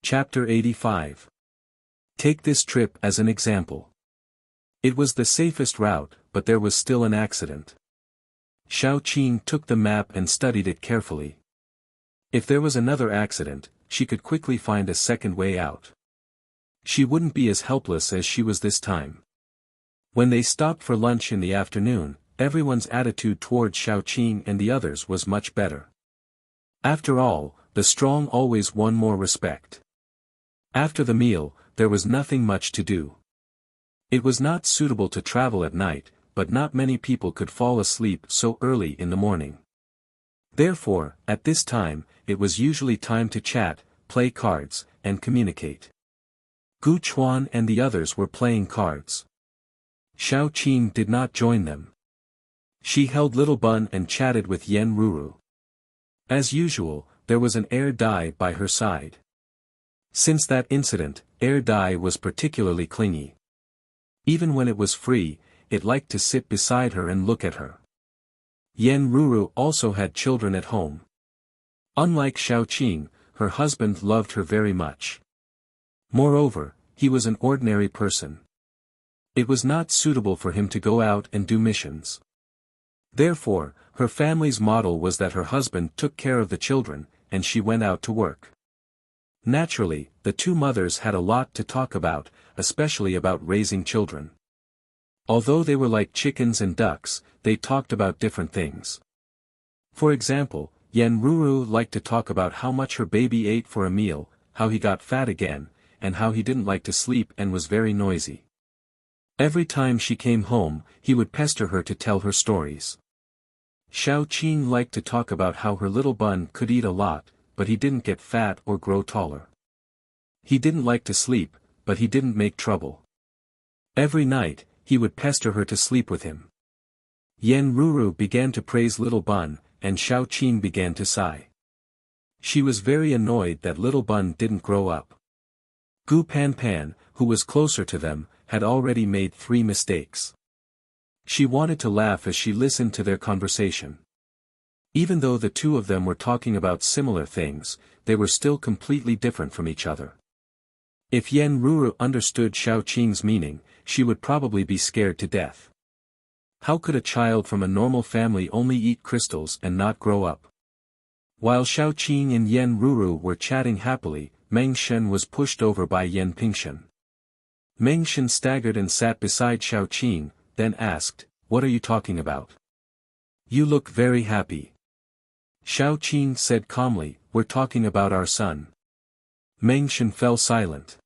Chapter 85. Take this trip as an example. It was the safest route, but there was still an accident. Xiao Qing took the map and studied it carefully. If there was another accident, she could quickly find a second way out. She wouldn't be as helpless as she was this time. When they stopped for lunch in the afternoon, everyone's attitude toward Xiao Qing and the others was much better. After all, the strong always won more respect. After the meal, there was nothing much to do. It was not suitable to travel at night, but not many people could fall asleep so early in the morning. Therefore, at this time, it was usually time to chat, play cards, and communicate. Gu Chuan and the others were playing cards. Xiao Qing did not join them. She held Little Bun and chatted with Yen Ruru. As usual, there was an air dye by her side. Since that incident, air dye was particularly clingy. Even when it was free, it liked to sit beside her and look at her. Yen Ruru also had children at home. Unlike Xiao Qing, her husband loved her very much. Moreover, he was an ordinary person. It was not suitable for him to go out and do missions. Therefore, her family's model was that her husband took care of the children, and she went out to work. Naturally, the two mothers had a lot to talk about, especially about raising children. Although they were like chickens and ducks, they talked about different things. For example, Yen Ruru liked to talk about how much her baby ate for a meal, how he got fat again, and how he didn't like to sleep and was very noisy. Every time she came home, he would pester her to tell her stories. Xiao Qing liked to talk about how her Little Bun could eat a lot, but he didn't get fat or grow taller. He didn't like to sleep, but he didn't make trouble. Every night, he would pester her to sleep with him. Yen Ruru began to praise Little Bun, and Xiao Qing began to sigh. She was very annoyed that Little Bun didn't grow up. Gu Pan, who was closer to them, had already made 3 mistakes. She wanted to laugh as she listened to their conversation. Even though the two of them were talking about similar things, they were still completely different from each other. If Yen Ruru understood Xiao Qing's meaning, she would probably be scared to death. How could a child from a normal family only eat crystals and not grow up? While Xiao Qing and Yen Ruru were chatting happily, Meng Shen was pushed over by Yan Pingshan. Meng Shen staggered and sat beside Xiao Qing, then asked, "What are you talking about? You look very happy." Xiao Qing said calmly, "We're talking about our son." Meng Shen fell silent.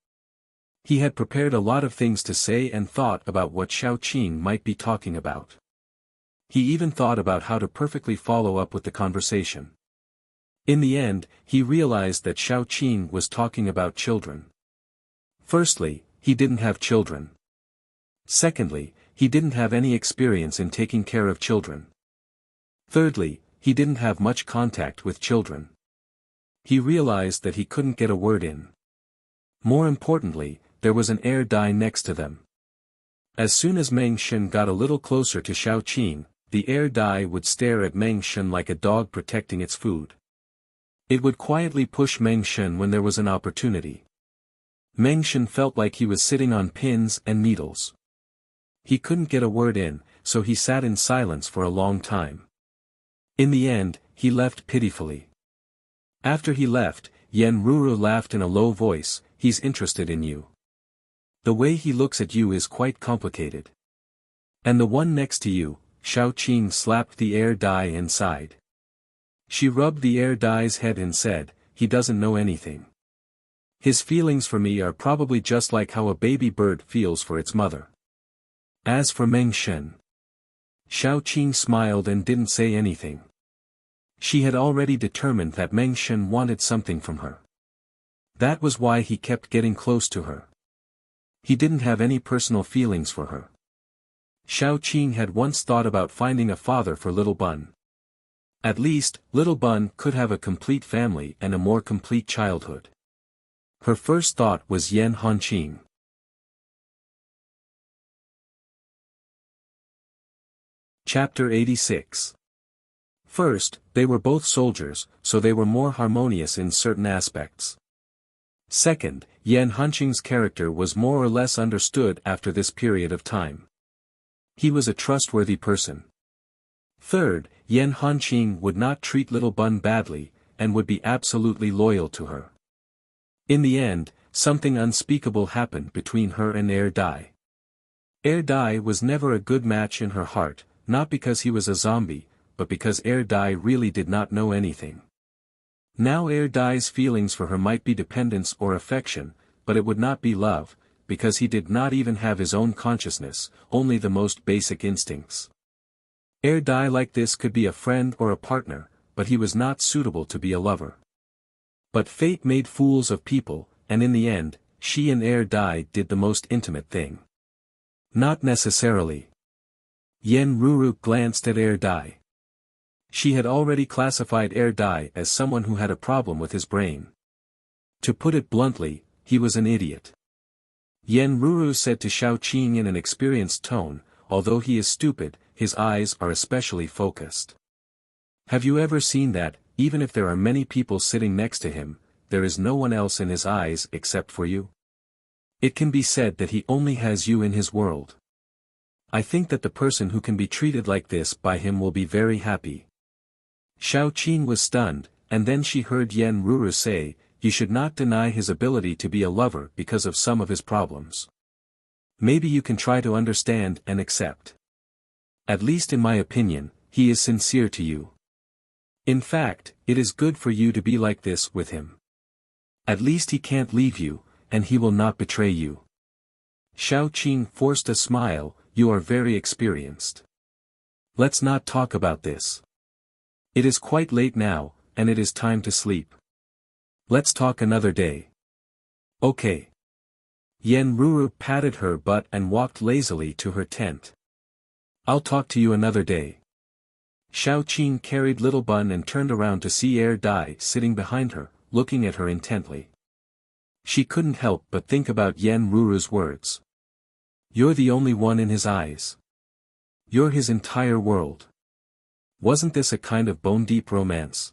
He had prepared a lot of things to say and thought about what Xiao Qing might be talking about. He even thought about how to perfectly follow up with the conversation. In the end, he realized that Xiao Qing was talking about children. Firstly, he didn't have children. Secondly, he didn't have any experience in taking care of children. Thirdly, he didn't have much contact with children. He realized that he couldn't get a word in. More importantly, there was an air dye next to them. As soon as Meng Shen got a little closer to Xiao Qing, the air dye would stare at Meng Shen like a dog protecting its food. It would quietly push Meng Shen when there was an opportunity. Meng Shen felt like he was sitting on pins and needles. He couldn't get a word in, so he sat in silence for a long time. In the end, he left pitifully. After he left, Yen Ruru laughed in a low voice, "He's interested in you. The way he looks at you is quite complicated." And the one next to you, Xiao Qing slapped the air dye and sighed. She rubbed the air dye's head and said, "He doesn't know anything. His feelings for me are probably just like how a baby bird feels for its mother." As for Meng Shen, Xiao Qing smiled and didn't say anything. She had already determined that Meng Shen wanted something from her. That was why he kept getting close to her. He didn't have any personal feelings for her. Xiao Qing had once thought about finding a father for Little Bun. At least, Little Bun could have a complete family and a more complete childhood. Her first thought was Yan Hanqing. Chapter 86. First, they were both soldiers, so they were more harmonious in certain aspects. Second, Yan Hanqing's character was more or less understood after this period of time. He was a trustworthy person. Third, Yan Hanqing would not treat Little Bun badly, and would be absolutely loyal to her. In the end, something unspeakable happened between her and Air Dai. Air Dai was never a good match in her heart, not because he was a zombie, but because Air Dai really did not know anything. Now Air Dai's feelings for her might be dependence or affection, but it would not be love, because he did not even have his own consciousness, only the most basic instincts. Air Dai like this could be a friend or a partner, but he was not suitable to be a lover. But fate made fools of people, and in the end, she and Air Dai did the most intimate thing. Not necessarily. Yen Ruru glanced at Air Dai. She had already classified Air Dai as someone who had a problem with his brain. To put it bluntly, he was an idiot. Yen Ruru said to Xiao Qing in an experienced tone, "Although he is stupid, his eyes are especially focused. Have you ever seen that, even if there are many people sitting next to him, there is no one else in his eyes except for you? It can be said that he only has you in his world. I think that the person who can be treated like this by him will be very happy." Xiao Qing was stunned, and then she heard Yen Ruru say, "You should not deny his ability to be a lover because of some of his problems. Maybe you can try to understand and accept. At least in my opinion, he is sincere to you. In fact, it is good for you to be like this with him. At least he can't leave you, and he will not betray you." Xiao Qing forced a smile, "You are very experienced. Let's not talk about this. It is quite late now, and it is time to sleep. Let's talk another day." "Okay." Yen Ruru patted her butt and walked lazily to her tent. "I'll talk to you another day." Xiao Qing carried Little Bun and turned around to see Air Dai sitting behind her, looking at her intently. She couldn't help but think about Yen Ruru's words. "You're the only one in his eyes. You're his entire world." Wasn't this a kind of bone-deep romance?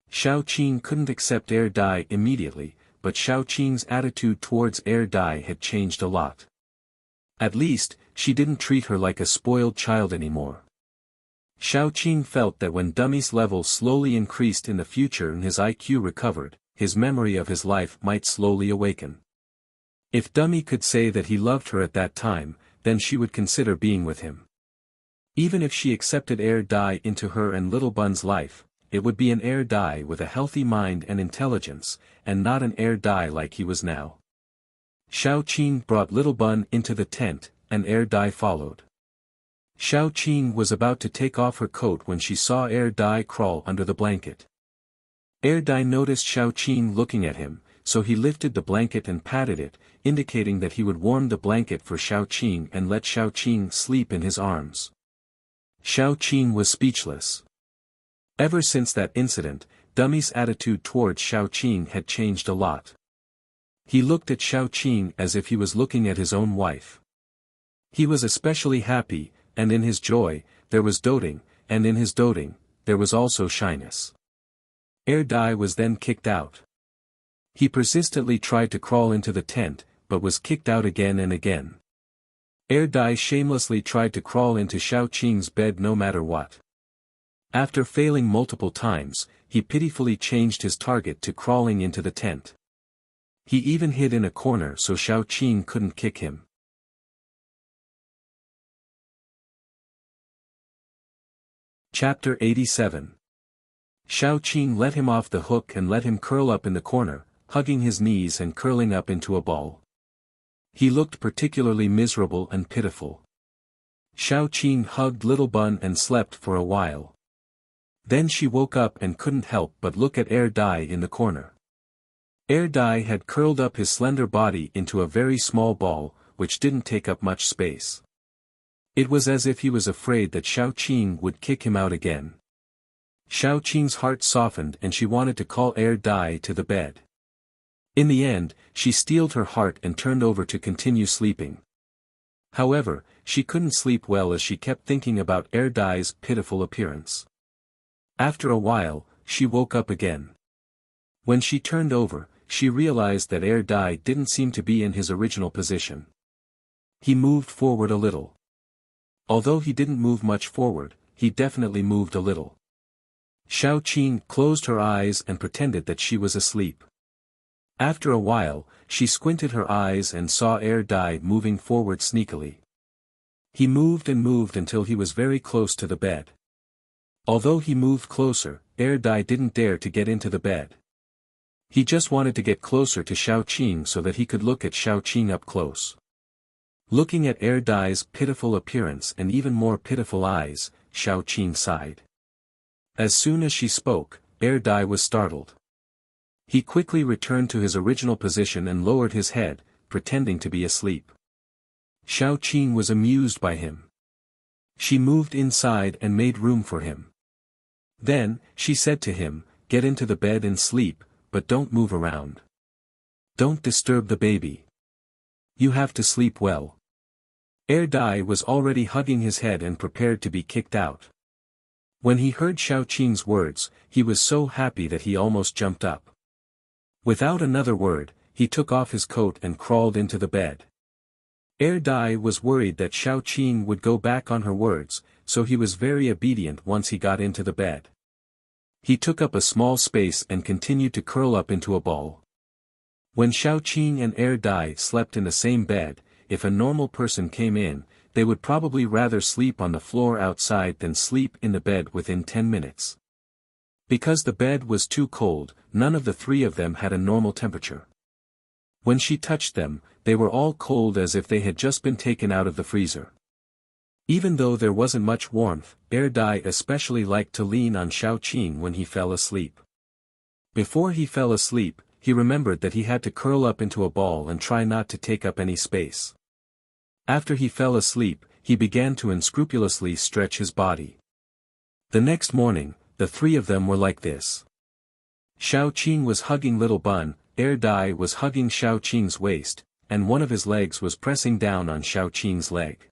Xiao Qing couldn't accept Air Dai immediately, but Xiao Qing's attitude towards Air Dai had changed a lot. At least, she didn't treat her like a spoiled child anymore. Xiao Qing felt that when Dummy's level slowly increased in the future and his IQ recovered, his memory of his life might slowly awaken. If Dummy could say that he loved her at that time, then she would consider being with him. Even if she accepted Air Dai into her and Little Bun's life, it would be an Air Dai with a healthy mind and intelligence, and not an Air Dai like he was now. Xiao Qing brought Little Bun into the tent, and Air Dai followed. Xiao Qing was about to take off her coat when she saw Air Dai crawl under the blanket. Air Dai noticed Xiao Qing looking at him, so he lifted the blanket and patted it, indicating that he would warm the blanket for Xiao Qing and let Xiao Qing sleep in his arms. Xiao Qing was speechless. Ever since that incident, Dummy's attitude towards Xiao Qing had changed a lot. He looked at Xiao Qing as if he was looking at his own wife. He was especially happy, and in his joy, there was doting, and in his doting, there was also shyness. Dai was then kicked out. He persistently tried to crawl into the tent, but was kicked out again and again. Dai shamelessly tried to crawl into Xiao Qing's bed no matter what. After failing multiple times, he pitifully changed his target to crawling into the tent. He even hid in a corner so Xiao Qing couldn't kick him. Chapter 87. Xiao Qing let him off the hook and let him curl up in the corner, hugging his knees and curling up into a ball. He looked particularly miserable and pitiful. Xiao Qing hugged Little Bun and slept for a while. Then she woke up and couldn't help but look at Dai in the corner. Dai had curled up his slender body into a very small ball, which didn't take up much space. It was as if he was afraid that Xiao Qing would kick him out again. Xiao Qing's heart softened and she wanted to call Dai to the bed. In the end, she steeled her heart and turned over to continue sleeping. However, she couldn't sleep well as she kept thinking about Dai's pitiful appearance. After a while, she woke up again. When she turned over, she realized that Dai didn't seem to be in his original position. He moved forward a little. Although he didn't move much forward, he definitely moved a little. Xiao Qing closed her eyes and pretended that she was asleep. After a while, she squinted her eyes and saw Dai moving forward sneakily. He moved and moved until he was very close to the bed. Although he moved closer, Dai didn't dare to get into the bed. He just wanted to get closer to Xiao Qing so that he could look at Xiao Qing up close. Looking at Dai's pitiful appearance and even more pitiful eyes, Xiao Qing sighed. As soon as she spoke, Dai was startled. He quickly returned to his original position and lowered his head, pretending to be asleep. Xiao Qing was amused by him. She moved inside and made room for him. Then, she said to him, "Get into the bed and sleep, but don't move around. Don't disturb the baby. You have to sleep well." Dai was already hugging his head and prepared to be kicked out. When he heard Xiao Qing's words, he was so happy that he almost jumped up. Without another word, he took off his coat and crawled into the bed. Dai was worried that Xiao Qing would go back on her words, so he was very obedient once he got into the bed. He took up a small space and continued to curl up into a ball. When Xiao Qing and Dai slept in the same bed, if a normal person came in, they would probably rather sleep on the floor outside than sleep in the bed within 10 minutes. Because the bed was too cold, none of the three of them had a normal temperature. When she touched them, they were all cold as if they had just been taken out of the freezer. Even though there wasn't much warmth, Dai especially liked to lean on Xiao Qing when he fell asleep. Before he fell asleep, he remembered that he had to curl up into a ball and try not to take up any space. After he fell asleep, he began to unscrupulously stretch his body. The next morning, the three of them were like this. Xiao Qing was hugging Little Bun, Dai was hugging Xiao Qing's waist, and one of his legs was pressing down on Xiao Qing's leg.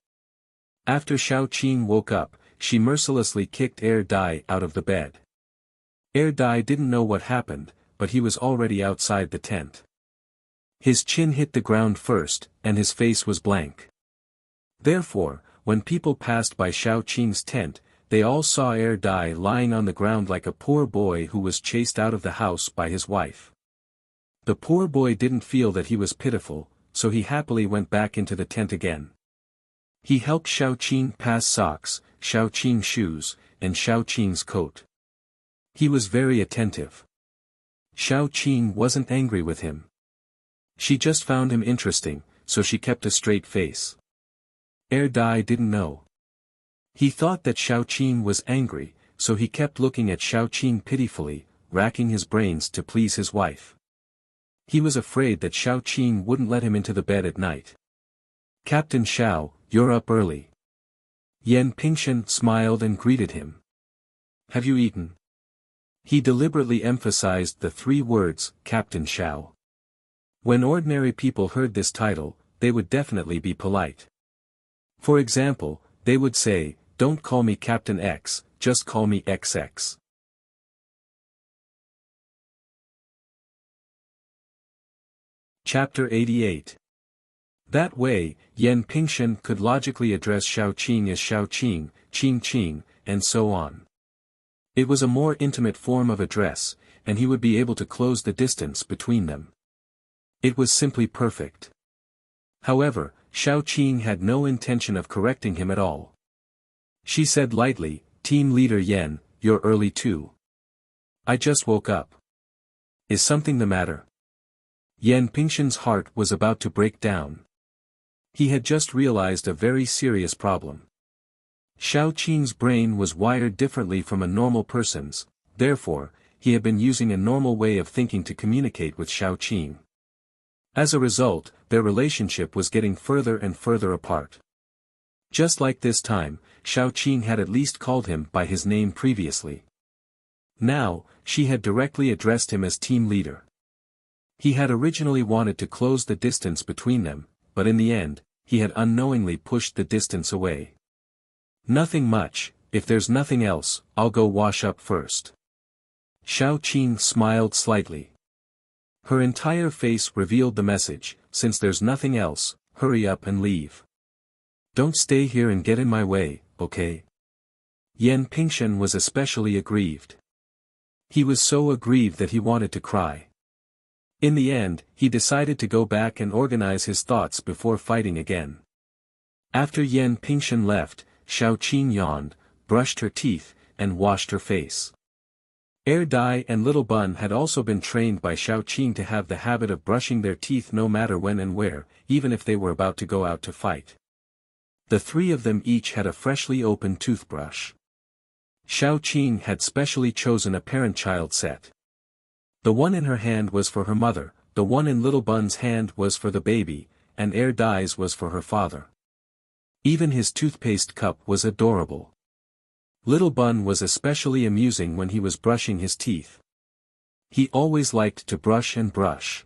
After Xiao Qing woke up, she mercilessly kicked Dai out of the bed. Dai didn't know what happened, but he was already outside the tent. His chin hit the ground first, and his face was blank. Therefore, when people passed by Xiao Qing's tent, they all saw Dai lying on the ground like a poor boy who was chased out of the house by his wife. The poor boy didn't feel that he was pitiful, so he happily went back into the tent again. He helped Xiao Qing pass socks, Xiao Qing's shoes, and Xiao Qing's coat. He was very attentive. Xiao Qing wasn't angry with him. She just found him interesting, so she kept a straight face. Dai didn't know. He thought that Xiao Qing was angry, so he kept looking at Xiao Qing pitifully, racking his brains to please his wife. He was afraid that Xiao Qing wouldn't let him into the bed at night. "Captain Xiao, you're up early." Yan Pingshan smiled and greeted him. "Have you eaten?" He deliberately emphasized the three words, Captain Xiao. When ordinary people heard this title, they would definitely be polite. For example, they would say, don't call me Captain X, just call me XX. Chapter 88. That way, Yan Pingshan could logically address Xiao Qing as Xiao Qing, Qing Qing, and so on. It was a more intimate form of address, and he would be able to close the distance between them. It was simply perfect. However, Xiao Qing had no intention of correcting him at all. She said lightly, "Team Leader Yan, you're early too. I just woke up. Is something the matter?" Yan Pingshan's heart was about to break down. He had just realized a very serious problem. Xiao Qing's brain was wired differently from a normal person's, therefore, he had been using a normal way of thinking to communicate with Xiao Qing. As a result, their relationship was getting further and further apart. Just like this time, Xiao Qing had at least called him by his name previously. Now, she had directly addressed him as team leader. He had originally wanted to close the distance between them, but in the end, he had unknowingly pushed the distance away. "Nothing much, if there's nothing else, I'll go wash up first." Xiao Qing smiled slightly. Her entire face revealed the message, "Since there's nothing else, hurry up and leave. Don't stay here and get in my way, okay?" Yan Pingshan was especially aggrieved. He was so aggrieved that he wanted to cry. In the end, he decided to go back and organize his thoughts before fighting again. After Yan Pingshan left, Xiao Qing yawned, brushed her teeth, and washed her face. Air Dai and Little Bun had also been trained by Xiao Qing to have the habit of brushing their teeth no matter when and where, even if they were about to go out to fight. The three of them each had a freshly opened toothbrush. Xiao Qing had specially chosen a parent-child set. The one in her hand was for her mother, the one in Little Bun's hand was for the baby, and Air Dai's was for her father. Even his toothpaste cup was adorable. Little Bun was especially amusing when he was brushing his teeth. He always liked to brush and brush.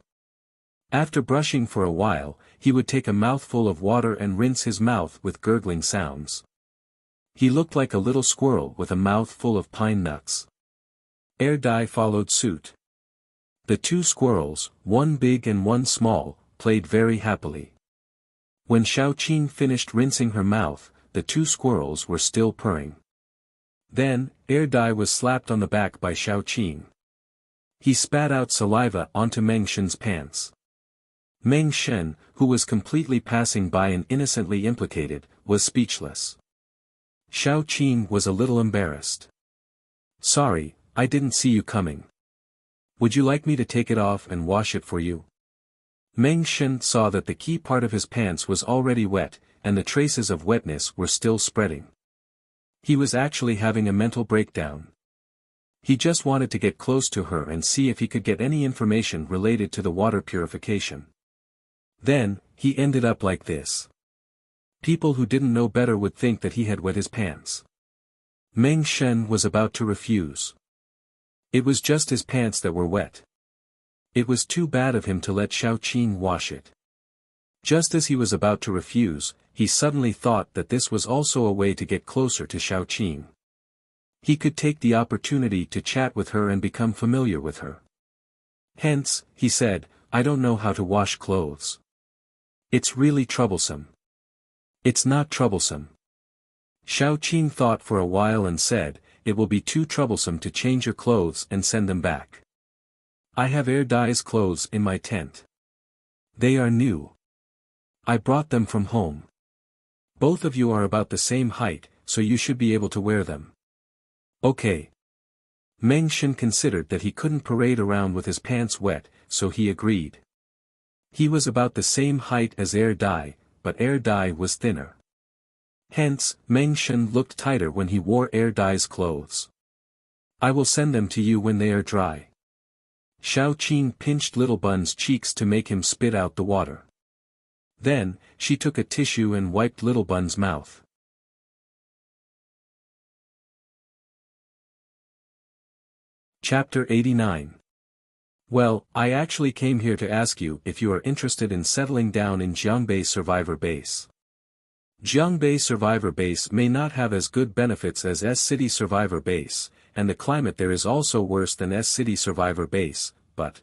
After brushing for a while, he would take a mouthful of water and rinse his mouth with gurgling sounds. He looked like a little squirrel with a mouth full of pine nuts. Air Dai followed suit. The two squirrels, one big and one small, played very happily. When Xiao Qing finished rinsing her mouth, the two squirrels were still purring. Then, Air Dai was slapped on the back by Xiao Qing. He spat out saliva onto Meng Shen's pants. Meng Shen, who was completely passing by and innocently implicated, was speechless. Xiao Qing was a little embarrassed. "Sorry, I didn't see you coming. Would you like me to take it off and wash it for you?" Meng Shen saw that the key part of his pants was already wet, and the traces of wetness were still spreading. He was actually having a mental breakdown. He just wanted to get close to her and see if he could get any information related to the water purification. Then, he ended up like this. People who didn't know better would think that he had wet his pants. Meng Shen was about to refuse. It was just his pants that were wet. It was too bad of him to let Xiao Qing wash it. Just as he was about to refuse, he suddenly thought that this was also a way to get closer to Xiao Qing. He could take the opportunity to chat with her and become familiar with her. Hence, he said, "I don't know how to wash clothes. It's really troublesome." "It's not troublesome." Xiao Qing thought for a while and said, "It will be too troublesome to change your clothes and send them back. I have Air Dai's clothes in my tent. They are new. I brought them from home. Both of you are about the same height, so you should be able to wear them." "Okay." Meng Shen considered that he couldn't parade around with his pants wet, so he agreed. He was about the same height as Air Dai, but Air Dai was thinner. Hence, Meng Shen looked tighter when he wore Air Dai's clothes. "I will send them to you when they are dry." Xiao Qing pinched Little Bun's cheeks to make him spit out the water. Then, she took a tissue and wiped Little Bun's mouth. Chapter 89. Well, I actually came here to ask you if you are interested in settling down in Jiangbei Survivor Base. Jiangbei Survivor Base may not have as good benefits as S-City Survivor Base, and the climate there is also worse than S-City Survivor Base, but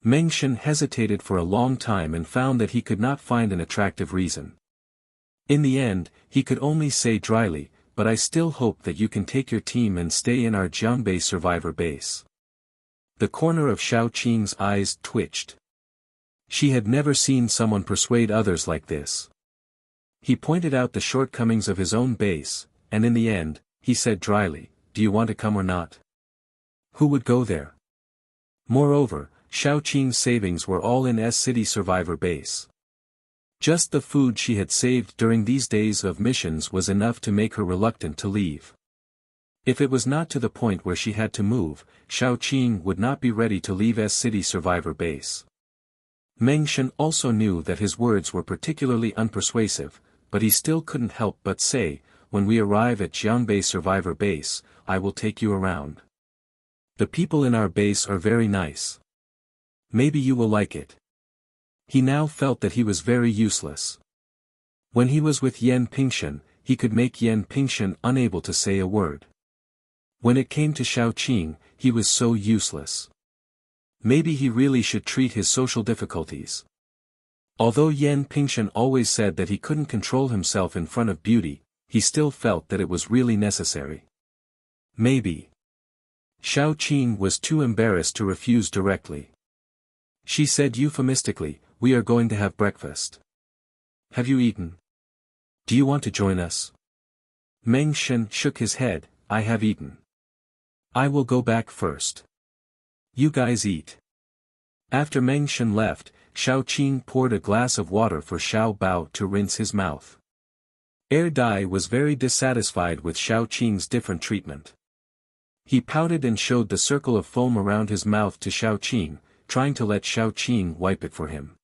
Meng Shen hesitated for a long time and found that he could not find an attractive reason. In the end, he could only say dryly, but I still hope that you can take your team and stay in our Jiangbei Survivor Base. The corner of Xiao Qing's eyes twitched. She had never seen someone persuade others like this. He pointed out the shortcomings of his own base, and in the end, he said dryly, "Do you want to come or not? Who would go there?" Moreover, Xiao Qing's savings were all in S-City Survivor Base. Just the food she had saved during these days of missions was enough to make her reluctant to leave. If it was not to the point where she had to move, Xiao Qing would not be ready to leave S-City Survivor Base. Meng Shen also knew that his words were particularly unpersuasive, but he still couldn't help but say, "When we arrive at Jiangbei Survivor Base, I will take you around. The people in our base are very nice. Maybe you will like it." He now felt that he was very useless. When he was with Yan Pingshan, he could make Yan Pingshan unable to say a word. When it came to Xiao Qing, he was so useless. Maybe he really should treat his social difficulties. Although Yan Pingshan always said that he couldn't control himself in front of beauty, he still felt that it was really necessary. Maybe. Xiao Qing was too embarrassed to refuse directly. She said euphemistically, "We are going to have breakfast. Have you eaten? Do you want to join us?" Meng Shen shook his head, "I have eaten. I will go back first. You guys eat." After Meng Shen left, Xiao Qing poured a glass of water for Xiao Bao to rinse his mouth. Dai was very dissatisfied with Xiao Qing's different treatment. He pouted and showed the circle of foam around his mouth to Xiao Qing, trying to let Xiao Qing wipe it for him.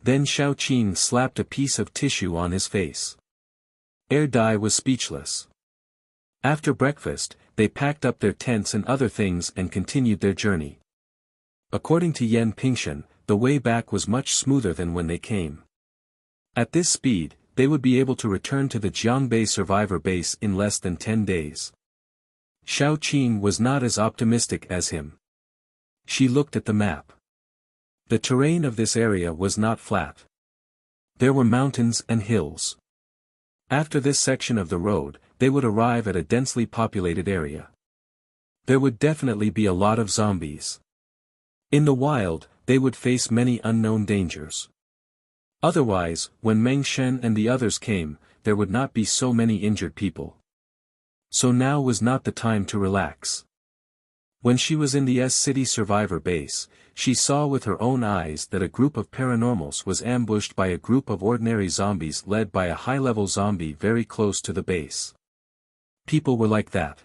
Then Xiao Qing slapped a piece of tissue on his face. Dai was speechless. After breakfast, they packed up their tents and other things and continued their journey. According to Yan Pingshan, the way back was much smoother than when they came. At this speed, they would be able to return to the Jiangbei Survivor Base in less than 10 days. Xiao Qing was not as optimistic as him. She looked at the map. The terrain of this area was not flat. There were mountains and hills. After this section of the road, they would arrive at a densely populated area. There would definitely be a lot of zombies. In the wild, they would face many unknown dangers. Otherwise, when Meng Shen and the others came, there would not be so many injured people. So now was not the time to relax. When she was in the S-City Survivor Base, she saw with her own eyes that a group of paranormals was ambushed by a group of ordinary zombies led by a high-level zombie very close to the base. People were like that.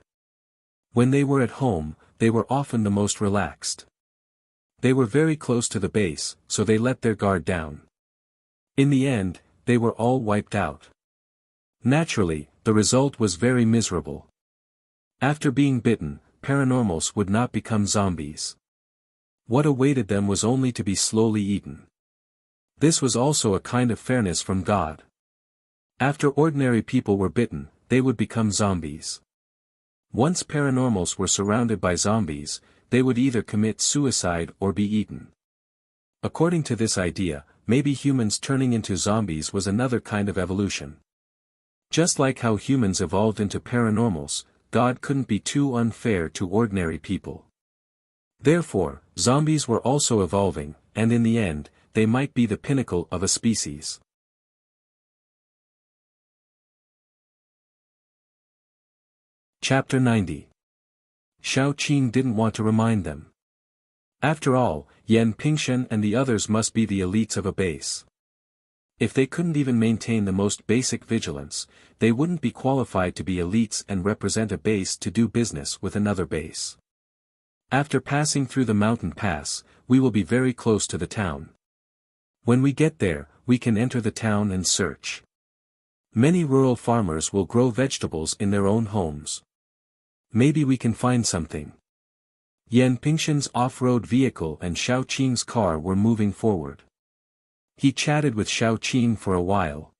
When they were at home, they were often the most relaxed. They were very close to the base, so they let their guard down. In the end, they were all wiped out. Naturally, the result was very miserable. After being bitten, paranormals would not become zombies. What awaited them was only to be slowly eaten. This was also a kind of fairness from God. After ordinary people were bitten, they would become zombies. Once paranormals were surrounded by zombies, they would either commit suicide or be eaten. According to this idea, maybe humans turning into zombies was another kind of evolution. Just like how humans evolved into paranormals, God couldn't be too unfair to ordinary people. Therefore, zombies were also evolving, and in the end, they might be the pinnacle of a species. Chapter 90. Xiao Qing didn't want to remind them. After all, Yan Pingshan and the others must be the elites of a base. If they couldn't even maintain the most basic vigilance, they wouldn't be qualified to be elites and represent a base to do business with another base. After passing through the mountain pass, we will be very close to the town. When we get there, we can enter the town and search. Many rural farmers will grow vegetables in their own homes. Maybe we can find something. Yan Pingshan's off-road vehicle and Xiao Qing's car were moving forward. He chatted with Xiao Qing for a while.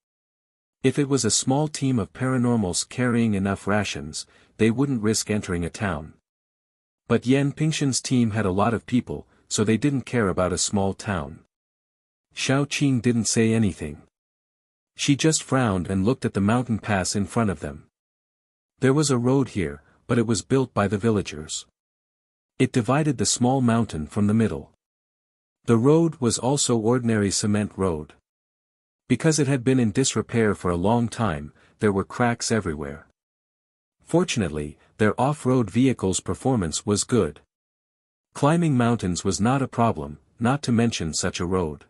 If it was a small team of paranormals carrying enough rations, they wouldn't risk entering a town. But Yan Pingshan's team had a lot of people, so they didn't care about a small town. Xiao Qing didn't say anything. She just frowned and looked at the mountain pass in front of them. There was a road here, but it was built by the villagers. It divided the small mountain from the middle. The road was also ordinary cement road. Because it had been in disrepair for a long time, there were cracks everywhere. Fortunately, their off-road vehicles' performance was good. Climbing mountains was not a problem, not to mention such a road.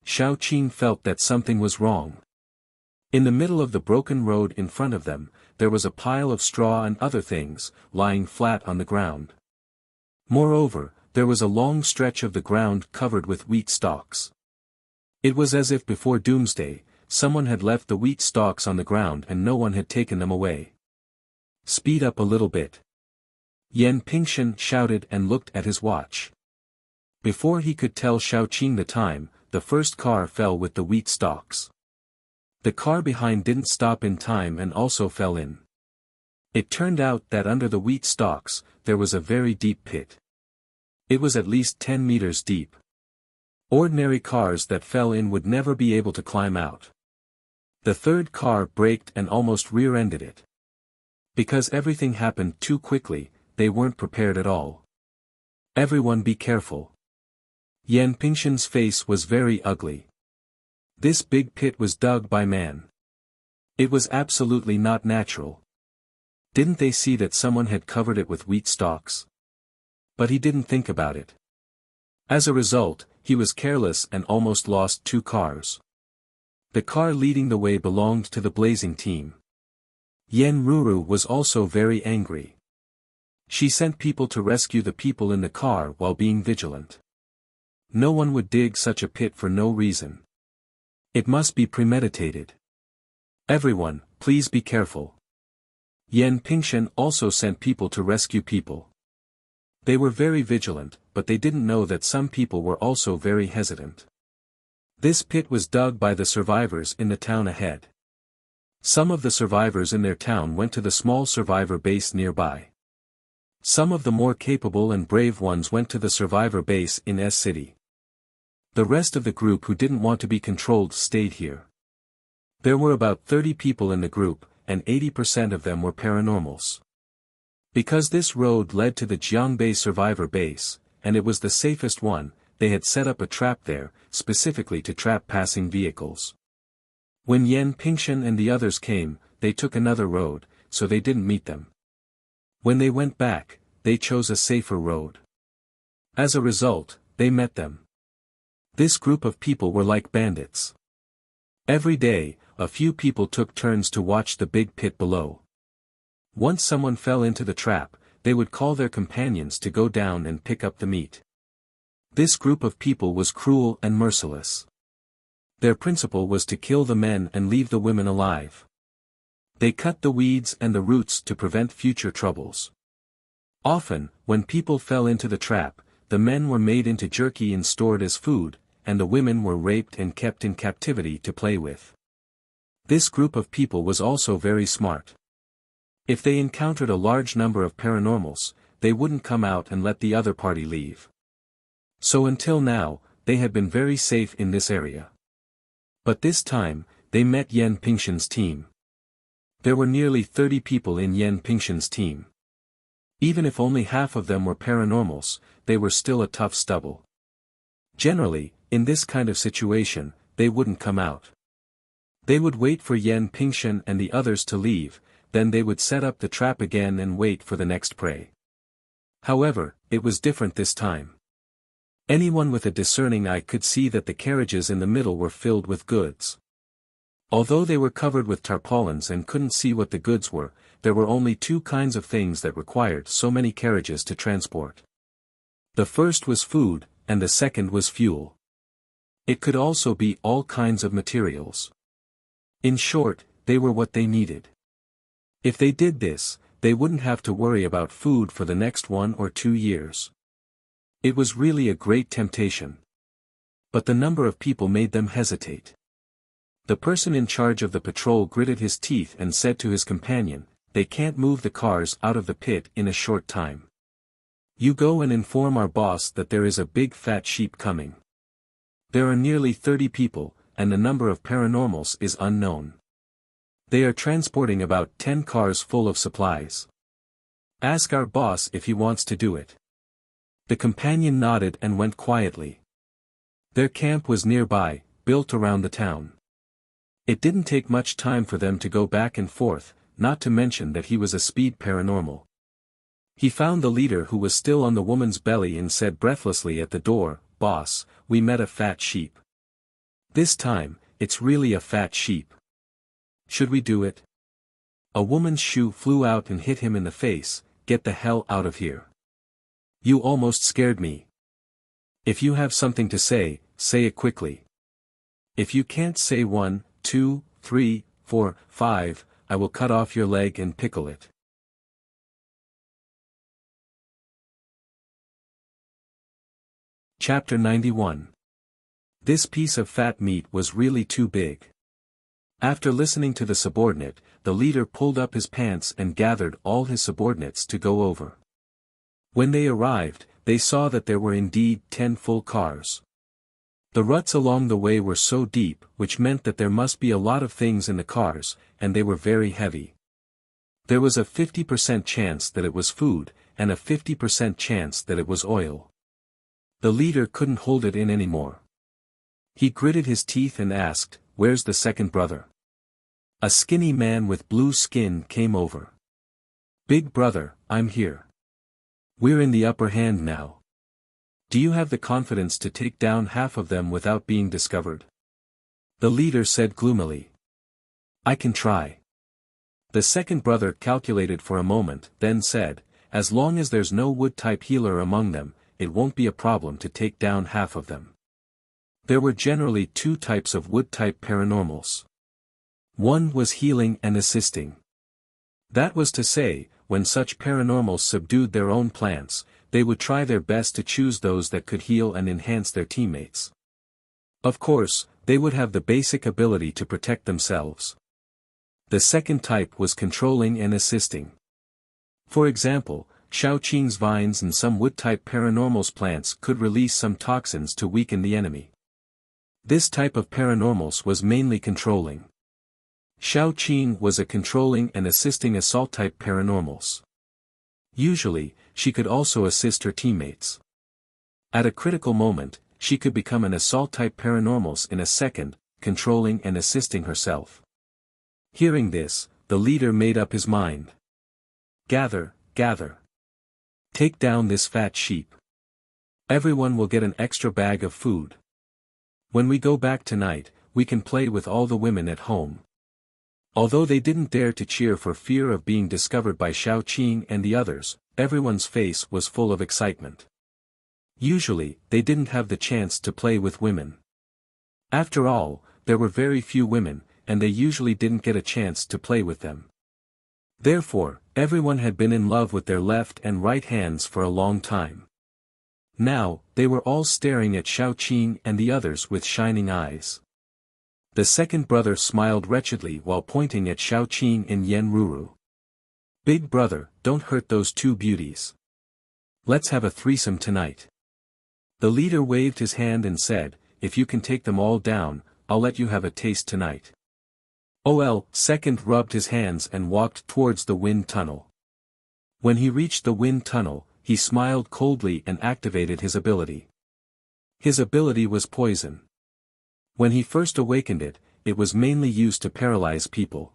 Xiao Qing felt that something was wrong. In the middle of the broken road in front of them, there was a pile of straw and other things, lying flat on the ground. Moreover, there was a long stretch of the ground covered with wheat stalks. It was as if before doomsday, someone had left the wheat stalks on the ground and no one had taken them away. Speed up a little bit. Yan Pingshan shouted and looked at his watch. Before he could tell Xiao Qing the time, the first car fell with the wheat stalks. The car behind didn't stop in time and also fell in. It turned out that under the wheat stalks, there was a very deep pit. It was at least 10 meters deep. Ordinary cars that fell in would never be able to climb out. The third car braked and almost rear-ended it. Because everything happened too quickly, they weren't prepared at all. Everyone be careful. Yan Pingshan's face was very ugly. This big pit was dug by man. It was absolutely not natural. Didn't they see that someone had covered it with wheat stalks? But he didn't think about it. As a result, he was careless and almost lost 2 cars. The car leading the way belonged to the blazing team. Yen Ruru was also very angry. She sent people to rescue the people in the car while being vigilant. No one would dig such a pit for no reason. It must be premeditated. Everyone, please be careful. Yan Pingshan also sent people to rescue people. They were very vigilant, but they didn't know that some people were also very hesitant. This pit was dug by the survivors in the town ahead. Some of the survivors in their town went to the small survivor base nearby. Some of the more capable and brave ones went to the survivor base in S City. The rest of the group who didn't want to be controlled stayed here. There were about 30 people in the group, and 80% of them were paranormals. Because this road led to the Jiangbei survivor base, and it was the safest one, they had set up a trap there, specifically to trap passing vehicles. When Yan Pingshan and the others came, they took another road, so they didn't meet them. When they went back, they chose a safer road. As a result, they met them. This group of people were like bandits. Every day, a few people took turns to watch the big pit below. Once someone fell into the trap, they would call their companions to go down and pick up the meat. This group of people was cruel and merciless. Their principle was to kill the men and leave the women alive. They cut the weeds and the roots to prevent future troubles. Often, when people fell into the trap, the men were made into jerky and stored as food, and the women were raped and kept in captivity to play with. This group of people was also very smart. If they encountered a large number of paranormals, they wouldn't come out and let the other party leave. So until now, they had been very safe in this area. But this time, they met Yan Pingshan's team. There were nearly 30 people in Yan Pingshan's team. Even if only half of them were paranormals, they were still a tough stubble. Generally, in this kind of situation, they wouldn't come out. They would wait for Yan Pingshan and the others to leave, then they would set up the trap again and wait for the next prey. However, it was different this time. Anyone with a discerning eye could see that the carriages in the middle were filled with goods. Although they were covered with tarpaulins and couldn't see what the goods were, there were only 2 kinds of things that required so many carriages to transport. The first was food, and the second was fuel. It could also be all kinds of materials. In short, they were what they needed. If they did this, they wouldn't have to worry about food for the next 1 or 2 years. It was really a great temptation. But the number of people made them hesitate. The person in charge of the patrol gritted his teeth and said to his companion, "They can't move the cars out of the pit in a short time. You go and inform our boss that there is a big fat sheep coming. There are nearly 30 people, and the number of paranormals is unknown. They are transporting about 10 cars full of supplies. Ask our boss if he wants to do it." The companion nodded and went quietly. Their camp was nearby, built around the town. It didn't take much time for them to go back and forth, not to mention that he was a speed paranormal. He found the leader who was still on the woman's belly and said breathlessly at the door, "Boss, we met a fat sheep. This time, it's really a fat sheep. Should we do it?" A woman's shoe flew out and hit him in the face. "Get the hell out of here. You almost scared me. If you have something to say it quickly. If you can't say 1, 2, 3, 4, 5, I will cut off your leg and pickle it." Chapter 91. This piece of fat meat was really too big. After listening to the subordinate, the leader pulled up his pants and gathered all his subordinates to go over. When they arrived, they saw that there were indeed 10 full cars. The ruts along the way were so deep, which meant that there must be a lot of things in the cars, and they were very heavy. There was a 50% chance that it was food, and a 50% chance that it was oil. The leader couldn't hold it in anymore. He gritted his teeth and asked, "Where's the second brother?" A skinny man with blue skin came over. "Big brother, I'm here. We're in the upper hand now. Do you have the confidence to take down half of them without being discovered?" The leader said gloomily. "I can try." The second brother calculated for a moment, then said, "As long as there's no wood-type healer among them, it won't be a problem to take down half of them." There were generally 2 types of wood-type paranormals. One was healing and assisting. That was to say, when such paranormals subdued their own plants, they would try their best to choose those that could heal and enhance their teammates. Of course, they would have the basic ability to protect themselves. The second type was controlling and assisting. For example, Shaoqing's vines and some wood-type paranormals plants could release some toxins to weaken the enemy. This type of paranormals was mainly controlling. Shaoqing was a controlling and assisting assault-type paranormals. Usually, she could also assist her teammates. At a critical moment, she could become an assault-type paranormals in a second, controlling and assisting herself. Hearing this, the leader made up his mind. Gather. Take down this fat sheep. Everyone will get an extra bag of food. When we go back tonight, we can play with all the women at home." Although they didn't dare to cheer for fear of being discovered by Shaoqing and the others, everyone's face was full of excitement. Usually, they didn't have the chance to play with women. After all, there were very few women, and they usually didn't get a chance to play with them. Therefore, everyone had been in love with their left and right hands for a long time. Now, they were all staring at Shaoqing and the others with shining eyes. The second brother smiled wretchedly while pointing at Shaoqing and Yen Ruru. "Big brother, don't hurt those 2 beauties. Let's have a threesome tonight." The leader waved his hand and said, "If you can take them all down, I'll let you have a taste tonight." Second rubbed his hands and walked towards the wind tunnel. When he reached the wind tunnel, he smiled coldly and activated his ability. His ability was poison. When he first awakened it, it was mainly used to paralyze people.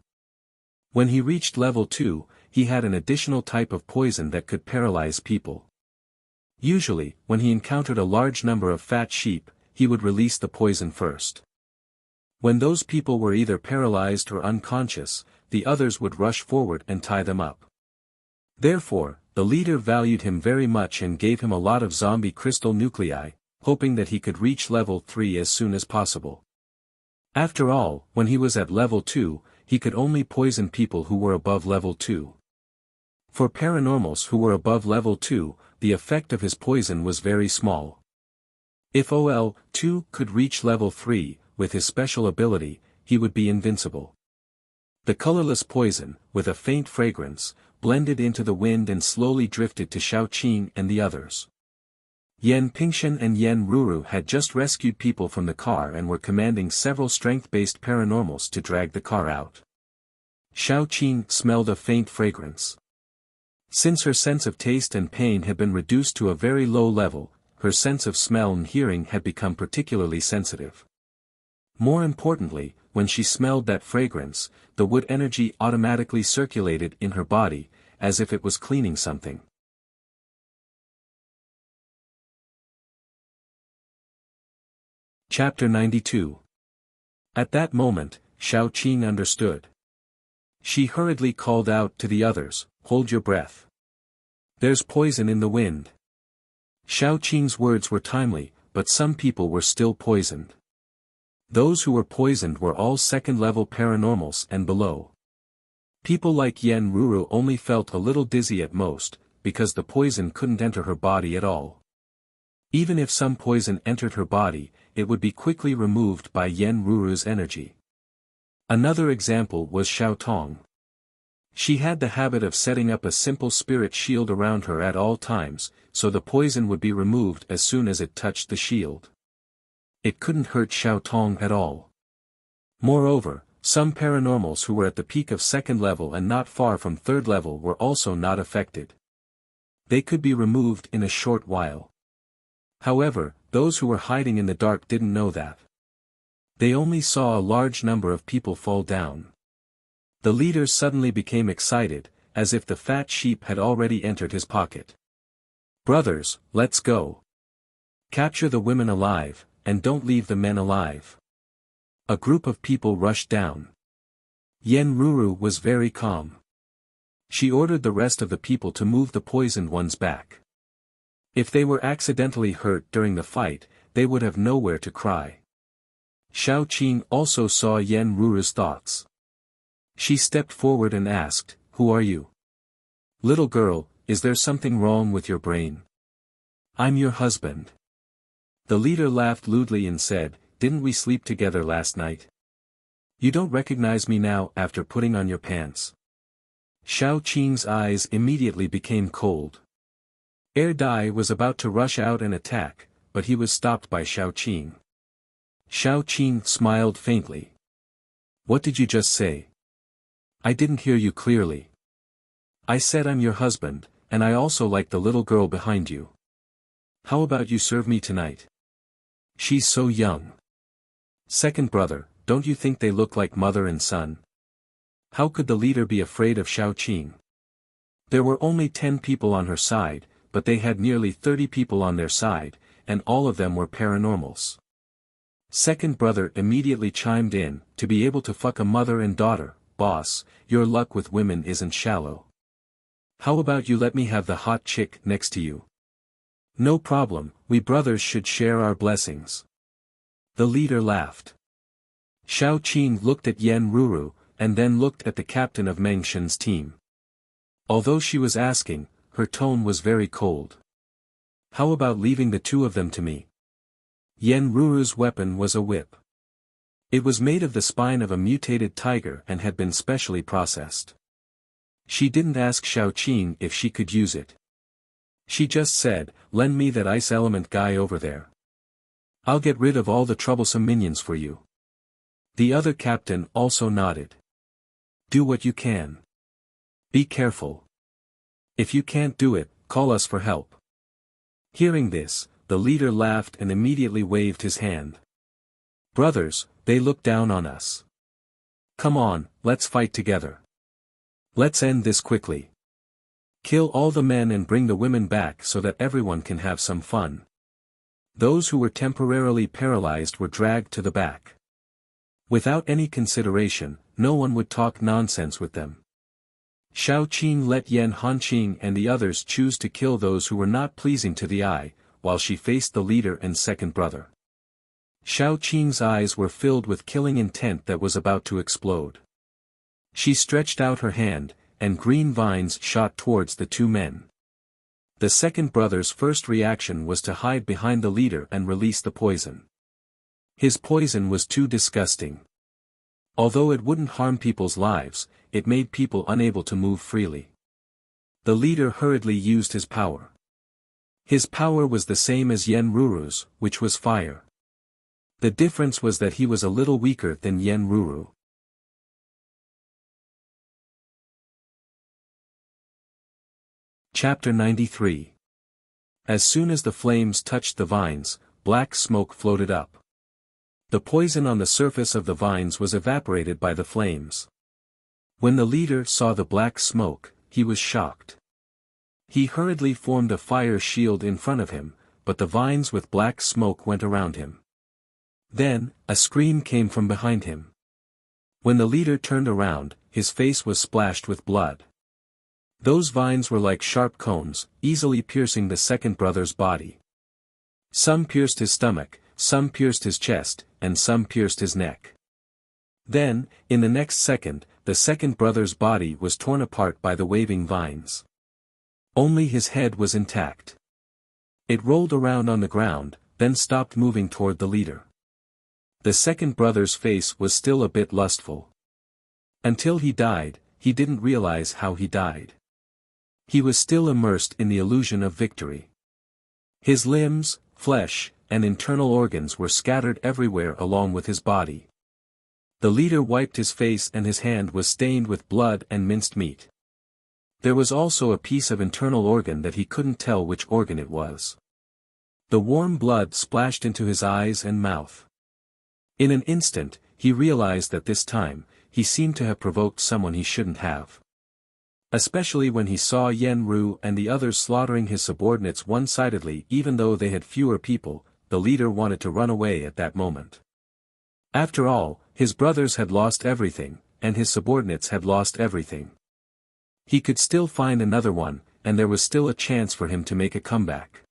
When he reached level 2, he had an additional type of poison that could paralyze people. Usually, when he encountered a large number of fat sheep, he would release the poison first. When those people were either paralyzed or unconscious, the others would rush forward and tie them up. Therefore, the leader valued him very much and gave him a lot of zombie crystal nuclei, hoping that he could reach level 3 as soon as possible. After all, when he was at level 2, he could only poison people who were above level 2. For paranormals who were above level 2, the effect of his poison was very small. If OL2 could reach level 3, with his special ability, he would be invincible. The colorless poison, with a faint fragrance, blended into the wind and slowly drifted to Xiaoqing and the others. Yan Pingxian and Yan Ruru had just rescued people from the car and were commanding several strength-based paranormals to drag the car out. Xiaoqing smelled a faint fragrance. Since her sense of taste and pain had been reduced to a very low level, her sense of smell and hearing had become particularly sensitive. More importantly, when she smelled that fragrance, the wood energy automatically circulated in her body, as if it was cleaning something. Chapter 92. At that moment, Xiaoqing understood. She hurriedly called out to the others, "Hold your breath. There's poison in the wind." Xiaoqing's words were timely, but some people were still poisoned. Those who were poisoned were all second-level paranormals and below. People like Yan Ruru only felt a little dizzy at most, because the poison couldn't enter her body at all. Even if some poison entered her body, it would be quickly removed by Yan Ruru's energy. Another example was Xiao Tong. She had the habit of setting up a simple spirit shield around her at all times, so the poison would be removed as soon as it touched the shield. It couldn't hurt Xiao Tong at all. Moreover, some paranormals who were at the peak of second level and not far from third level were also not affected. They could be removed in a short while. However, those who were hiding in the dark didn't know that. They only saw a large number of people fall down. The leader suddenly became excited, as if the fat sheep had already entered his pocket. "Brothers, let's go. Capture the women alive, and don't leave the men alive." A group of people rushed down. Yan Ruru was very calm. She ordered the rest of the people to move the poisoned ones back. If they were accidentally hurt during the fight, they would have nowhere to cry. Xiaoqing also saw Yan Ruru's thoughts. She stepped forward and asked, "Who are you? Little girl, is there something wrong with your brain?" "I'm your husband." The leader laughed lewdly and said, "Didn't we sleep together last night? You don't recognize me now after putting on your pants." Xiaoqing's eyes immediately became cold. Dai was about to rush out and attack, but he was stopped by Xiaoqing. Xiaoqing smiled faintly. "What did you just say? I didn't hear you clearly." "I said I'm your husband, and I also like the little girl behind you. How about you serve me tonight? She's so young." "Second brother, don't you think they look like mother and son?" How could the leader be afraid of Xiaoqing? There were only 10 people on her side, but they had nearly 30 people on their side, and all of them were paranormals. Second brother immediately chimed in, "To be able to fuck a mother and daughter, boss, your luck with women isn't shallow. How about you let me have the hot chick next to you?" "No problem, we brothers should share our blessings." The leader laughed. Xiaoqing looked at Yan Ruru, and then looked at the captain of Meng Shen's team. Although she was asking, her tone was very cold. "How about leaving the two of them to me?" Yan Ruru's weapon was a whip. It was made of the spine of a mutated tiger and had been specially processed. She didn't ask Xiaoqing if she could use it. She just said, "Lend me that ice element guy over there. I'll get rid of all the troublesome minions for you." The other captain also nodded. "Do what you can. Be careful. If you can't do it, call us for help." Hearing this, the leader laughed and immediately waved his hand. "Brothers, they look down on us. Come on, let's fight together. Let's end this quickly. Kill all the men and bring the women back so that everyone can have some fun." Those who were temporarily paralyzed were dragged to the back. Without any consideration, no one would talk nonsense with them. Xiaoqing let Yan Hanqing and the others choose to kill those who were not pleasing to the eye, while she faced the leader and second brother. Xiaoqing's eyes were filled with killing intent that was about to explode. She stretched out her hand, and green vines shot towards the two men. The second brother's first reaction was to hide behind the leader and release the poison. His poison was too disgusting. Although it wouldn't harm people's lives, it made people unable to move freely. The leader hurriedly used his power. His power was the same as Yen Ruru's, which was fire. The difference was that he was a little weaker than Yen Ruru. Chapter 93. As soon as the flames touched the vines, black smoke floated up. The poison on the surface of the vines was evaporated by the flames. When the leader saw the black smoke, he was shocked. He hurriedly formed a fire shield in front of him, but the vines with black smoke went around him. Then, a scream came from behind him. When the leader turned around, his face was splashed with blood. Those vines were like sharp cones, easily piercing the second brother's body. Some pierced his stomach, some pierced his chest, and some pierced his neck. Then, in the next second, the second brother's body was torn apart by the waving vines. Only his head was intact. It rolled around on the ground, then stopped moving toward the leader. The second brother's face was still a bit lustful. Until he died, he didn't realize how he died. He was still immersed in the illusion of victory. His limbs, flesh, and internal organs were scattered everywhere along with his body. The leader wiped his face and his hand was stained with blood and minced meat. There was also a piece of internal organ that he couldn't tell which organ it was. The warm blood splashed into his eyes and mouth. In an instant, he realized that this time, he seemed to have provoked someone he shouldn't have. Especially when he saw Yen Ru and the others slaughtering his subordinates one-sidedly. Even though they had fewer people, the leader wanted to run away at that moment. After all, his brothers had lost everything, and his subordinates had lost everything. He could still find another one, and there was still a chance for him to make a comeback.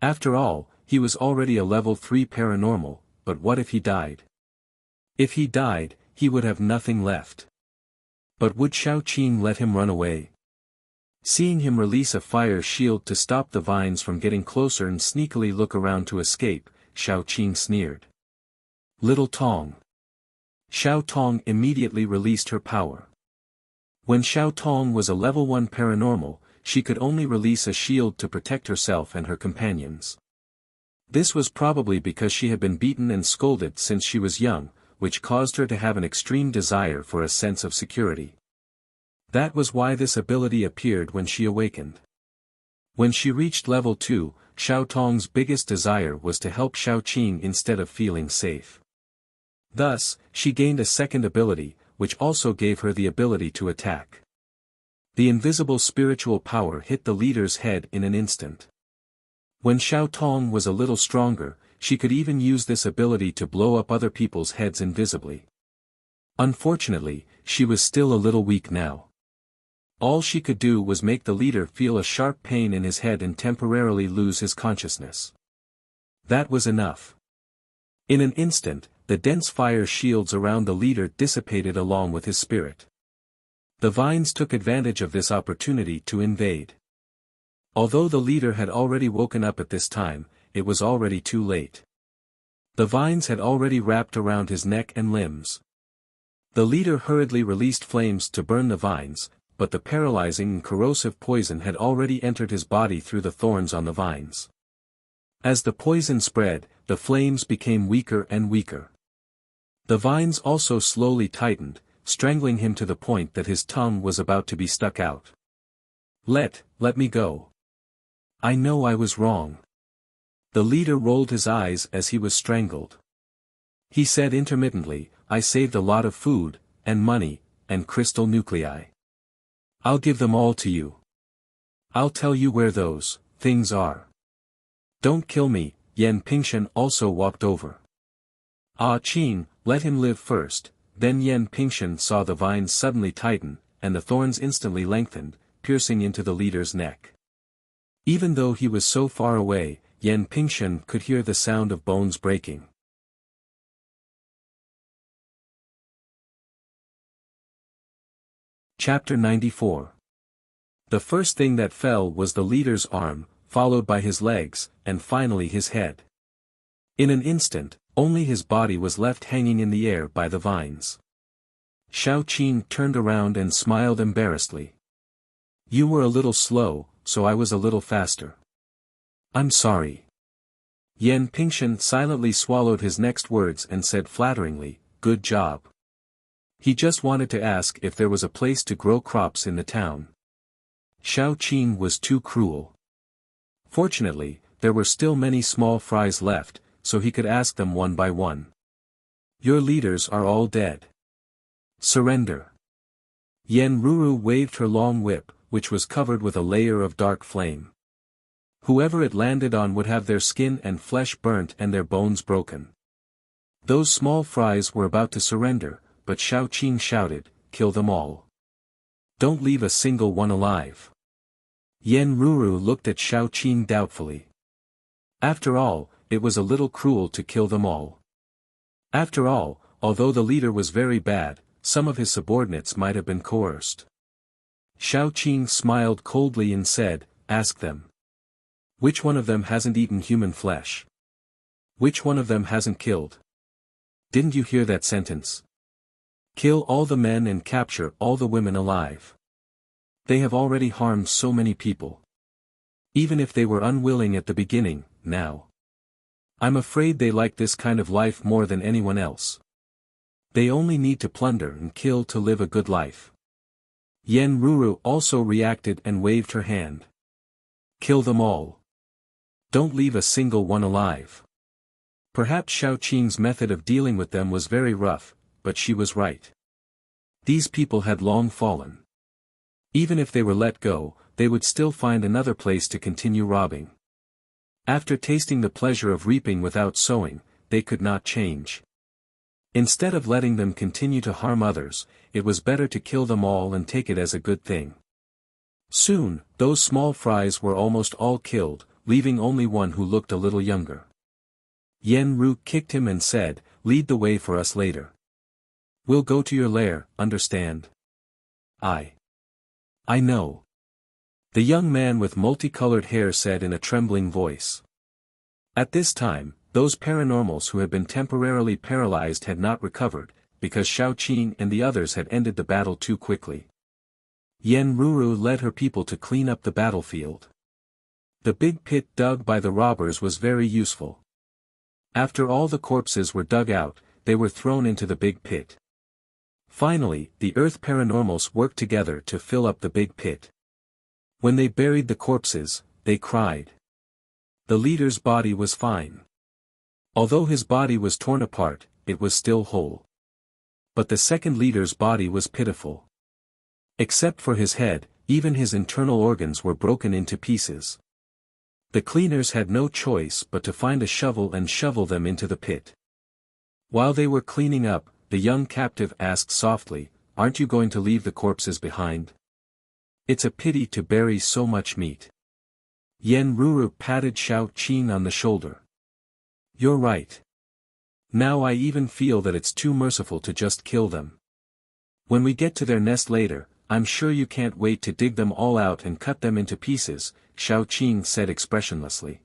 After all, he was already a level 3 paranormal, but what if he died? If he died, he would have nothing left. But would Shao Qing let him run away? Seeing him release a fire shield to stop the vines from getting closer and sneakily look around to escape, Shao Qing sneered. Little Tong. Xiao Tong immediately released her power. When Xiao Tong was a level 1 paranormal, she could only release a shield to protect herself and her companions. This was probably because she had been beaten and scolded since she was young, which caused her to have an extreme desire for a sense of security. That was why this ability appeared when she awakened. When she reached level 2, Xiao Tong's biggest desire was to help Shao Qing instead of feeling safe. Thus, she gained a second ability, which also gave her the ability to attack. The invisible spiritual power hit the leader's head in an instant. When Xiao Tong was a little stronger, she could even use this ability to blow up other people's heads invisibly. Unfortunately, she was still a little weak now. All she could do was make the leader feel a sharp pain in his head and temporarily lose his consciousness. That was enough. In an instant, the dense fire shields around the leader dissipated along with his spirit. The vines took advantage of this opportunity to invade. Although the leader had already woken up at this time, it was already too late. The vines had already wrapped around his neck and limbs. The leader hurriedly released flames to burn the vines, but the paralyzing and corrosive poison had already entered his body through the thorns on the vines. As the poison spread, the flames became weaker and weaker. The vines also slowly tightened, strangling him to the point that his tongue was about to be stuck out. Let me go. I know I was wrong. The leader rolled his eyes as he was strangled. He said intermittently, I saved a lot of food, and money, and crystal nuclei. I'll give them all to you. I'll tell you where those things are. Don't kill me. Yan Pingshan also walked over. Ah Qing, let him live first. Then Yan Pingshan saw the vines suddenly tighten, and the thorns instantly lengthened, piercing into the leader's neck. Even though he was so far away, Yan Pingshan could hear the sound of bones breaking. Chapter 94. The first thing that fell was the leader's arm, followed by his legs, and finally his head. In an instant, only his body was left hanging in the air by the vines. Xiao Qing turned around and smiled embarrassedly. You were a little slow, so I was a little faster. I'm sorry. Yan Pingshan silently swallowed his next words and said flatteringly, good job. He just wanted to ask if there was a place to grow crops in the town. Xiao Qing was too cruel. Fortunately, there were still many small fries left, so he could ask them one by one. Your leaders are all dead. Surrender. Yen Ruru waved her long whip, which was covered with a layer of dark flame. Whoever it landed on would have their skin and flesh burnt and their bones broken. Those small fries were about to surrender, but Xiao Qing shouted, kill them all. Don't leave a single one alive. Yen Ruru looked at Xiao Qing doubtfully. After all, it was a little cruel to kill them all. After all, although the leader was very bad, some of his subordinates might have been coerced. Xiao Qing smiled coldly and said, ask them. Which one of them hasn't eaten human flesh? Which one of them hasn't killed? Didn't you hear that sentence? Kill all the men and capture all the women alive. They have already harmed so many people. Even if they were unwilling at the beginning, now. I'm afraid they like this kind of life more than anyone else. They only need to plunder and kill to live a good life. Yen Ruru also reacted and waved her hand. Kill them all. Don't leave a single one alive. Perhaps Xiao Qing's method of dealing with them was very rough, but she was right. These people had long fallen. Even if they were let go, they would still find another place to continue robbing. After tasting the pleasure of reaping without sowing, they could not change. Instead of letting them continue to harm others, it was better to kill them all and take it as a good thing. Soon, those small fries were almost all killed, leaving only one who looked a little younger. Yen Ru kicked him and said, lead the way for us later. We'll go to your lair, understand? I know. The young man with multicolored hair said in a trembling voice. At this time, those paranormals who had been temporarily paralyzed had not recovered, because Xiao Qing and the others had ended the battle too quickly. Yen Ruru led her people to clean up the battlefield. The big pit dug by the robbers was very useful. After all the corpses were dug out, they were thrown into the big pit. Finally, the Earth Paranormals worked together to fill up the big pit. When they buried the corpses, they cried. The leader's body was fine. Although his body was torn apart, it was still whole. But the second leader's body was pitiful. Except for his head, even his internal organs were broken into pieces. The cleaners had no choice but to find a shovel and shovel them into the pit. While they were cleaning up, the young captive asked softly, aren't you going to leave the corpses behind? It's a pity to bury so much meat. Yen Ruru patted Xiao Qing on the shoulder. You're right. Now I even feel that it's too merciful to just kill them. When we get to their nest later, I'm sure you can't wait to dig them all out and cut them into pieces, Xiao Qing said expressionlessly.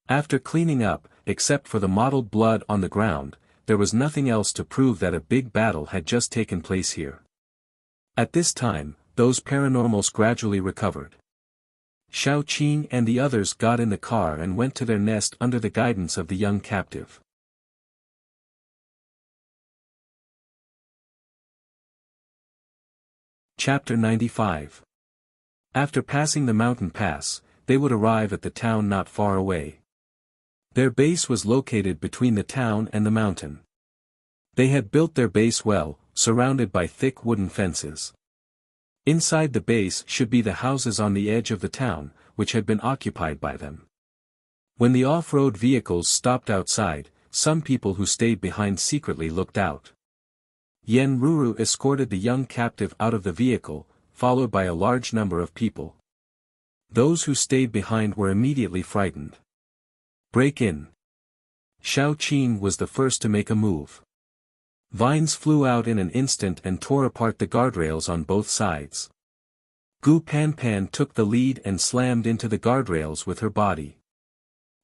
After cleaning up, except for the mottled blood on the ground, there was nothing else to prove that a big battle had just taken place here. At this time, those paranormals gradually recovered. Xiao Qing and the others got in the car and went to their nest under the guidance of the young captive. Chapter 95. After passing the mountain pass, they would arrive at the town not far away. Their base was located between the town and the mountain. They had built their base well, surrounded by thick wooden fences. Inside the base should be the houses on the edge of the town, which had been occupied by them. When the off-road vehicles stopped outside, some people who stayed behind secretly looked out. Yen Ruru escorted the young captive out of the vehicle, followed by a large number of people. Those who stayed behind were immediately frightened. Break in. Xiao Qing was the first to make a move. Vines flew out in an instant and tore apart the guardrails on both sides. Gu Panpan took the lead and slammed into the guardrails with her body.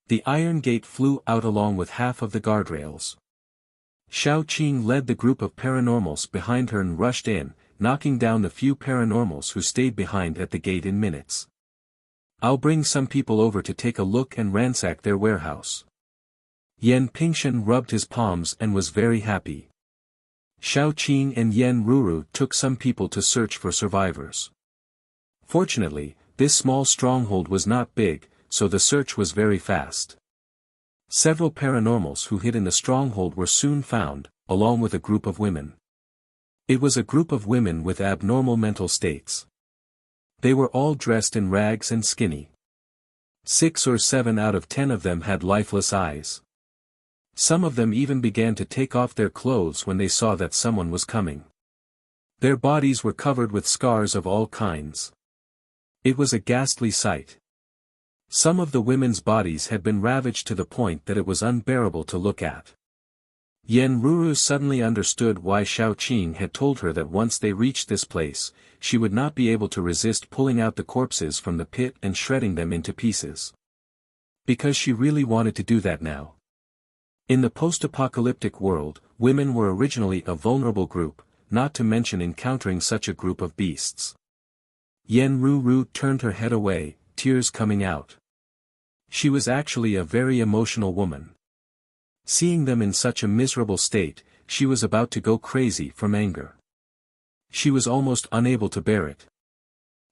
The iron gate flew out along with half of the guardrails. Xiao Qing led the group of paranormals behind her and rushed in, knocking down the few paranormals who stayed behind at the gate in minutes. "I'll bring some people over to take a look and ransack their warehouse." Yan Pingshan rubbed his palms and was very happy. Xiao Qing and Yan Ruru took some people to search for survivors. Fortunately, this small stronghold was not big, so the search was very fast. Several paranormals who hid in the stronghold were soon found, along with a group of women. It was a group of women with abnormal mental states. They were all dressed in rags and skinny. 6 or 7 out of 10 of them had lifeless eyes. Some of them even began to take off their clothes when they saw that someone was coming. Their bodies were covered with scars of all kinds. It was a ghastly sight. Some of the women's bodies had been ravaged to the point that it was unbearable to look at. Yan Ruru suddenly understood why Xiao Qing had told her that once they reached this place, she would not be able to resist pulling out the corpses from the pit and shredding them into pieces. Because she really wanted to do that now. In the post-apocalyptic world, women were originally a vulnerable group, not to mention encountering such a group of beasts. Yan Ruru turned her head away, tears coming out. She was actually a very emotional woman. Seeing them in such a miserable state, she was about to go crazy from anger. She was almost unable to bear it.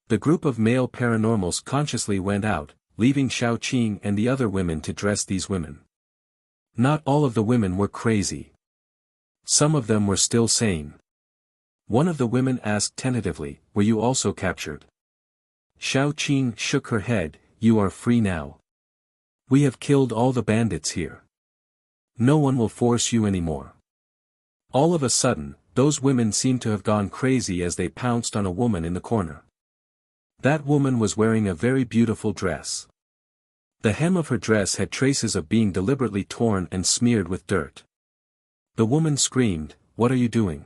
The group of male paranormals consciously went out, leaving Xiao Qing and the other women to dress these women. Not all of the women were crazy. Some of them were still sane. One of the women asked tentatively, "Were you also captured?" Xiao Qing shook her head, "You are free now. We have killed all the bandits here. No one will force you anymore." All of a sudden, those women seemed to have gone crazy as they pounced on a woman in the corner. That woman was wearing a very beautiful dress. The hem of her dress had traces of being deliberately torn and smeared with dirt. The woman screamed, "What are you doing?"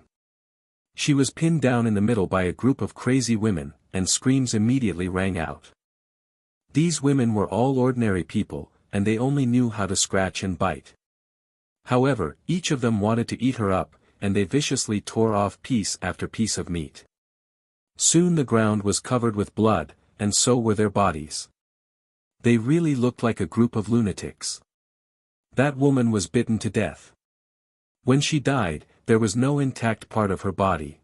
She was pinned down in the middle by a group of crazy women, and screams immediately rang out. These women were all ordinary people, and they only knew how to scratch and bite. However, each of them wanted to eat her up, and they viciously tore off piece after piece of meat. Soon the ground was covered with blood, and so were their bodies. They really looked like a group of lunatics. That woman was bitten to death. When she died, there was no intact part of her body.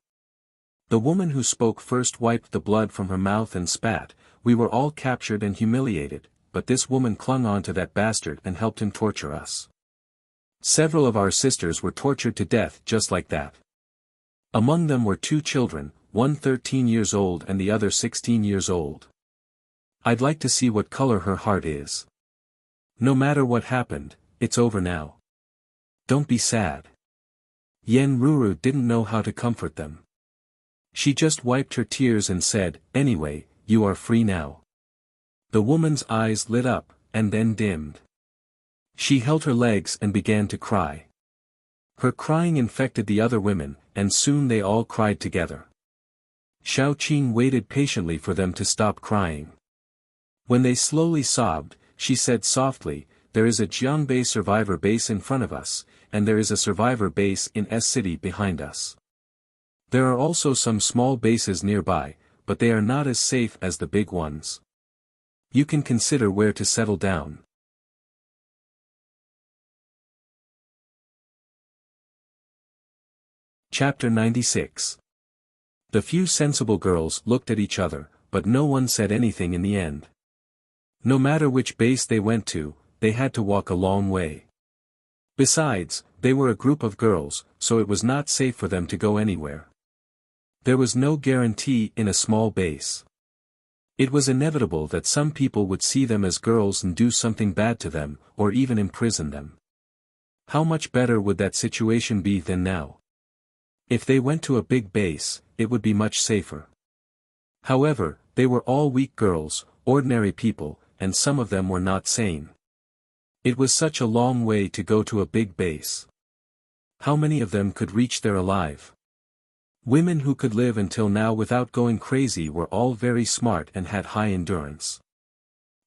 The woman who spoke first wiped the blood from her mouth and spat, "We were all captured and humiliated, but this woman clung on to that bastard and helped him torture us. Several of our sisters were tortured to death just like that. Among them were 2 children, one 13 years old and the other 16 years old. I'd like to see what color her heart is. No matter what happened, it's over now. Don't be sad." Yan Ruru didn't know how to comfort them. She just wiped her tears and said, "Anyway, you are free now." The woman's eyes lit up, and then dimmed. She held her legs and began to cry. Her crying infected the other women, and soon they all cried together. Xiao Qing waited patiently for them to stop crying. When they slowly sobbed, she said softly, "There is a Jiangbei survivor base in front of us, and there is a survivor base in S City behind us. There are also some small bases nearby, but they are not as safe as the big ones. You can consider where to settle down." Chapter 96. The few sensible girls looked at each other, but no one said anything in the end. No matter which base they went to, they had to walk a long way. Besides, they were a group of girls, so it was not safe for them to go anywhere. There was no guarantee in a small base. It was inevitable that some people would see them as girls and do something bad to them, or even imprison them. How much better would that situation be than now? If they went to a big base, it would be much safer. However, they were all weak girls, ordinary people, and some of them were not sane. It was such a long way to go to a big base. How many of them could reach there alive? Women who could live until now without going crazy were all very smart and had high endurance.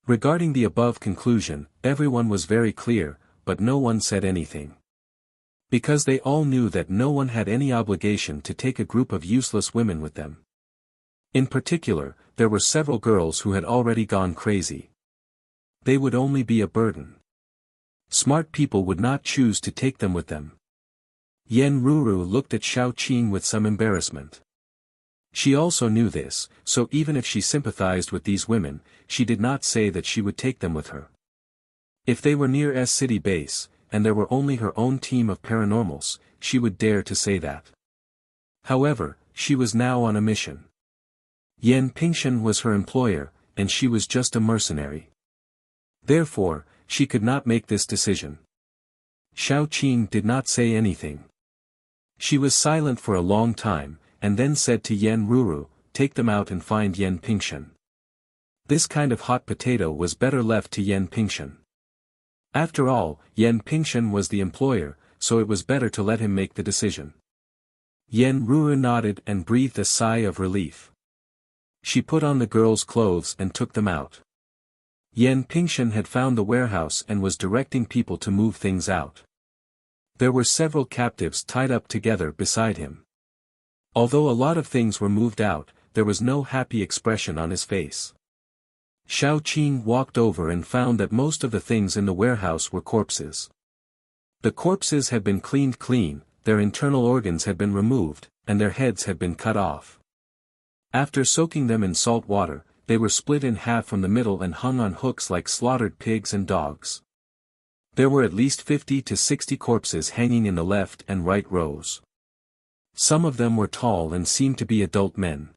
Regarding the above conclusion, everyone was very clear, but no one said anything. Because they all knew that no one had any obligation to take a group of useless women with them. In particular, there were several girls who had already gone crazy. They would only be a burden. Smart people would not choose to take them with them. Yen Ruru looked at Xiao Qing with some embarrassment. She also knew this, so even if she sympathized with these women, she did not say that she would take them with her. If they were near S city base, and there were only her own team of paranormals, she would dare to say that. However, she was now on a mission. Yan Pingshan was her employer, and she was just a mercenary. Therefore, she could not make this decision. Xiao Qing did not say anything. She was silent for a long time, and then said to Yen Ruru, "Take them out and find Yen Pingshan." This kind of hot potato was better left to Yen Pingshan. After all, Yen Pingshan was the employer, so it was better to let him make the decision. Yen Ruru nodded and breathed a sigh of relief. She put on the girls' clothes and took them out. Yen Pingshan had found the warehouse and was directing people to move things out. There were several captives tied up together beside him. Although a lot of things were moved out, there was no happy expression on his face. Xiao Qing walked over and found that most of the things in the warehouse were corpses. The corpses had been cleaned clean, their internal organs had been removed, and their heads had been cut off. After soaking them in salt water, they were split in half from the middle and hung on hooks like slaughtered pigs and dogs. There were at least 50 to 60 corpses hanging in the left and right rows. Some of them were tall and seemed to be adult men.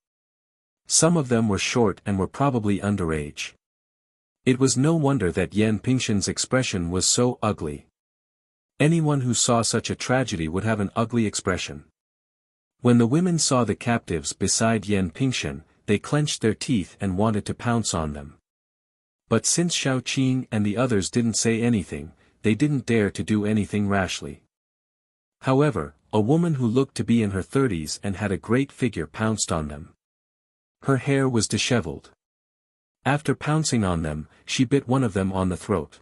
Some of them were short and were probably underage. It was no wonder that Yen Pingshan's expression was so ugly. Anyone who saw such a tragedy would have an ugly expression. When the women saw the captives beside Yen Pingshan, they clenched their teeth and wanted to pounce on them. But since Xiao Qing and the others didn't say anything, they didn't dare to do anything rashly. However, a woman who looked to be in her 30s and had a great figure pounced on them. Her hair was disheveled. After pouncing on them, she bit one of them on the throat.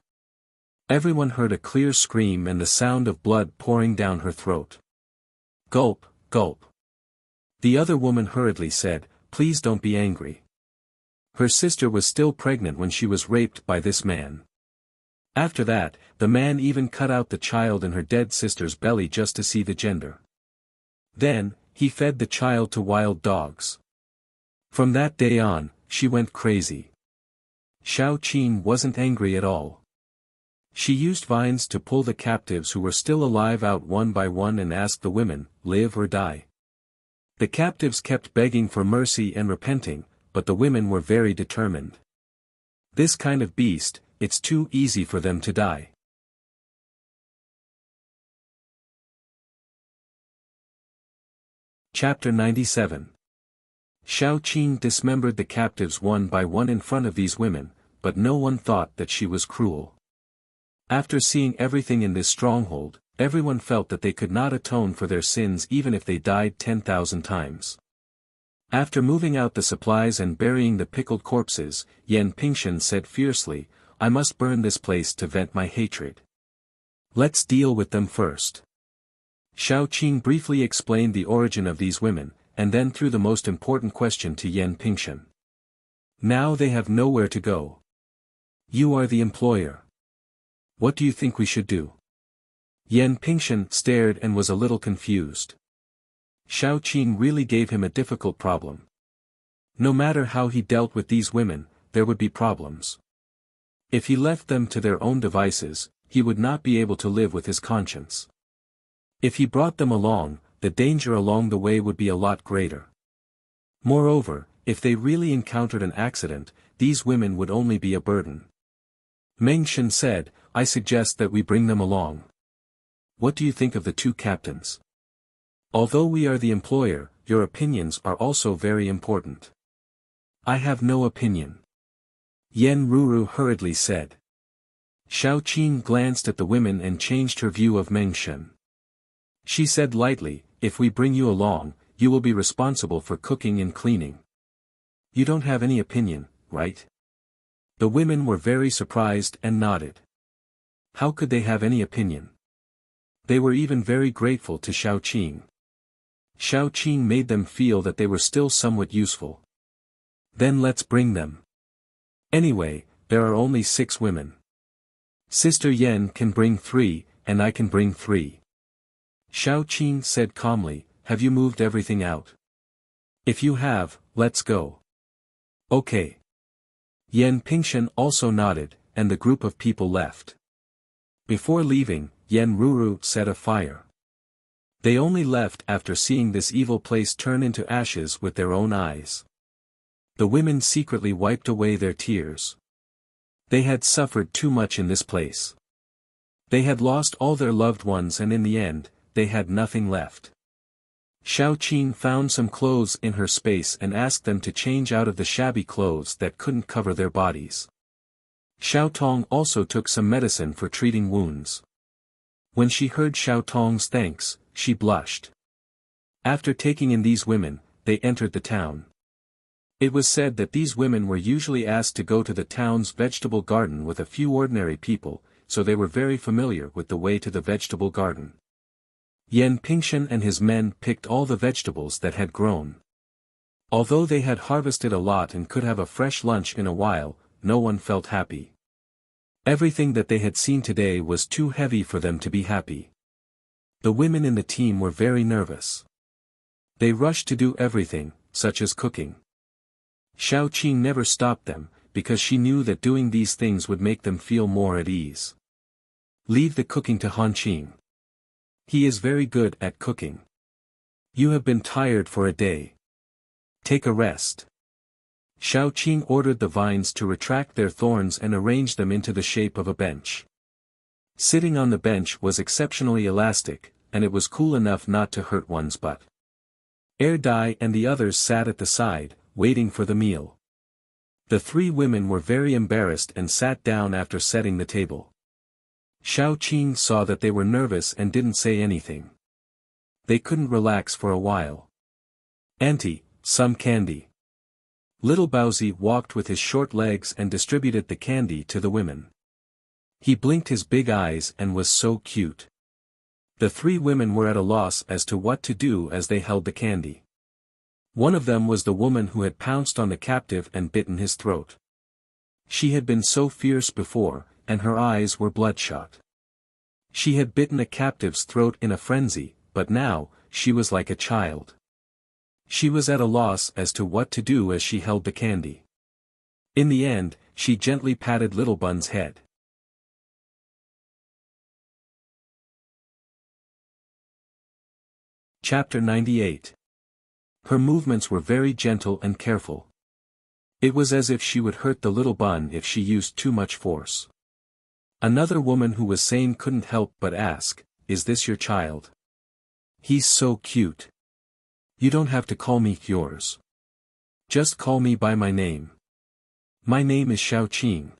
Everyone heard a clear scream and the sound of blood pouring down her throat. Gulp, gulp. The other woman hurriedly said, "Please don't be angry." Her sister was still pregnant when she was raped by this man. After that, the man even cut out the child in her dead sister's belly just to see the gender. Then, he fed the child to wild dogs. From that day on, she went crazy. Xiao Qing wasn't angry at all. She used vines to pull the captives who were still alive out one by one and asked the women, "Live or die?" The captives kept begging for mercy and repenting, but the women were very determined. This kind of beast, it's too easy for them to die. Chapter 97. Xiao Qing dismembered the captives one by one in front of these women, but no one thought that she was cruel. After seeing everything in this stronghold, everyone felt that they could not atone for their sins even if they died 10,000 times. After moving out the supplies and burying the pickled corpses, Yen Pingshan said fiercely, "I must burn this place to vent my hatred. Let's deal with them first." Xiao Qing briefly explained the origin of these women, and then threw the most important question to Yen Pingshan. "Now they have nowhere to go. You are the employer. What do you think we should do?" Yen Pingshan stared and was a little confused. Xiao Qing really gave him a difficult problem. No matter how he dealt with these women, there would be problems. If he left them to their own devices, he would not be able to live with his conscience. If he brought them along, the danger along the way would be a lot greater. Moreover, if they really encountered an accident, these women would only be a burden. Meng Shen said, "I suggest that we bring them along. What do you think of the two captains? Although we are the employer, your opinions are also very important." "I have no opinion," Yen Ruru hurriedly said. Xiao Qing glanced at the women and changed her view of Meng Shen. She said lightly, "If we bring you along, you will be responsible for cooking and cleaning. You don't have any opinion, right?" The women were very surprised and nodded. How could they have any opinion? They were even very grateful to Xiao Qing. Xiao Qing made them feel that they were still somewhat useful. Then let's bring them. Anyway, there are only 6 women. Sister Yen can bring 3, and I can bring 3. Xiao Qing said calmly, have you moved everything out? If you have, let's go. Okay. Yan Pingshan also nodded, and the group of people left. Before leaving, Yan Ruru set a fire. They only left after seeing this evil place turn into ashes with their own eyes. The women secretly wiped away their tears. They had suffered too much in this place. They had lost all their loved ones and in the end, they had nothing left. Xiao Qing found some clothes in her space and asked them to change out of the shabby clothes that couldn't cover their bodies. Xiao Tong also took some medicine for treating wounds. When she heard Xiao Tong's thanks, she blushed. After taking in these women, they entered the town. It was said that these women were usually asked to go to the town's vegetable garden with a few ordinary people, so they were very familiar with the way to the vegetable garden. Yan Pingshan and his men picked all the vegetables that had grown. Although they had harvested a lot and could have a fresh lunch in a while, no one felt happy. Everything that they had seen today was too heavy for them to be happy. The women in the team were very nervous. They rushed to do everything, such as cooking. Xiao Qing never stopped them, because she knew that doing these things would make them feel more at ease. Leave the cooking to Han Qing. He is very good at cooking. You have been tired for a day. Take a rest. Xiao Qing ordered the vines to retract their thorns and arrange them into the shape of a bench. Sitting on the bench was exceptionally elastic, and it was cool enough not to hurt one's butt. Dai and the others sat at the side, waiting for the meal. The 3 women were very embarrassed and sat down after setting the table. Xiao Qing saw that they were nervous and didn't say anything. They couldn't relax for a while. Auntie, some candy. Little Baozi walked with his short legs and distributed the candy to the women. He blinked his big eyes and was so cute. The 3 women were at a loss as to what to do as they held the candy. One of them was the woman who had pounced on the captive and bitten his throat. She had been so fierce before, and her eyes were bloodshot. She had bitten a captive's throat in a frenzy, but now, she was like a child. She was at a loss as to what to do as she held the candy. In the end, she gently patted Little Bun's head. Chapter 98. Her movements were very gentle and careful. It was as if she would hurt the little bun if she used too much force. Another woman who was sane couldn't help but ask, "Is this your child? He's so cute. You don't have to call me yours. Just call me by my name. My name is Xiao Qing."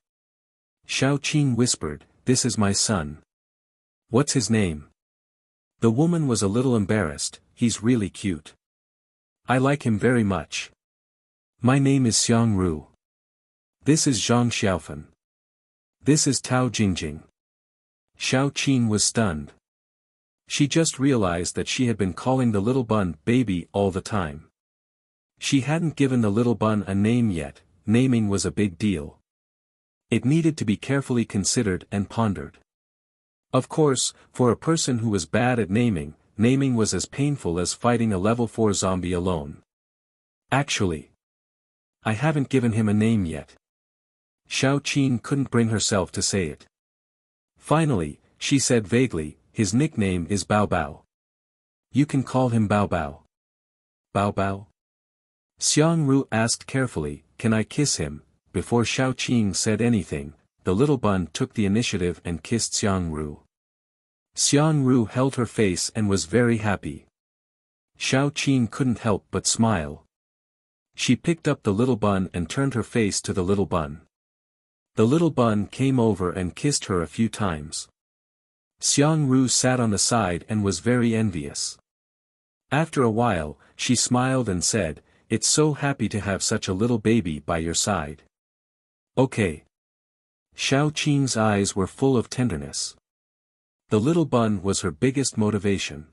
Xiao Qing whispered, "This is my son." "What's his name?" The woman was a little embarrassed. "He's really cute. I like him very much. My name is Xiang Ru. This is Zhang Xiaofan. This is Tao Jingjing." Xiao Qing was stunned. She just realized that she had been calling the little bun baby all the time. She hadn't given the little bun a name yet. Naming was a big deal. It needed to be carefully considered and pondered. Of course, for a person who was bad at naming was as painful as fighting a level 4 zombie alone. "Actually, I haven't given him a name yet." Xiao Qing couldn't bring herself to say it. Finally, she said vaguely, "His nickname is Bao Bao. You can call him Bao Bao." "Bao Bao?" Xiang Ru asked carefully, "Can I kiss him?" Before Xiao Qing said anything, the little bun took the initiative and kissed Xiang Ru. Xiang Ru held her face and was very happy. Xiao Qing couldn't help but smile. She picked up the little bun and turned her face to the little bun. The little bun came over and kissed her a few times. Xiang Ru sat on the side and was very envious. After a while, she smiled and said, "It's so happy to have such a little baby by your side." "Okay." Xiao Qing's eyes were full of tenderness. The little bun was her biggest motivation.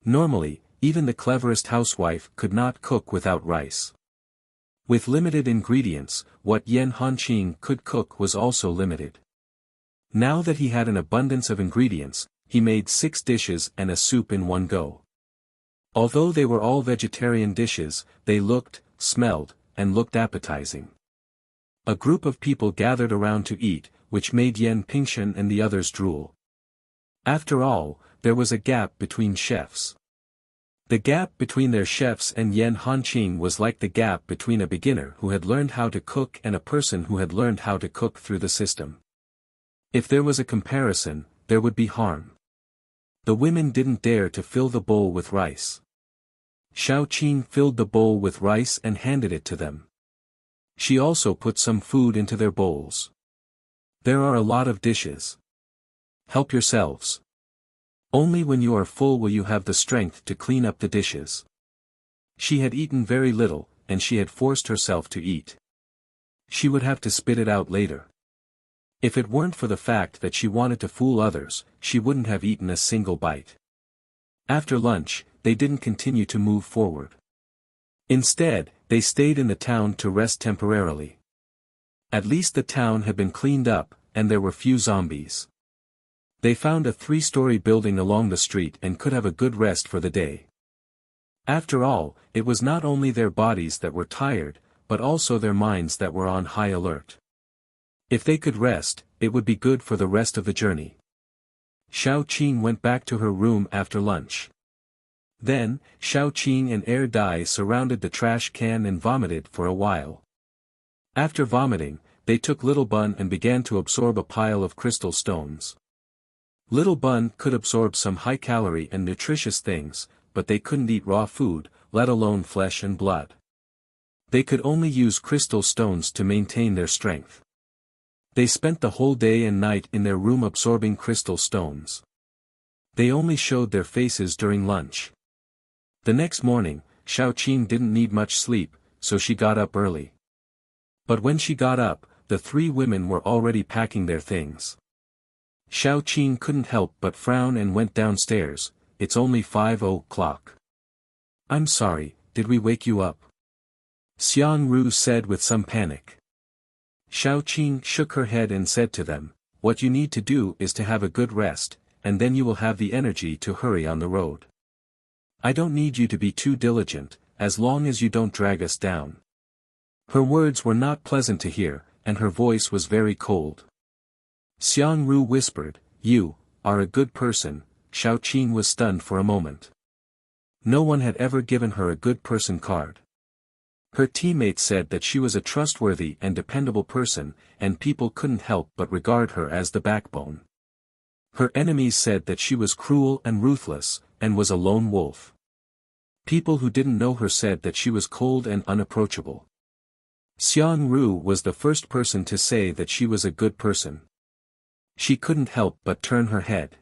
Normally, even the cleverest housewife could not cook without rice. With limited ingredients, what Yan Hanqing could cook was also limited. Now that he had an abundance of ingredients, he made 6 dishes and a soup in one go. Although they were all vegetarian dishes, they looked, smelled, and looked appetizing. A group of people gathered around to eat, which made Yan Pingshan and the others drool. After all, there was a gap between chefs. The gap between their chefs and Yan Hanqing was like the gap between a beginner who had learned how to cook and a person who had learned how to cook through the system. If there was a comparison, there would be harm. The women didn't dare to fill the bowl with rice. Xiaoqing filled the bowl with rice and handed it to them. She also put some food into their bowls. There are a lot of dishes. Help yourselves. Only when you are full will you have the strength to clean up the dishes. She had eaten very little, and she had forced herself to eat. She would have to spit it out later. If it weren't for the fact that she wanted to fool others, she wouldn't have eaten a single bite. After lunch, they didn't continue to move forward. Instead, they stayed in the town to rest temporarily. At least the town had been cleaned up, and there were few zombies. They found a 3-story building along the street and could have a good rest for the day. After all, it was not only their bodies that were tired, but also their minds that were on high alert. If they could rest, it would be good for the rest of the journey. Xiaoqing went back to her room after lunch. Then, Xiaoqing and Air Dai surrounded the trash can and vomited for a while. After vomiting, they took Little Bun and began to absorb a pile of crystal stones. Little Bun could absorb some high-calorie and nutritious things, but they couldn't eat raw food, let alone flesh and blood. They could only use crystal stones to maintain their strength. They spent the whole day and night in their room absorbing crystal stones. They only showed their faces during lunch. The next morning, Xiaoqing didn't need much sleep, so she got up early. But when she got up, the 3 women were already packing their things. Xiaoqing couldn't help but frown and went downstairs. It's only 5 o'clock. I'm sorry, did we wake you up? Xiang Ru said with some panic. Xiaoqing shook her head and said to them, what you need to do is to have a good rest, and then you will have the energy to hurry on the road. I don't need you to be too diligent, as long as you don't drag us down. Her words were not pleasant to hear, and her voice was very cold. Xiang Ru whispered, you are a good person. Xiaoqing was stunned for a moment. No one had ever given her a good person card. Her teammates said that she was a trustworthy and dependable person, and people couldn't help but regard her as the backbone. Her enemies said that she was cruel and ruthless, and was a lone wolf. People who didn't know her said that she was cold and unapproachable. Xiang Ru was the first person to say that she was a good person. She couldn't help but turn her head.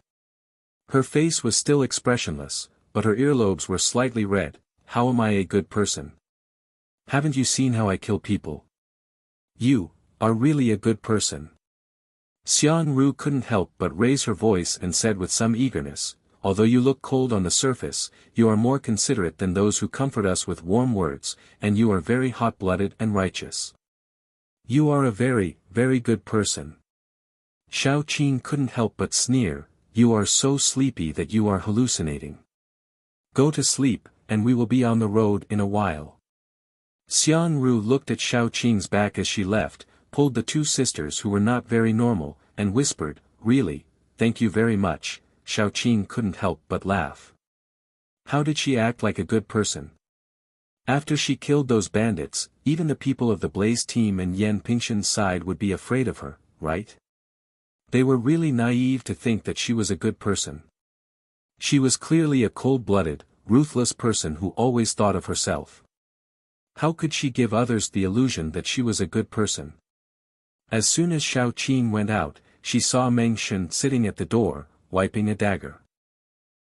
Her face was still expressionless, but her earlobes were slightly red. How am I a good person? Haven't you seen how I kill people? You are really a good person. Xiang Ru couldn't help but raise her voice and said with some eagerness, although you look cold on the surface, you are more considerate than those who comfort us with warm words, and you are very hot-blooded and righteous. You are a very, very good person. Xiaoqing couldn't help but sneer, you are so sleepy that you are hallucinating. Go to sleep, and we will be on the road in a while. Xiang Ru looked at Xiaoqing's back as she left, pulled the 2 sisters who were not very normal, and whispered, really, thank you very much. Xiaoqing couldn't help but laugh. How did she act like a good person? After she killed those bandits, even the people of the Blaze team and Yan Pingshan's side would be afraid of her, right? They were really naive to think that she was a good person. She was clearly a cold-blooded, ruthless person who always thought of herself. How could she give others the illusion that she was a good person? As soon as Xiaoqing went out, she saw Meng Shen sitting at the door, wiping a dagger.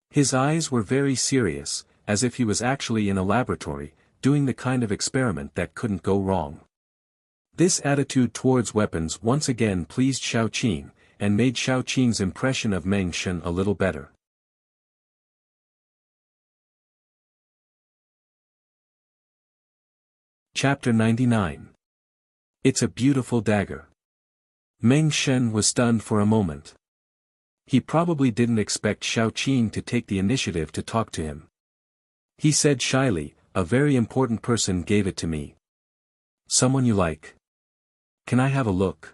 His eyes were very serious, as if he was actually in a laboratory, doing the kind of experiment that couldn't go wrong. This attitude towards weapons once again pleased Xiaoqing, and made Xiao Qing's impression of Meng Shen a little better. Chapter 99. It's a beautiful dagger. Meng Shen was stunned for a moment. He probably didn't expect Xiao Qing to take the initiative to talk to him. He said shyly, "A very important person gave it to me." "Someone you like? Can I have a look?"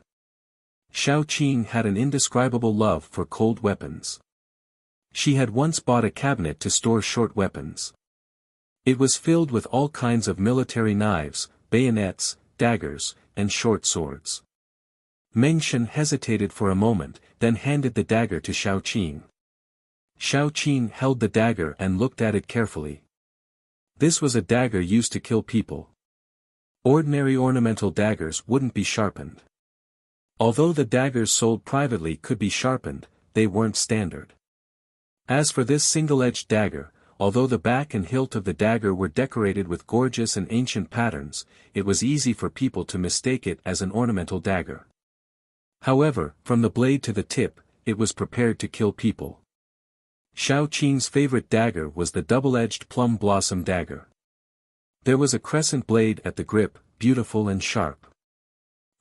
Xiao Qing had an indescribable love for cold weapons. She had once bought a cabinet to store short weapons. It was filled with all kinds of military knives, bayonets, daggers, and short swords. Meng Shen hesitated for a moment, then handed the dagger to Xiao Qing. Xiao Qing held the dagger and looked at it carefully. This was a dagger used to kill people. Ordinary ornamental daggers wouldn't be sharpened. Although the daggers sold privately could be sharpened, they weren't standard. As for this single-edged dagger, although the back and hilt of the dagger were decorated with gorgeous and ancient patterns, it was easy for people to mistake it as an ornamental dagger. However, from the blade to the tip, it was prepared to kill people. Xiao Qing's favorite dagger was the double-edged plum blossom dagger. There was a crescent blade at the grip, beautiful and sharp.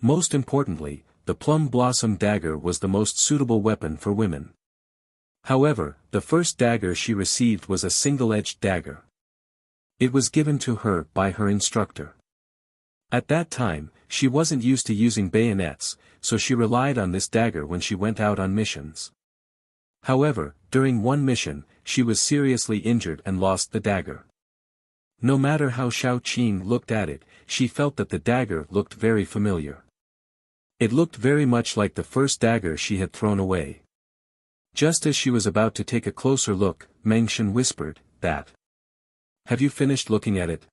Most importantly, the plum blossom dagger was the most suitable weapon for women. However, the first dagger she received was a single-edged dagger. It was given to her by her instructor. At that time, she wasn't used to using bayonets, so she relied on this dagger when she went out on missions. However, during one mission, she was seriously injured and lost the dagger. No matter how Xiao Qing looked at it, she felt that the dagger looked very familiar. It looked very much like the first dagger she had thrown away. Just as she was about to take a closer look, Meng Shen whispered, "That. Have you finished looking at it?"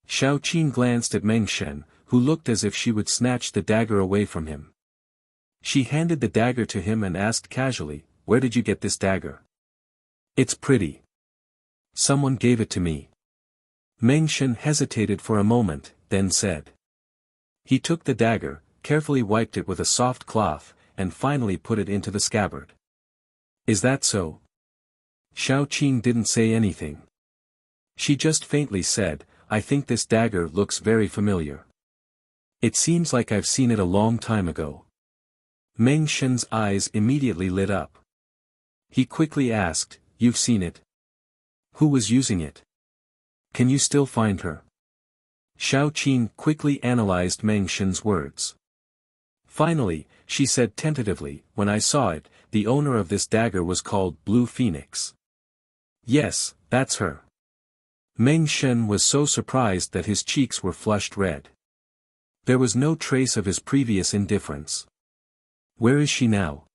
Xiao Qing glanced at Meng Shen, who looked as if she would snatch the dagger away from him. She handed the dagger to him and asked casually, "Where did you get this dagger?" "It's pretty. Someone gave it to me." Meng Shen hesitated for a moment, then said. He took the dagger, carefully wiped it with a soft cloth, and finally put it into the scabbard. "Is that so?" Xiao Qing didn't say anything. She just faintly said, "I think this dagger looks very familiar. It seems like I've seen it a long time ago." Meng Shen's eyes immediately lit up. He quickly asked, "You've seen it? Who was using it? Can you still find her?" Xiao Qing quickly analyzed Meng Shen's words. Finally, she said tentatively, "When I saw it, the owner of this dagger was called Blue Phoenix." "Yes, that's her." Meng Shen was so surprised that his cheeks were flushed red. There was no trace of his previous indifference. "Where is she now?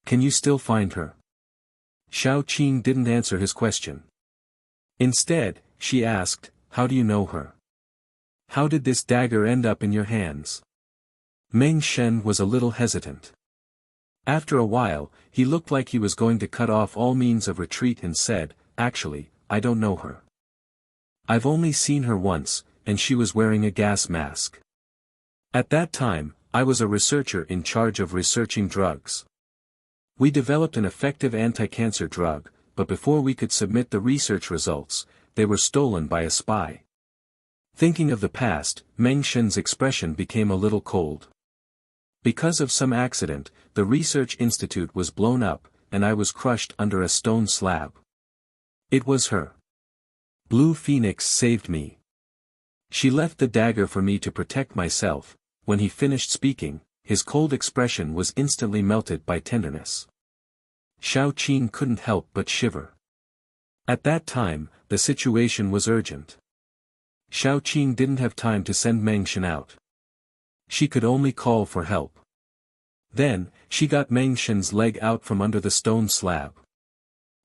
Can you still find her?" Xiao Qing didn't answer his question. Instead, she asked, "How do you know her? How did this dagger end up in your hands?" Meng Shen was a little hesitant. After a while, he looked like he was going to cut off all means of retreat and said, "Actually, I don't know her. I've only seen her once, and she was wearing a gas mask. At that time, I was a researcher in charge of researching drugs. We developed an effective anti-cancer drug, but before we could submit the research results, they were stolen by a spy." Thinking of the past, Meng Shen's expression became a little cold. "Because of some accident, the research institute was blown up, and I was crushed under a stone slab. It was her. Blue Phoenix saved me. She left the dagger for me to protect myself." When he finished speaking, his cold expression was instantly melted by tenderness. Xiao Qing couldn't help but shiver. At that time, the situation was urgent. Xiao Qing didn't have time to send Meng Shen out. She could only call for help. Then, she got Meng Shen's leg out from under the stone slab.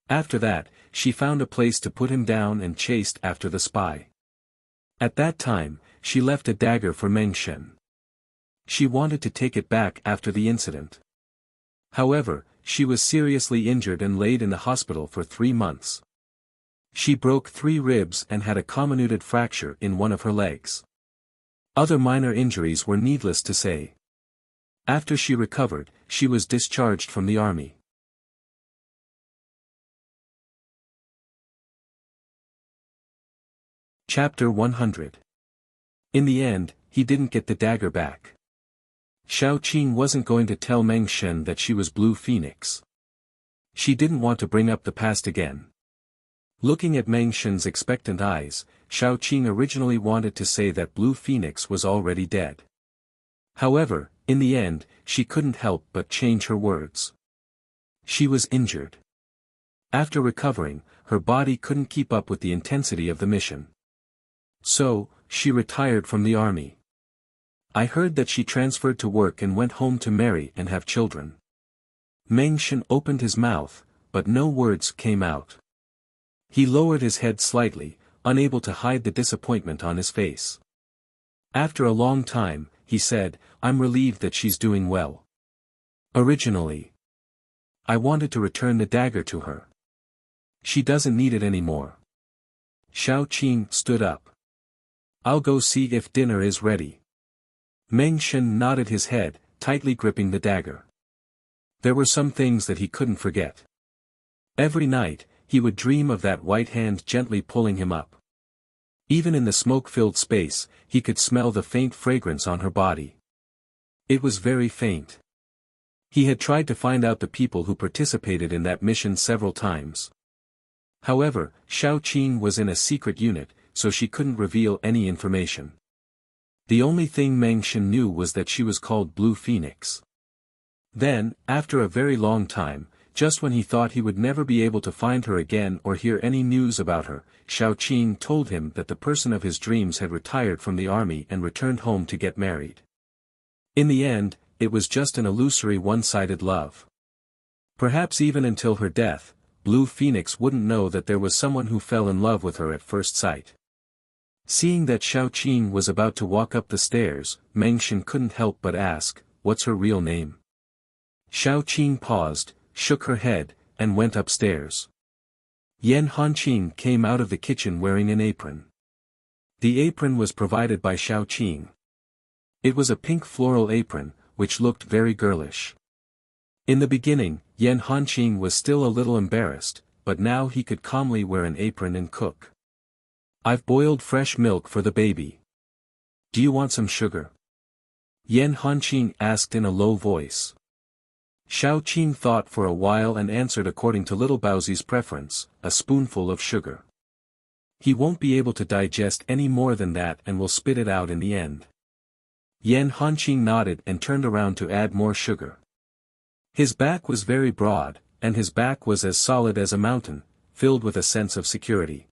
After that, she found a place to put him down and chased after the spy. At that time, she left a dagger for Meng Shen. She wanted to take it back after the incident. However, she was seriously injured and laid in the hospital for 3 months. She broke 3 ribs and had a comminuted fracture in one of her legs. Other minor injuries were needless to say. After she recovered, she was discharged from the army. Chapter 100. In the end, he didn't get the dagger back. Xiao Qing wasn't going to tell Meng Shen that she was Blue Phoenix. She didn't want to bring up the past again. Looking at Meng Shen's expectant eyes, Xiao Qing originally wanted to say that Blue Phoenix was already dead. However, in the end, she couldn't help but change her words. She was injured. After recovering, her body couldn't keep up with the intensity of the mission. So, she retired from the army. I heard that she transferred to work and went home to marry and have children. Meng Shen opened his mouth, but no words came out. He lowered his head slightly, unable to hide the disappointment on his face. After a long time, he said, "I'm relieved that she's doing well. Originally, I wanted to return the dagger to her. She doesn't need it anymore." Xiao Qing stood up. "I'll go see if dinner is ready." Meng Shen nodded his head, tightly gripping the dagger. There were some things that he couldn't forget. Every night, he would dream of that white hand gently pulling him up. Even in the smoke-filled space, he could smell the faint fragrance on her body. It was very faint. He had tried to find out the people who participated in that mission several times. However, Xiao Qing was in a secret unit, so she couldn't reveal any information. The only thing Meng Shen knew was that she was called Blue Phoenix. Then, after a very long time, just when he thought he would never be able to find her again or hear any news about her, Xiao Qing told him that the person of his dreams had retired from the army and returned home to get married. In the end, it was just an illusory one-sided love. Perhaps even until her death, Blue Phoenix wouldn't know that there was someone who fell in love with her at first sight. Seeing that Xiao Qing was about to walk up the stairs, Meng Shen couldn't help but ask, "What's her real name?" Xiao Qing paused, shook her head, and went upstairs. Yan Hanqing came out of the kitchen wearing an apron. The apron was provided by Xiao Qing. It was a pink floral apron, which looked very girlish. In the beginning, Yan Hanqing was still a little embarrassed, but now he could calmly wear an apron and cook. "I've boiled fresh milk for the baby. Do you want some sugar?" Yan Hanqing asked in a low voice. Xiao Qing thought for a while and answered according to little Baozi's preference, "A spoonful of sugar. He won't be able to digest any more than that and will spit it out in the end." Yan Hanqing nodded and turned around to add more sugar. His back was very broad, and his back was as solid as a mountain, filled with a sense of security.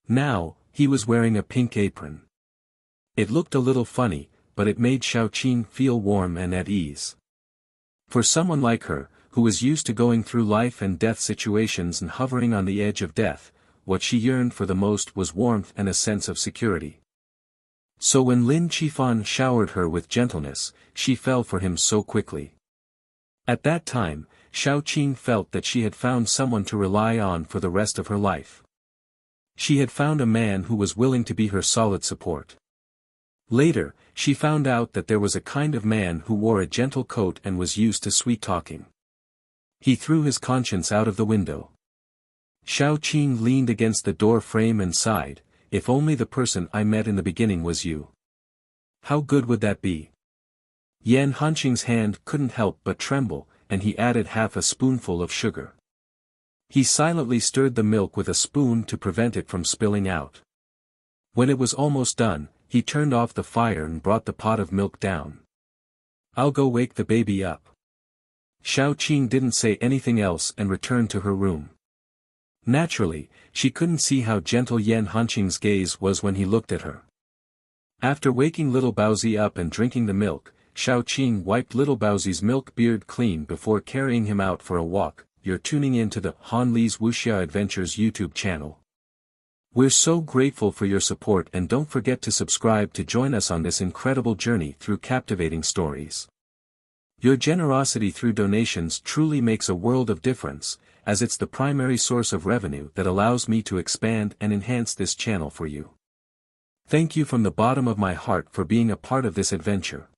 Now, he was wearing a pink apron. It looked a little funny, but it made Xiao Qing feel warm and at ease. For someone like her, who was used to going through life and death situations and hovering on the edge of death, what she yearned for the most was warmth and a sense of security. So when Lin Qifan showered her with gentleness, she fell for him so quickly. At that time, Xiao Qing felt that she had found someone to rely on for the rest of her life. She had found a man who was willing to be her solid support. Later, she found out that there was a kind of man who wore a gentle coat and was used to sweet-talking. He threw his conscience out of the window. Xiao Qing leaned against the door frame and sighed, "If only the person I met in the beginning was you. How good would that be?" Yan Hanqing's hand couldn't help but tremble, and he added half a spoonful of sugar. He silently stirred the milk with a spoon to prevent it from spilling out. When it was almost done, he turned off the fire and brought the pot of milk down. "I'll go wake the baby up." Xiao Qing didn't say anything else and returned to her room. Naturally, she couldn't see how gentle Yan Hanqing's gaze was when he looked at her. After waking little Baozi up and drinking the milk, Xiao Qing wiped little Baozi's milk beard clean before carrying him out for a walk. You're tuning in to the Han Li's Wuxia Adventures YouTube channel. We're so grateful for your support, and don't forget to subscribe to join us on this incredible journey through captivating stories. Your generosity through donations truly makes a world of difference, as it's the primary source of revenue that allows me to expand and enhance this channel for you. Thank you from the bottom of my heart for being a part of this adventure.